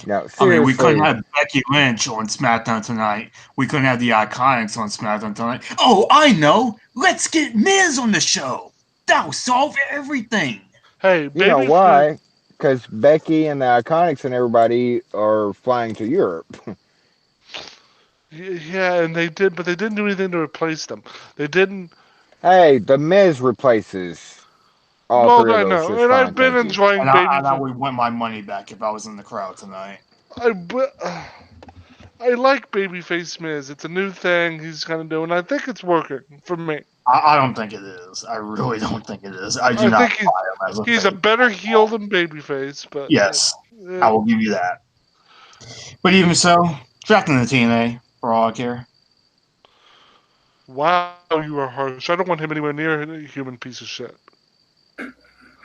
No, I mean, we couldn't seriously. have Becky Lynch on SmackDown tonight. We couldn't have the Iconics on SmackDown tonight. Oh, I know. Let's get Miz on the show. That'll solve everything. Hey, You know baby. why? Because Becky and the Iconics and everybody are flying to Europe. Yeah, and they did, but they didn't do anything to replace them. They didn't. Hey, The Miz replaces all Well, three of I those know, just and fine, I've been thank you. enjoying baby. And I would want my money back if I was in the crowd tonight. I, I like babyface Miz. It's a new thing he's kind of doing. I think it's working for me. I don't think it is. I really don't think it is. I do I not think buy him as a he's a face. better heel than babyface, but Yes, uh, I will give you that. But even so, draft in the TNA for all I care. wow, you are harsh. I don't want him anywhere near a human piece of shit.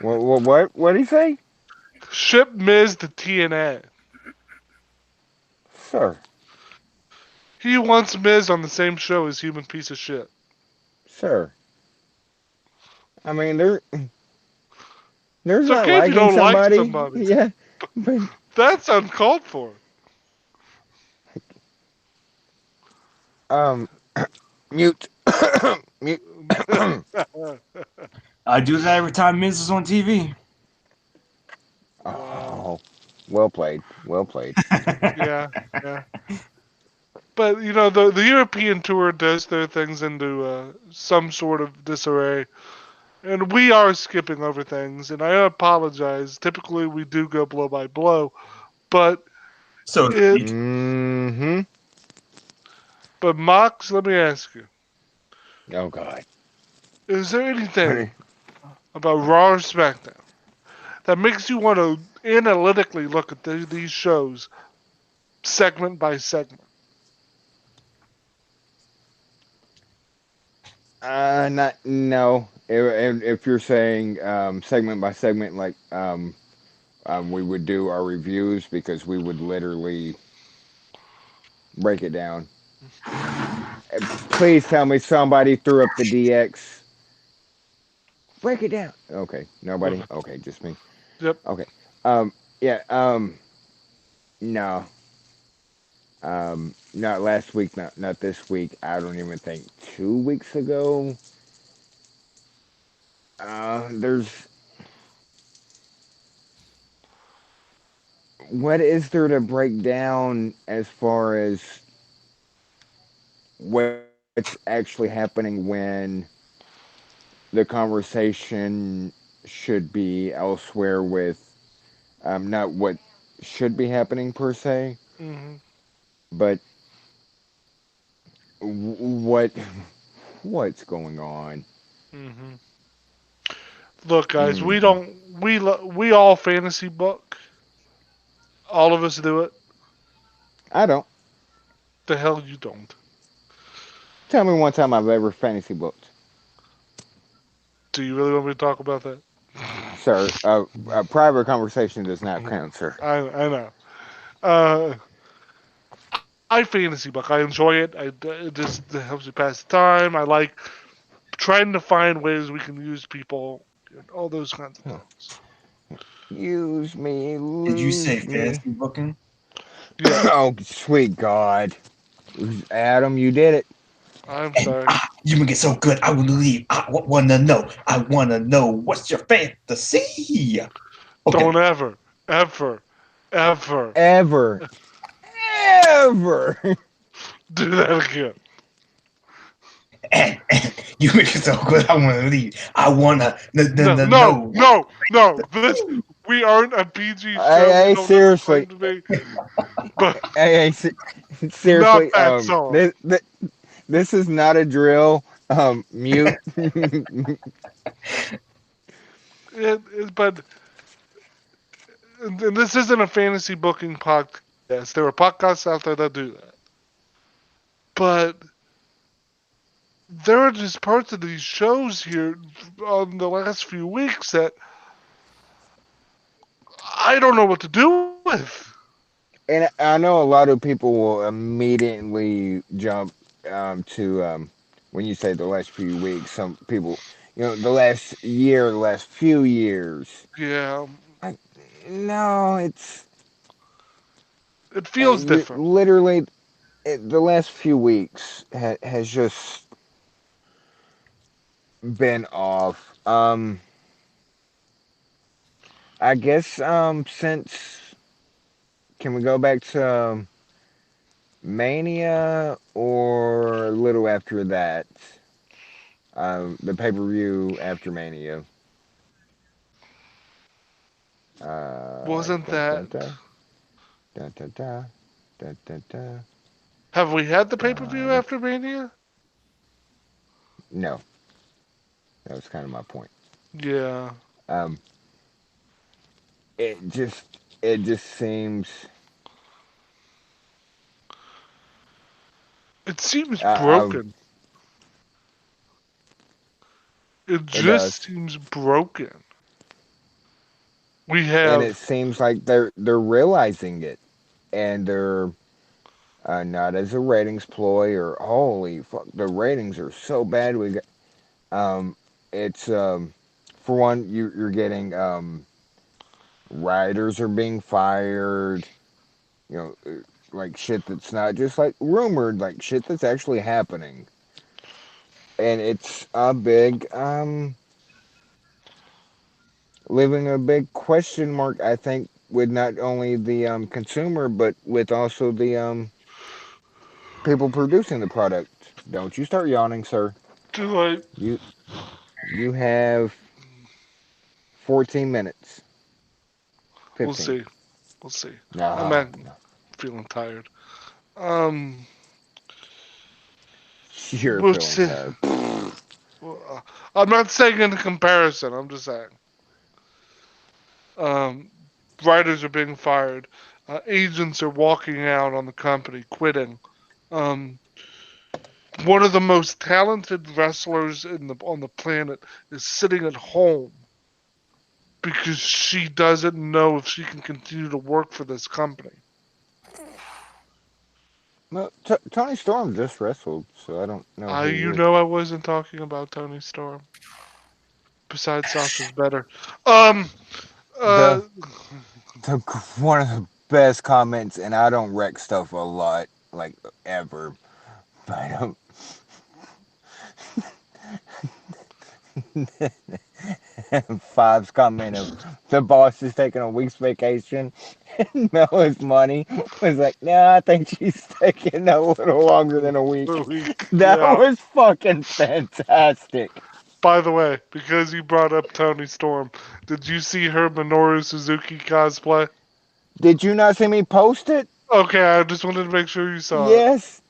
What did he say? Ship Miz to TNA. Sir, He wants Miz on the same show as human piece of shit. sir. I mean, there's It's not okay if you liking don't like somebody. somebody. Yeah, but That's uncalled for. um, mute, mute. I do that every time Miz is on TV. Wow. Oh, well played, well played. Yeah, yeah. But the European tour does throw things into some sort of disarray, and we are skipping over things. And I apologize. Typically, we do go blow by blow, but So it. Mm-hmm. But Mox, let me ask you: Oh God. is there What anything about Raw or SmackDown that makes you want to analytically look at these shows segment by segment? Not no. If you're saying segment by segment, like we would do our reviews because we would literally break it down. Please tell me somebody threw up the DX. Break it down. Okay, nobody. Okay, just me. Yep. Okay. Yeah. No. Not last week. Not this week. I don't even think 2 weeks ago. There's what is there to break down as far as what's actually happening when the conversation should be elsewhere with not what should be happening per se, Hmm. but what what's going on. Hmm. Look, guys, we Hmm. don't we all fantasy book. All of us do it. I don't. The hell you don't. Tell me one time I've ever fantasy booked. Do you really want me to talk about that? Sir, a private conversation does not count, sir. I know. Uh, I fantasy book. I enjoy it. It just helps me pass the time. I like trying to find ways we can use people. All those kinds of things. Use me, did you say lose me. fantasy booking? Yes. Oh, sweet God. Adam, you did it. I'm sorry. You make it so good. I will leave. I wanna know. I wanna know what's your fantasy. Okay. Don't ever, ever, ever Ever. Ever. do that again. You make it so good. I wanna leave. I wanna No, no, know. no, no. This we aren't a PG show. We Hey, don't ever claim seriously. to be. But not Seriously. that song. This is not a drill. Mute. But and this isn't a fantasy booking podcast. There are podcasts out there that do that. But there are just parts of these shows here on the last few weeks that I don't know what to do with. And I know a lot of people will immediately jump to when you say the last few weeks. Some people, the last year, the last few years. Yeah, Like, no, it's it feels you different. literally the last few weeks has just been off. I guess since can we go back to Mania or a little after that? The pay per view after Mania. Wasn't Da, that? da, da, da, da, da, da, da, da, Have we had the pay per view da. after Mania? No, that was kind of my point. Yeah, Um, it just seems it seems uh, broken. It it just does, seems broken. We and it have seems like they're realizing it, and they're not as a ratings ploy or holy fuck, the ratings are so bad. Um, it's for one, you're getting writers are being fired. You know, like shit that's not just like rumored, like shit that's actually happening, and it's a big leaving a big question mark. I think with not only the consumer but with also the people producing the product. Don't you start yawning, sir. to like. You you have 14 minutes. We'll 15. see. We'll see. I'm No, at, no. feeling tired. Um, You're we'll feeling see. tired. I'm not saying in comparison. I'm just saying. Um, writers are being fired. Agents are walking out on the company, quitting. Um, one of the most talented wrestlers on the planet is sitting at home because she doesn't know if she can continue to work for this company. Well, Tony Storm just wrestled, so I don't know who he You is. know I wasn't talking about Tony Storm. Besides, Sasha's better. Um. Uh. The the one of the best comments, and I don't wreck stuff a lot, like ever, but Five's comment of the boss is taking a week's vacation and Mella's money was like, nah, I think she's taking a little longer than a week. A week. That Yeah. was fucking fantastic. By the way, because you brought up Tony Storm, did you see her Minoru Suzuki cosplay? Did you not see me post it? Okay, I just wanted to make sure you saw it. Yes.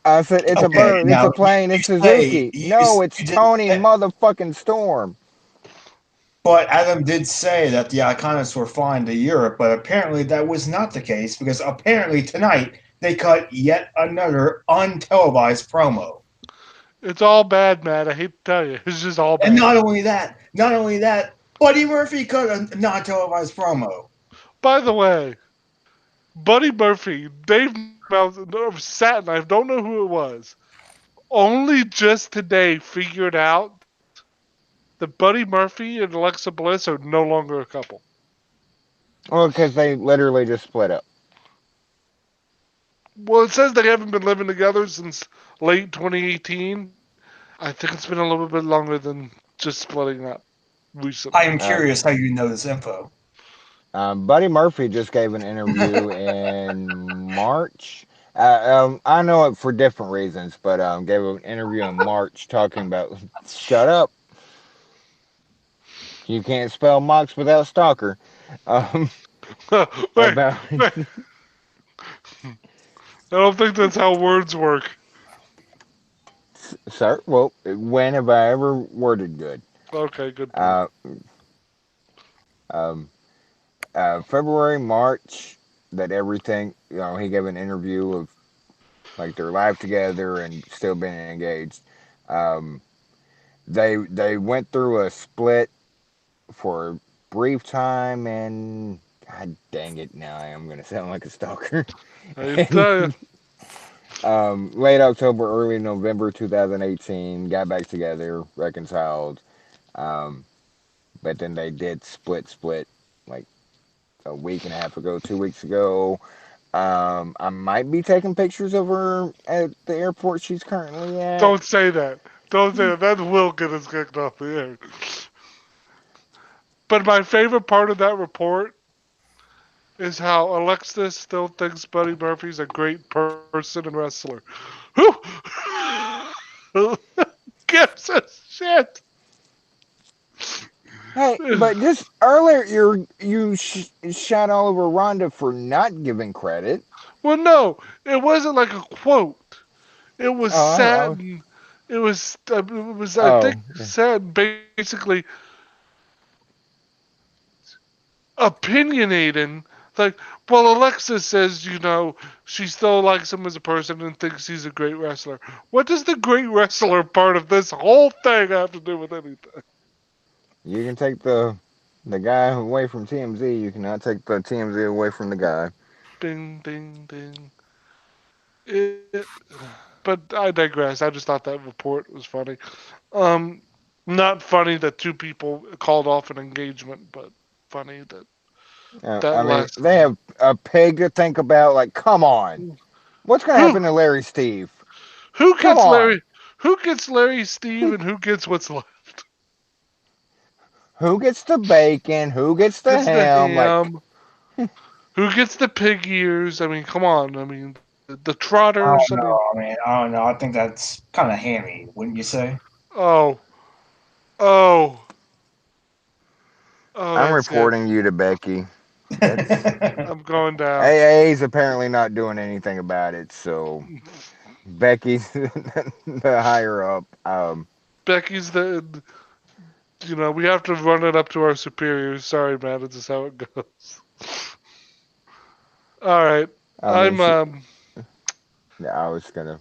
I said, it's a Okay, bird, it's now a plane, you it's say Suzuki. No, it's you did Tony say, motherfucking Storm. but Adam did say that the Iconics were flying to Europe, but apparently that was not the case because apparently tonight they cut yet another untelevised promo. It's all bad, Matt. I hate to tell you, it's just all And bad. not only that, Buddy Murphy cut a non-televised promo. By the way, Buddy Murphy, Dave Satin, I don't know who it was, only just today figured out that Buddy Murphy and Alexa Bliss are no longer a couple. Well, because they literally just split up. Well, it says they haven't been living together since late 2018. I think it's been a little bit longer than just splitting up I recently. am curious how you know this info. Buddy Murphy just gave an interview in March. I know it for different reasons, but gave an interview in March talking about shut up. You can't spell Mox without Stalker. Um, wait, about wait. I don't think that's how words work. sir. Well, when have I ever worded good? Okay, good point. Uh, um, February, March. That everything. He gave an interview of like their life together and still being engaged. Um, they went through a split for a brief time, and God dang it, now I am gonna sound like a stalker. I And tell you, late October, early November 2018, got back together, reconciled. Um, but then they did split like a week and a half ago, 2 weeks ago. I might be taking pictures of her at the airport she's currently at. don't say that. Don't say that. That will get us kicked off the air. But my favorite part of that report is how Alexis still thinks Buddy Murphy's a great person and wrestler. Who gives a shit? Hey, but just earlier you shot all over Rhonda for not giving credit. Well, no, it wasn't like a quote. It was Oh, sad. And it was I think oh, yeah. said basically opinionating. Like, well, Alexis says, she still likes him as a person and thinks he's a great wrestler. What does the great wrestler part of this whole thing have to do with anything? You can take the guy away from TMZ. You cannot take the TMZ away from the guy. Ding, ding, ding. It, but I digress. I just thought that report was funny. Um, Not funny that two people called off an engagement, but funny that that I mean, last they have a pig to think about. Like, come on, what's gonna who happen to Larry Steve? who Come gets on, Larry Steve and who gets what's left? who gets the bacon? Who gets the Gets the ham? Like, ham? Who gets the pig ears? I mean, come on. I mean, the trotters. I I don't mean, know. I mean, I don't know. I think that's kind of hammy, wouldn't you say? oh, oh, oh, I'm that's it. reporting you to Becky. That's I'm going down. AA's apparently not doing anything about it. So Becky's the higher up. Becky's we have to run it up to our superiors. Sorry, man. It's just how it goes. All right. I mean, I'm she. I was gonna.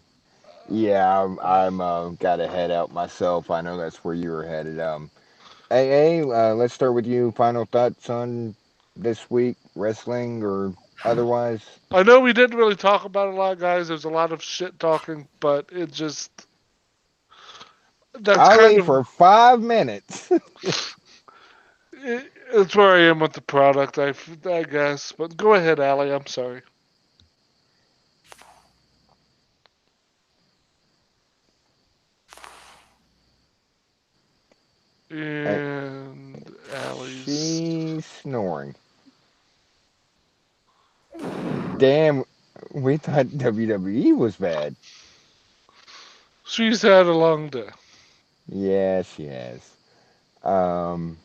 Yeah, I'm gotta head out myself. I know that's where you were headed. AA, let's start with you. Final thoughts on this week, wrestling or otherwise? I know we didn't really talk about it a lot, guys. There's a lot of shit talking, but it just that's kind Ali of for 5 minutes. it's where I am with the product, I guess. But go ahead, Allie. I'm sorry. And And Allie's. she's snoring. Damn, we thought WWE was bad. She's had a long day. Yeah, she has. Um,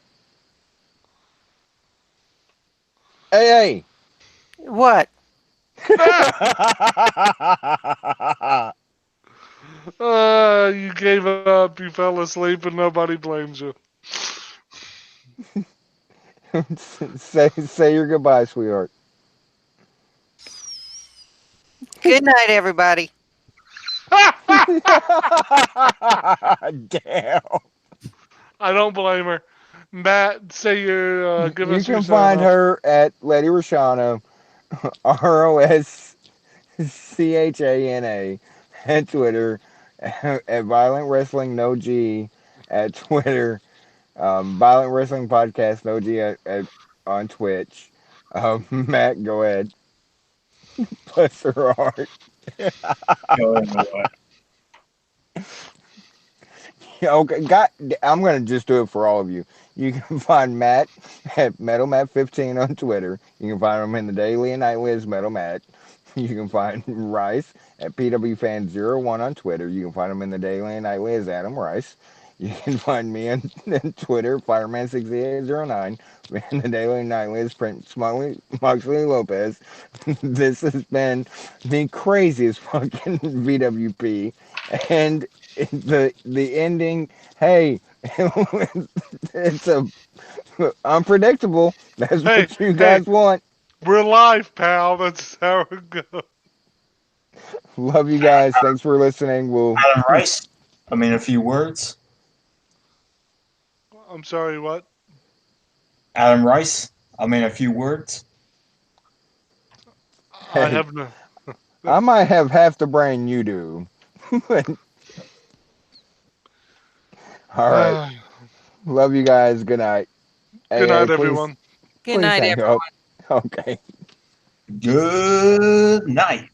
AA. What? You gave up. You fell asleep, and nobody blames you. Say your goodbye, sweetheart. Good night, everybody. Damn. I don't blame her. Matt, say your give You us your can sign find off. her at Letty Roshana, ROSCHANA, at Twitter, at Violent Wrestling No G at Twitter, Violent Wrestling Podcast No G on Twitch. Matt, go ahead. Bless her heart. Go into what? Okay, I'm gonna just do it for all of you. You can find Matt at MetalMatt15 on Twitter. You can find him in the daily and nightly as Metal Matt. You can find Rice at PWFan01 on Twitter. You can find him in the daily and nightly as Adam Rice. You can find me on Twitter, Fireman6809. In the daily and nightly as Prince Moxley Lopez. This has been the craziest fucking VWP. And the ending, hey, it's a unpredictable. That's Hey, what you hey, guys want. we're live, pal. That's how it goes. Love you guys. Thanks for listening. We'll Adam Rice. I mean, a few words. I'm sorry, what? Adam Rice. I mean, a few words. I Hey, have no. I might have half the brain you do. All right. Love you guys. Good night. Good Hey, night, please, everyone. Good please night, hang everyone. up. Okay. Good night.